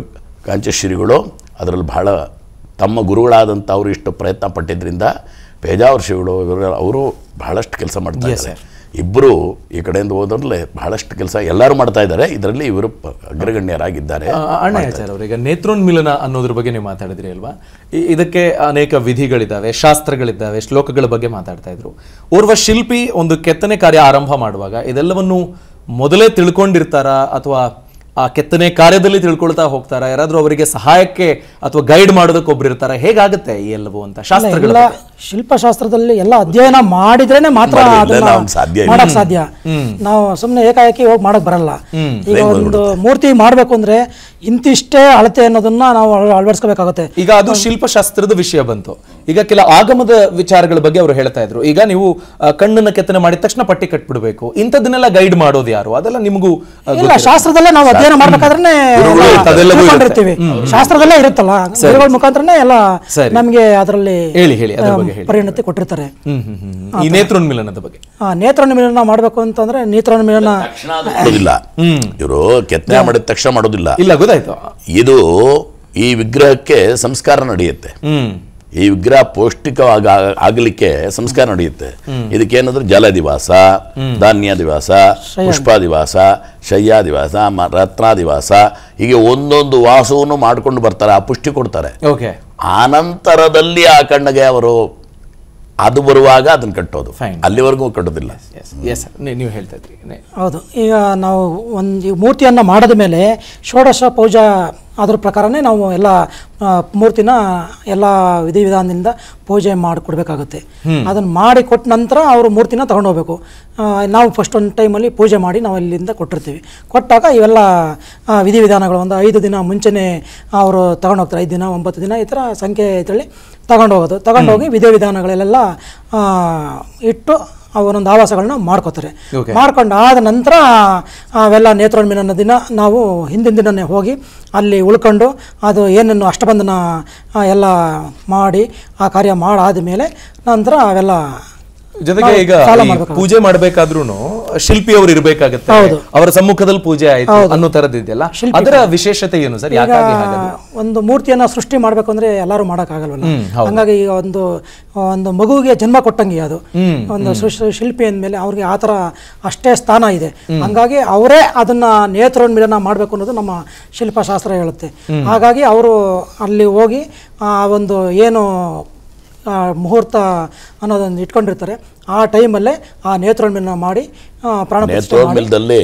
ಕಾಂಚಶ್ರೀಗಳು ಅದರಲ್ಲಿ ಬಹಳ ತಮ್ಮ ಗುರುಗಳಾದಂಥ ಅವರು ಇಷ್ಟು ಪ್ರಯತ್ನ ಪಟ್ಟಿದ್ದರಿಂದ ಪೇಜಾವರ ಶ್ರೀಗಳು ಅವರು ಬಹಳಷ್ಟು ಕೆಲಸ ಮಾಡ್ತಾ ಇದ್ದಾರೆ. ಇಬ್ಬರು ಈ ಕಡೆಯಿಂದ ಹೋದ್ರಲ್ಲೇ ಬಹಳಷ್ಟು ಕೆಲಸ ಎಲ್ಲರೂ ಮಾಡ್ತಾ ಇದ್ದಾರೆ. ಇದರಲ್ಲಿ ಇವರು ಅಗ್ರಗಣ್ಯರಾಗಿದ್ದಾರೆ. ಅಣ್ಣಾಚಾರ್ಯ ಅವರು, ಈಗ ನೇತ್ರೋನ್ಮಿಲನ ಅನ್ನೋದ್ರ ಬಗ್ಗೆ ನೀವು ಮಾತಾಡಿದ್ರಿ ಅಲ್ವಾ, ಇದಕ್ಕೆ ಅನೇಕ ವಿಧಿಗಳಿದ್ದಾವೆ, ಶಾಸ್ತ್ರಗಳಿದ್ದಾವೆ, ಶ್ಲೋಕಗಳ ಬಗ್ಗೆ ಮಾತಾಡ್ತಾ ಇದ್ರು. ಓರ್ವ ಶಿಲ್ಪಿ ಒಂದು ಕೆತ್ತನೆ ಕಾರ್ಯ ಆರಂಭ ಮಾಡುವಾಗ ಇದೆಲ್ಲವನ್ನು ಮೊದಲೇ ತಿಳ್ಕೊಂಡಿರ್ತಾರಾ ಅಥವಾ ಆ ಕೆತ್ತನೆ ಕಾರ್ಯದಲ್ಲಿ ತಿಳ್ಕೊಳ್ತಾ ಹೋಗ್ತಾರಾ? ಯಾರಾದ್ರೂ ಅವರಿಗೆ ಸಹಾಯಕ್ಕೆ ಅಥವಾ ಗೈಡ್ ಮಾಡೋದಕ್ಕೆ ಒಬ್ರು ಇರ್ತಾರ? ಹೇಗಾಗುತ್ತೆ ಈ ಎಲ್ಲವೂ ಅಂತ? ಶಾಸ್ತ್ರಗಳ ಶಿಲ್ಪಶಾಸ್ತ್ರದಲ್ಲಿ ಎಲ್ಲ ಅಧ್ಯಯನ ಮಾಡಿದ್ರೇನೆ ಮಾತ್ರ ಮಾಡಕ್ ಸಾಧ್ಯ. ನಾವು ಸುಮ್ಮನೆ ಏಕಾಏಕಿ ಹೋಗಿ ಮಾಡಕ್ ಬರಲ್ಲ. ಈಗ ಒಂದು ಮೂರ್ತಿ ಮಾಡ್ಬೇಕು ಅಂದ್ರೆ ಇಂತಿಷ್ಟೇ ಅಳತೆ ಅನ್ನೋದನ್ನ ನಾವು ಅಳವಡಿಸ್ಕೋಬೇಕಾಗುತ್ತೆ. ಈಗ ಅದು ಶಿಲ್ಪಶಾಸ್ತ್ರದ ವಿಷಯ ಬಂತು. ಈಗ ಕೆಲ ಆಗಮದ ವಿಚಾರಗಳ ಬಗ್ಗೆ ಅವರು ಹೇಳ್ತಾ ಇದ್ರು. ಈಗ ನೀವು ಕಣ್ಣನ್ನ ಕೆತ್ತನೆ ಮಾಡಿದ ತಕ್ಷಣ ಪಟ್ಟಿ ಕಟ್ಬಿಡ್ಬೇಕು, ಇಂಥದನ್ನೆಲ್ಲ ಗೈಡ್ ಮಾಡೋದು ಯಾರು? ಅದೆಲ್ಲ ನಿಮಗೂ ಇಲ್ಲ, ಶಾಸ್ತ್ರದಲ್ಲೇ ನಾವು ಅಧ್ಯಯನ ಮಾಡ್ಬೇಕಾದ್ರೆ ಶಾಸ್ತ್ರದಲ್ಲೇ ಇರುತ್ತಲ್ಲ, ಗುರುಗಳ ಮುಖಾಂತರನೇ ಎಲ್ಲ ನಮ್ಗೆ ಅದರಲ್ಲಿ ಪರಿಣತಿ ಕೊಟ್ಟಿರ್ತಾರೆ. ಈ ನೇತ್ರೋನ್ಮಿಲನದ ಬಗ್ಗೆ, ನೇತ್ರೋನ್ಮಿಲನ ಮಾಡ್ಬೇಕು ಅಂತಂದ್ರೆ ನೇತ್ರೋನ್ಮಿಲನ ಇವರು ಕೆತ್ತನೆ ಮಾಡಿದ ತಕ್ಷಣ ಮಾಡೋದಿಲ್ಲ. ಇಲ್ಲ, ಗೊತ್ತಾಯ್ತು. ಇದು ಈ ವಿಗ್ರಹಕ್ಕೆ ಸಂಸ್ಕಾರ ನಡೆಯುತ್ತೆ. ಈ ವಿಗ್ರಹ ಪೌಷ್ಟಿಕವಾಗಿ ಆಗಲಿಕ್ಕೆ ಸಂಸ್ಕಾರ ನಡೆಯುತ್ತೆ. ಇದಕ್ಕೇನಾದ್ರೂ ಜಲದಿವಾಸ, ಧಾನ್ಯಾದಿವಾಸ, ಪುಷ್ಪಾದಿವಾಸ, ಶಯ್ಯಾದಿವಾಸ, ರತ್ನಾದಿವಾಸ, ಹೀಗೆ ಒಂದೊಂದು ವಾಸವನ್ನು ಮಾಡ್ಕೊಂಡು ಬರ್ತಾರೆ, ಆ ಪುಷ್ಟಿ ಕೊಡ್ತಾರೆ. ಆನಂತರದಲ್ಲಿ ಆ ಕಣ್ಣಿಗೆ ಅವರು ಅದು ಬರುವಾಗ ಅದನ್ನು ಕಟ್ಟೋದು, ಅಲ್ಲಿವರೆಗೂ ಕಟ್ಟೋದಿಲ್ಲ. ನೀವು ಹೇಳ್ತಾ ಇದ್ರಿ. ಹೌದು. ಈಗ ನಾವು ಒಂದು ಮೂರ್ತಿಯನ್ನು ಮಾಡಿದ ಮೇಲೆ ಷೋಡಶ ಪೂಜಾ ಅದ್ರ ಪ್ರಕಾರನೇ ನಾವು ಎಲ್ಲ ಮೂರ್ತಿನ ಎಲ್ಲ ವಿಧಿವಿಧಾನದಿಂದ ಪೂಜೆ ಮಾಡಿಕೊಡ್ಬೇಕಾಗುತ್ತೆ. ಅದನ್ನು ಮಾಡಿ ಕೊಟ್ಟ ನಂತರ ಅವರು ಮೂರ್ತಿನ ತಗೊಂಡು ಹೋಗ್ಬೇಕು. ನಾವು ಫಸ್ಟ್ ಒಂದು ಟೈಮಲ್ಲಿ ಪೂಜೆ ಮಾಡಿ ನಾವು ಇಲ್ಲಿಂದ ಕೊಟ್ಟಿರ್ತೀವಿ. ಕೊಟ್ಟಾಗ ಇವೆಲ್ಲ ವಿಧಿವಿಧಾನಗಳು ಒಂದು 5 ದಿನ ಮುಂಚೆನೇ ಅವರು ತಗೊಂಡು ಹೋಗ್ತಾರೆ. 5 ದಿನ 9 ದಿನ ಈ ಥರ ಸಂಖ್ಯೆ ಇದರಲ್ಲಿ ತಗೊಂಡೋಗಿ ವಿಧಿವಿಧಾನಗಳೆಲ್ಲ ಇಟ್ಟು ಅವರೊಂದು ಆವಾಸಗಳನ್ನ ಮಾಡ್ಕೋತಾರೆ. ಮಾಡ್ಕೊಂಡು ಆದ ನಂತರ ಅವೆಲ್ಲ ನೇತ್ರೋನ್ಮಿಲನ ದಿನ ನಾವು ಹಿಂದಿನ ದಿನನೇ ಹೋಗಿ ಅಲ್ಲಿ ಉಳ್ಕೊಂಡು ಅದು ಏನೇನು ಅಷ್ಟಬಂಧನ ಎಲ್ಲ ಮಾಡಿ ಆ ಕಾರ್ಯ ಮಾಡಾದ ಮೇಲೆ ನಂತರ ಅವೆಲ್ಲ ಜೊತೆಗೆ ಈಗ ಪೂಜೆ ಮಾಡ್ಬೇಕಾದ್ರೂ ಶಿಲ್ಪಿ ಅವರು ಇರ್ಬೇಕಾಗತ್ತೆ, ಅವರ ಸಮ್ಮುಖದಲ್ಲಿ ಪೂಜೆ ಆಯ್ತು ಅನ್ನೋ ತರದಿದೆಯಲ್ಲ, ಅದರ ವಿಶೇಷತೆ ಏನು ಸರ್? ಯಾಕಾಗಿ ಒಂದು ಮೂರ್ತಿಯನ್ನ ಸೃಷ್ಟಿ ಮಾಡ್ಬೇಕು ಅಂದ್ರೆ ಎಲ್ಲರೂ ಮಾಡಕ್ ಆಗಲ್ವಲ್ಲ, ಹಂಗಾಗಿ ಈಗ ಒಂದು ಮಗುವಿಗೆ ಜನ್ಮ ಕೊಟ್ಟಂಗೆ ಅದು ಒಂದು ಶಿಲ್ಪಿ ಅಂದ್ಮೇಲೆ ಅವ್ರಿಗೆ ಆತರ ಅಷ್ಟೇ ಸ್ಥಾನ ಇದೆ. ಹಂಗಾಗಿ ಅವರೇ ಅದನ್ನ ನೇತ್ರೋನ್ಮಿಲನ ಮಾಡ್ಬೇಕು ಅನ್ನೋದು ನಮ್ಮ ಶಿಲ್ಪಶಾಸ್ತ್ರ ಹೇಳುತ್ತೆ. ಹಾಗಾಗಿ ಅವರು ಅಲ್ಲಿ ಹೋಗಿ ಆ ಒಂದು ಏನು ಮುಹೂರ್ತ ಅನ್ನೋದನ್ನು ಇಟ್ಕೊಂಡಿರ್ತಾರೆ, ಆ ಟೈಮಲ್ಲೇ ಆ ನೇತ್ರೋನ್ಮಿಲನ ಮಾಡಿ ಪ್ರಾಣ ನೇತ್ರೋನ್ಮಿಲನದಲ್ಲಿ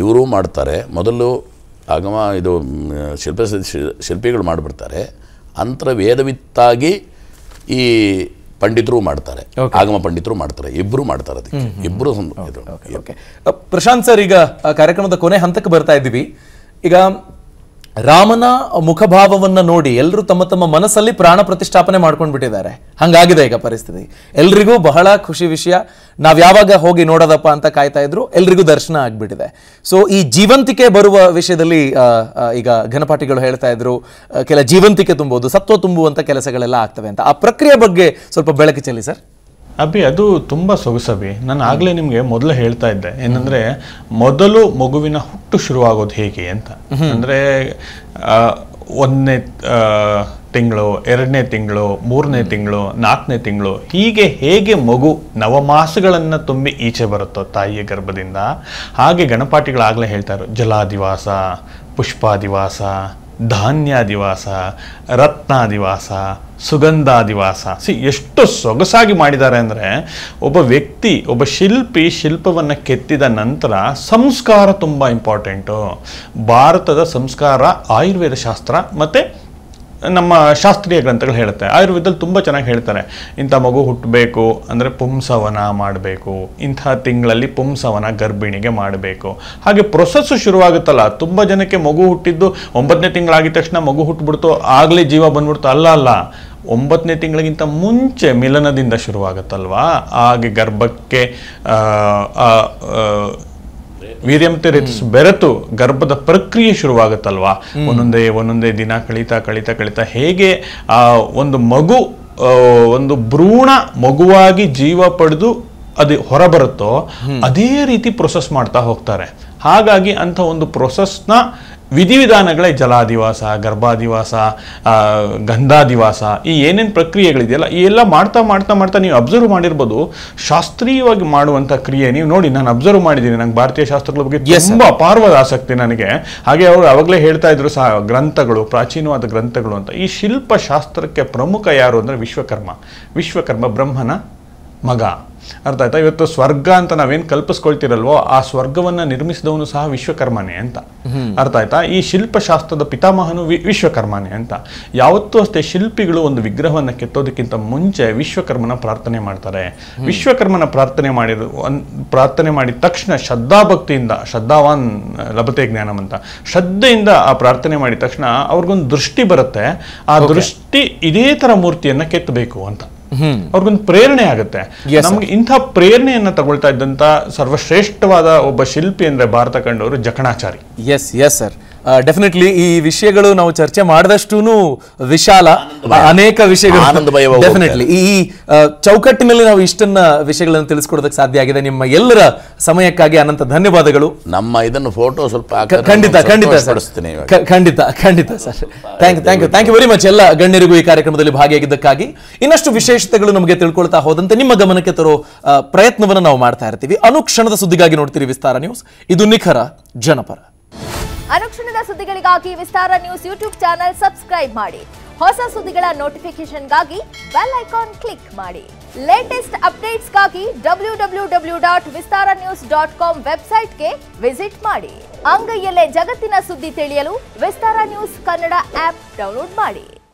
ಇವರು ಮಾಡ್ತಾರೆ. ಮೊದಲು ಆಗಮ ಇದು ಶಿಲ್ಪಿಗಳು ಮಾಡಿಬಿಡ್ತಾರೆ, ಅಂತರ ವೇದವಿತ್ತಾಗಿ ಈ ಪಂಡಿತರು ಮಾಡ್ತಾರೆ, ಆಗಮ ಪಂಡಿತರು ಮಾಡ್ತಾರೆ, ಇಬ್ಬರು ಮಾಡ್ತಾರೆ. ಅದಕ್ಕೆ ಇಬ್ಬರು ಪ್ರಶಾಂತ್ ಸರ್, ಈಗ ಕಾರ್ಯಕ್ರಮದ ಕೊನೆ ಹಂತಕ್ಕೆ ಬರ್ತಾ ಇದ್ದೀವಿ. ಈಗ ರಾಮನ ಮುಖಭಾವವನ್ನ ನೋಡಿ ಎಲ್ಲರೂ ತಮ್ಮ ತಮ್ಮ ಮನಸ್ಸಲ್ಲಿ ಪ್ರಾಣ ಪ್ರತಿಷ್ಠಾಪನೆ ಮಾಡ್ಕೊಂಡು ಬಿಟ್ಟಿದ್ದಾರೆ. ಹಂಗಾಗಿದೆ ಈಗ ಪರಿಸ್ಥಿತಿ. ಎಲ್ರಿಗೂ ಬಹಳ ಖುಷಿ ವಿಷಯ. ನಾವ್ ಯಾವಾಗ ಹೋಗಿ ನೋಡೋದಪ್ಪ ಅಂತ ಕಾಯ್ತಾ ಇದ್ರು, ಎಲ್ರಿಗೂ ದರ್ಶನ ಆಗ್ಬಿಟ್ಟಿದೆ. ಸೊ ಈ ಜೀವಂತಿಕೆ ಬರುವ ವಿಷಯದಲ್ಲಿ ಈಗ ಘನಪಾಠಿಗಳು ಹೇಳ್ತಾ ಇದ್ರು, ಕೆಲ ಜೀವಂತಿಕೆ ತುಂಬೋದು, ಸತ್ವ ತುಂಬುವಂತ ಕೆಲಸಗಳೆಲ್ಲ ಆಗ್ತವೆ ಅಂತ. ಆ ಪ್ರಕ್ರಿಯೆ ಬಗ್ಗೆ ಸ್ವಲ್ಪ ಬೆಳಕು ಚೆಲ್ಲಿ ಸರ್. ಅಭಿ, ಅದು ತುಂಬ ಸೊಗಸಭಿ. ನಾನು ಆಗಲೇ ನಿಮಗೆ ಮೊದಲು ಹೇಳ್ತಾ ಇದ್ದೆ ಏನಂದರೆ, ಮೊದಲು ಮಗುವಿನ ಹುಟ್ಟು ಶುರುವಾಗೋದು ಹೇಗೆ ಅಂತ. ಅಂದರೆ 1ನೇ ತಿಂಗಳು, 2ನೇ ತಿಂಗಳು, 3ನೇ ತಿಂಗಳು, 4ನೇ ತಿಂಗಳು, ಹೀಗೆ ಹೇಗೆ ಮಗು ನವಮಾಸಗಳನ್ನು ತುಂಬಿ ಈಚೆ ಬರುತ್ತೋ ತಾಯಿಯ ಗರ್ಭದಿಂದ, ಹಾಗೆ ಗಣಪಾಠಿಗಳಾಗಲೇ ಹೇಳ್ತಾರೆ ಜಲಾದಿವಾಸ, ಪುಷ್ಪಾದಿವಾಸ, ಧಾನ್ಯಾದಿವಾಸ, ರತ್ನಾದಿವಾಸ, ಸುಗಂಧಾದಿವಾಸ. ಎಷ್ಟು ಸೊಗಸಾಗಿ ಮಾಡಿದ್ದಾರೆ ಅಂದರೆ, ಒಬ್ಬ ವ್ಯಕ್ತಿ, ಒಬ್ಬ ಶಿಲ್ಪಿ ಶಿಲ್ಪವನ್ನು ಕೆತ್ತಿದ ನಂತರ ಸಂಸ್ಕಾರ ತುಂಬ ಇಂಪಾರ್ಟೆಂಟು. ಭಾರತದ ಸಂಸ್ಕಾರ ಆಯುರ್ವೇದ ಶಾಸ್ತ್ರ ಮತ್ತು ನಮ್ಮ ಶಾಸ್ತ್ರೀಯ ಗ್ರಂಥಗಳು ಹೇಳುತ್ತೆ. ಆಯುರ್ವೇದದಲ್ಲಿ ತುಂಬ ಚೆನ್ನಾಗಿ ಹೇಳ್ತಾರೆ, ಇಂಥ ಮಗು ಹುಟ್ಟಬೇಕು ಅಂದರೆ ಪುಂಸವನ ಮಾಡಬೇಕು, ಇಂಥ ತಿಂಗಳಲ್ಲಿ ಪುಂಸವನ ಗರ್ಭಿಣಿಗೆ ಮಾಡಬೇಕು. ಹಾಗೆ ಪ್ರೊಸೆಸ್ಸು ಶುರುವಾಗುತ್ತಲ್ಲ. ತುಂಬ ಜನಕ್ಕೆ ಮಗು ಹುಟ್ಟಿದ್ದು 9ನೇ ತಿಂಗಳಾಗಿದ ತಕ್ಷಣ ಮಗು ಹುಟ್ಟುಬಿಡ್ತು, ಆಗಲೇ ಜೀವ ಬಂದ್ಬಿಡ್ತು. ಅಲ್ಲ, 9ನೇ ತಿಂಗಳಿಗಿಂತ ಮುಂಚೆ ಮಿಲನದಿಂದ ಶುರುವಾಗುತ್ತಲ್ವಾ. ಹಾಗೆ ಗರ್ಭಕ್ಕೆ ವೀರ್ಯಂತೆ ಬೆರೆತು ಗರ್ಭದ ಪ್ರಕ್ರಿಯೆ ಶುರುವಾಗುತ್ತಲ್ವಾ. ಒಂದೊಂದೇ ದಿನ ಕಳೀತಾ ಹೇಗೆ ಒಂದು ಮಗು ಒಂದು ಭ್ರೂಣ ಮಗುವಾಗಿ ಜೀವ ಪಡೆದು ಅದು ಹೊರಬರುತ್ತೋ ಅದೇ ರೀತಿ ಪ್ರೊಸೆಸ್ ಮಾಡ್ತಾ ಹೋಗ್ತಾರೆ. ಹಾಗಾಗಿ ಅಂಥ ಒಂದು ಪ್ರೊಸೆಸ್ನ ವಿಧಿವಿಧಾನಗಳೇ ಜಲಾದಿವಾಸ, ಗರ್ಭಾದಿವಾಸ, ಗಂಧಾದಿವಾಸ, ಈ ಏನೇನು ಪ್ರಕ್ರಿಯೆಗಳಿದೆಯಲ್ಲ, ಈ ಎಲ್ಲ ಮಾಡ್ತಾ ನೀವು ಅಬ್ಸರ್ವ್ ಮಾಡಿರ್ಬೋದು. ಶಾಸ್ತ್ರೀಯವಾಗಿ ಮಾಡುವಂಥ ಕ್ರಿಯೆ ನೀವು ನೋಡಿ, ನಾನು ಅಬ್ಸರ್ವ್ ಮಾಡಿದ್ದೀನಿ. ನಂಗೆ ಭಾರತೀಯ ಶಾಸ್ತ್ರಗಳ ಬಗ್ಗೆ ತುಂಬ ಅಪಾರವಾದ ಆಸಕ್ತಿ ನನಗೆ. ಹಾಗೆ ಅವರು ಅವಾಗಲೇ ಹೇಳ್ತಾ ಇದ್ರು ಗ್ರಂಥಗಳು, ಪ್ರಾಚೀನವಾದ ಗ್ರಂಥಗಳು ಅಂತ. ಈ ಶಿಲ್ಪಶಾಸ್ತ್ರಕ್ಕೆ ಪ್ರಮುಖ ಯಾರು ಅಂದರೆ ವಿಶ್ವಕರ್ಮ ಬ್ರಹ್ಮನ ಮಗ. ಅರ್ಥ ಆಯ್ತಾ? ಇವತ್ತು ಸ್ವರ್ಗ ಅಂತ ನಾವೇನು ಕಲ್ಪಿಸ್ಕೊಳ್ತಿರಲ್ವೋ, ಆ ಸ್ವರ್ಗವನ್ನು ನಿರ್ಮಿಸಿದವನು ಸಹ ವಿಶ್ವಕರ್ಮನೇ ಅಂತ. ಅರ್ಥ ಆಯ್ತಾ? ಈ ಶಿಲ್ಪಶಾಸ್ತ್ರದ ಪಿತಾಮಹನು ವಿಶ್ವಕರ್ಮನೇ ಅಂತ. ಯಾವತ್ತೂ ಅಷ್ಟೇ ಶಿಲ್ಪಿಗಳು ಒಂದು ವಿಗ್ರಹವನ್ನು ಕೆತ್ತೋದಕ್ಕಿಂತ ಮುಂಚೆ ವಿಶ್ವಕರ್ಮನ ಪ್ರಾರ್ಥನೆ ಮಾಡ್ತಾರೆ. ವಿಶ್ವಕರ್ಮನ ಪ್ರಾರ್ಥನೆ ಮಾಡಿದ ತಕ್ಷಣ ಶ್ರದ್ಧಾಭಕ್ತಿಯಿಂದ, ಶ್ರದ್ಧಾವಾನ್ ಲಭತೆ ಜ್ಞಾನಂ ಅಂತ, ಶ್ರದ್ಧೆಯಿಂದ ಆ ಪ್ರಾರ್ಥನೆ ಮಾಡಿದ ತಕ್ಷಣ ಅವ್ರಿಗೊಂದು ದೃಷ್ಟಿ ಬರುತ್ತೆ. ಆ ದೃಷ್ಟಿ ಇದೇ ತರ ಮೂರ್ತಿಯನ್ನ ಕೆತ್ತಬೇಕು ಅಂತ ಅವ್ರಿಗೊಂದು ಪ್ರೇರಣೆ ಆಗುತ್ತೆ. ನಮ್ಗೆ ಇಂಥ ಪ್ರೇರಣೆಯನ್ನ ತಗೊಳ್ತಾ ಇದ್ದಂತ ಸರ್ವಶ್ರೇಷ್ಠವಾದ ಒಬ್ಬ ಶಿಲ್ಪಿ ಅಂದ್ರೆ ಭಾರತ ಕಂಡವರು ಜಕಣಾಚಾರಿ. ಎಸ್ ಸರ್, ಡೆಫಿನೆಟ್ಲಿ ಈ ವಿಷಯಗಳು ನಾವು ಚರ್ಚೆ ಮಾಡಿದಷ್ಟೂ ವಿಶಾಲ, ಅನೇಕ ವಿಷಯಗಳು ಡೆಫಿನೆಟ್ಲಿ ಈ ಚೌಕಟ್ಟಿನಲ್ಲಿ ನಾವು ಇಷ್ಟನ್ನ ವಿಷಯಗಳನ್ನು ತಿಳಿಸ್ಕೊಡೋದಕ್ಕೆ ಸಾಧ್ಯ ಆಗಿದೆ. ನಿಮ್ಮ ಎಲ್ಲರ ಸಮಯಕ್ಕಾಗಿ ಅನಂತ ಧನ್ಯವಾದಗಳು. ನಮ್ಮ ಇದನ್ನು ಫೋಟೋ ಸ್ವಲ್ಪ ಖಂಡಿತ ಸರ್, ಖಂಡಿತ sir. Thank you very much ಎಲ್ಲ ಗಣ್ಯರಿಗೂ ಈ ಕಾರ್ಯಕ್ರಮದಲ್ಲಿ ಭಾಗಿಯಾಗಿದ್ದಕ್ಕಾಗಿ. ಇನ್ನಷ್ಟು ವಿಶೇಷತೆಗಳು ನಮಗೆ ತಿಳ್ಕೊಳ್ತಾ ಹೋದಂತೆ ನಿಮ್ಮ ಗಮನಕ್ಕೆ ತರೋ ಪ್ರಯತ್ನವನ್ನು ನಾವು ಮಾಡ್ತಾ ಇರ್ತೀವಿ. ಅನುಕ್ಷಣದ ಸುದ್ದಿಗಾಗಿ ನೋಡ್ತೀರಿ ವಿಸ್ತಾರ ನ್ಯೂಸ್. ಇದು ನಿಖರ ಜನಪರ. ಅನುಕ್ಷಣದ ಸುದ್ದಿಗಳಿಗಾಗಿ ವಿಸ್ತಾರ ನ್ಯೂಸ್ ಯೂಟ್ಯೂಬ್ ಚಾನೆಲ್ ಸಬ್ಸ್ಕ್ರೈಬ್ ಮಾಡಿ. ಹೊಸ ಸುದ್ದಿಗಳ ನೋಟಿಫಿಕೇಶನ್ಗಾಗಿ ಬೆಲ್ ಐಕಾನ್ ಕ್ಲಿಕ್ ಮಾಡಿ. ಲೇಟೆಸ್ಟ್ ಅಪ್ಡೇಟ್ಸ್ಗಾಗಿ www.vistaranews.com ವೆಬ್ಸೈಟ್ಗೆ ವಿಸಿಟ್ ಮಾಡಿ. ಅಂಗೈಯಲ್ಲೇ ಜಗತ್ತಿನ ಸುದ್ದಿ ತಿಳಿಯಲು ವಿಸ್ತಾರ ನ್ಯೂಸ್ ಕನ್ನಡ ಆಪ್ ಡೌನ್ಲೋಡ್ ಮಾಡಿ.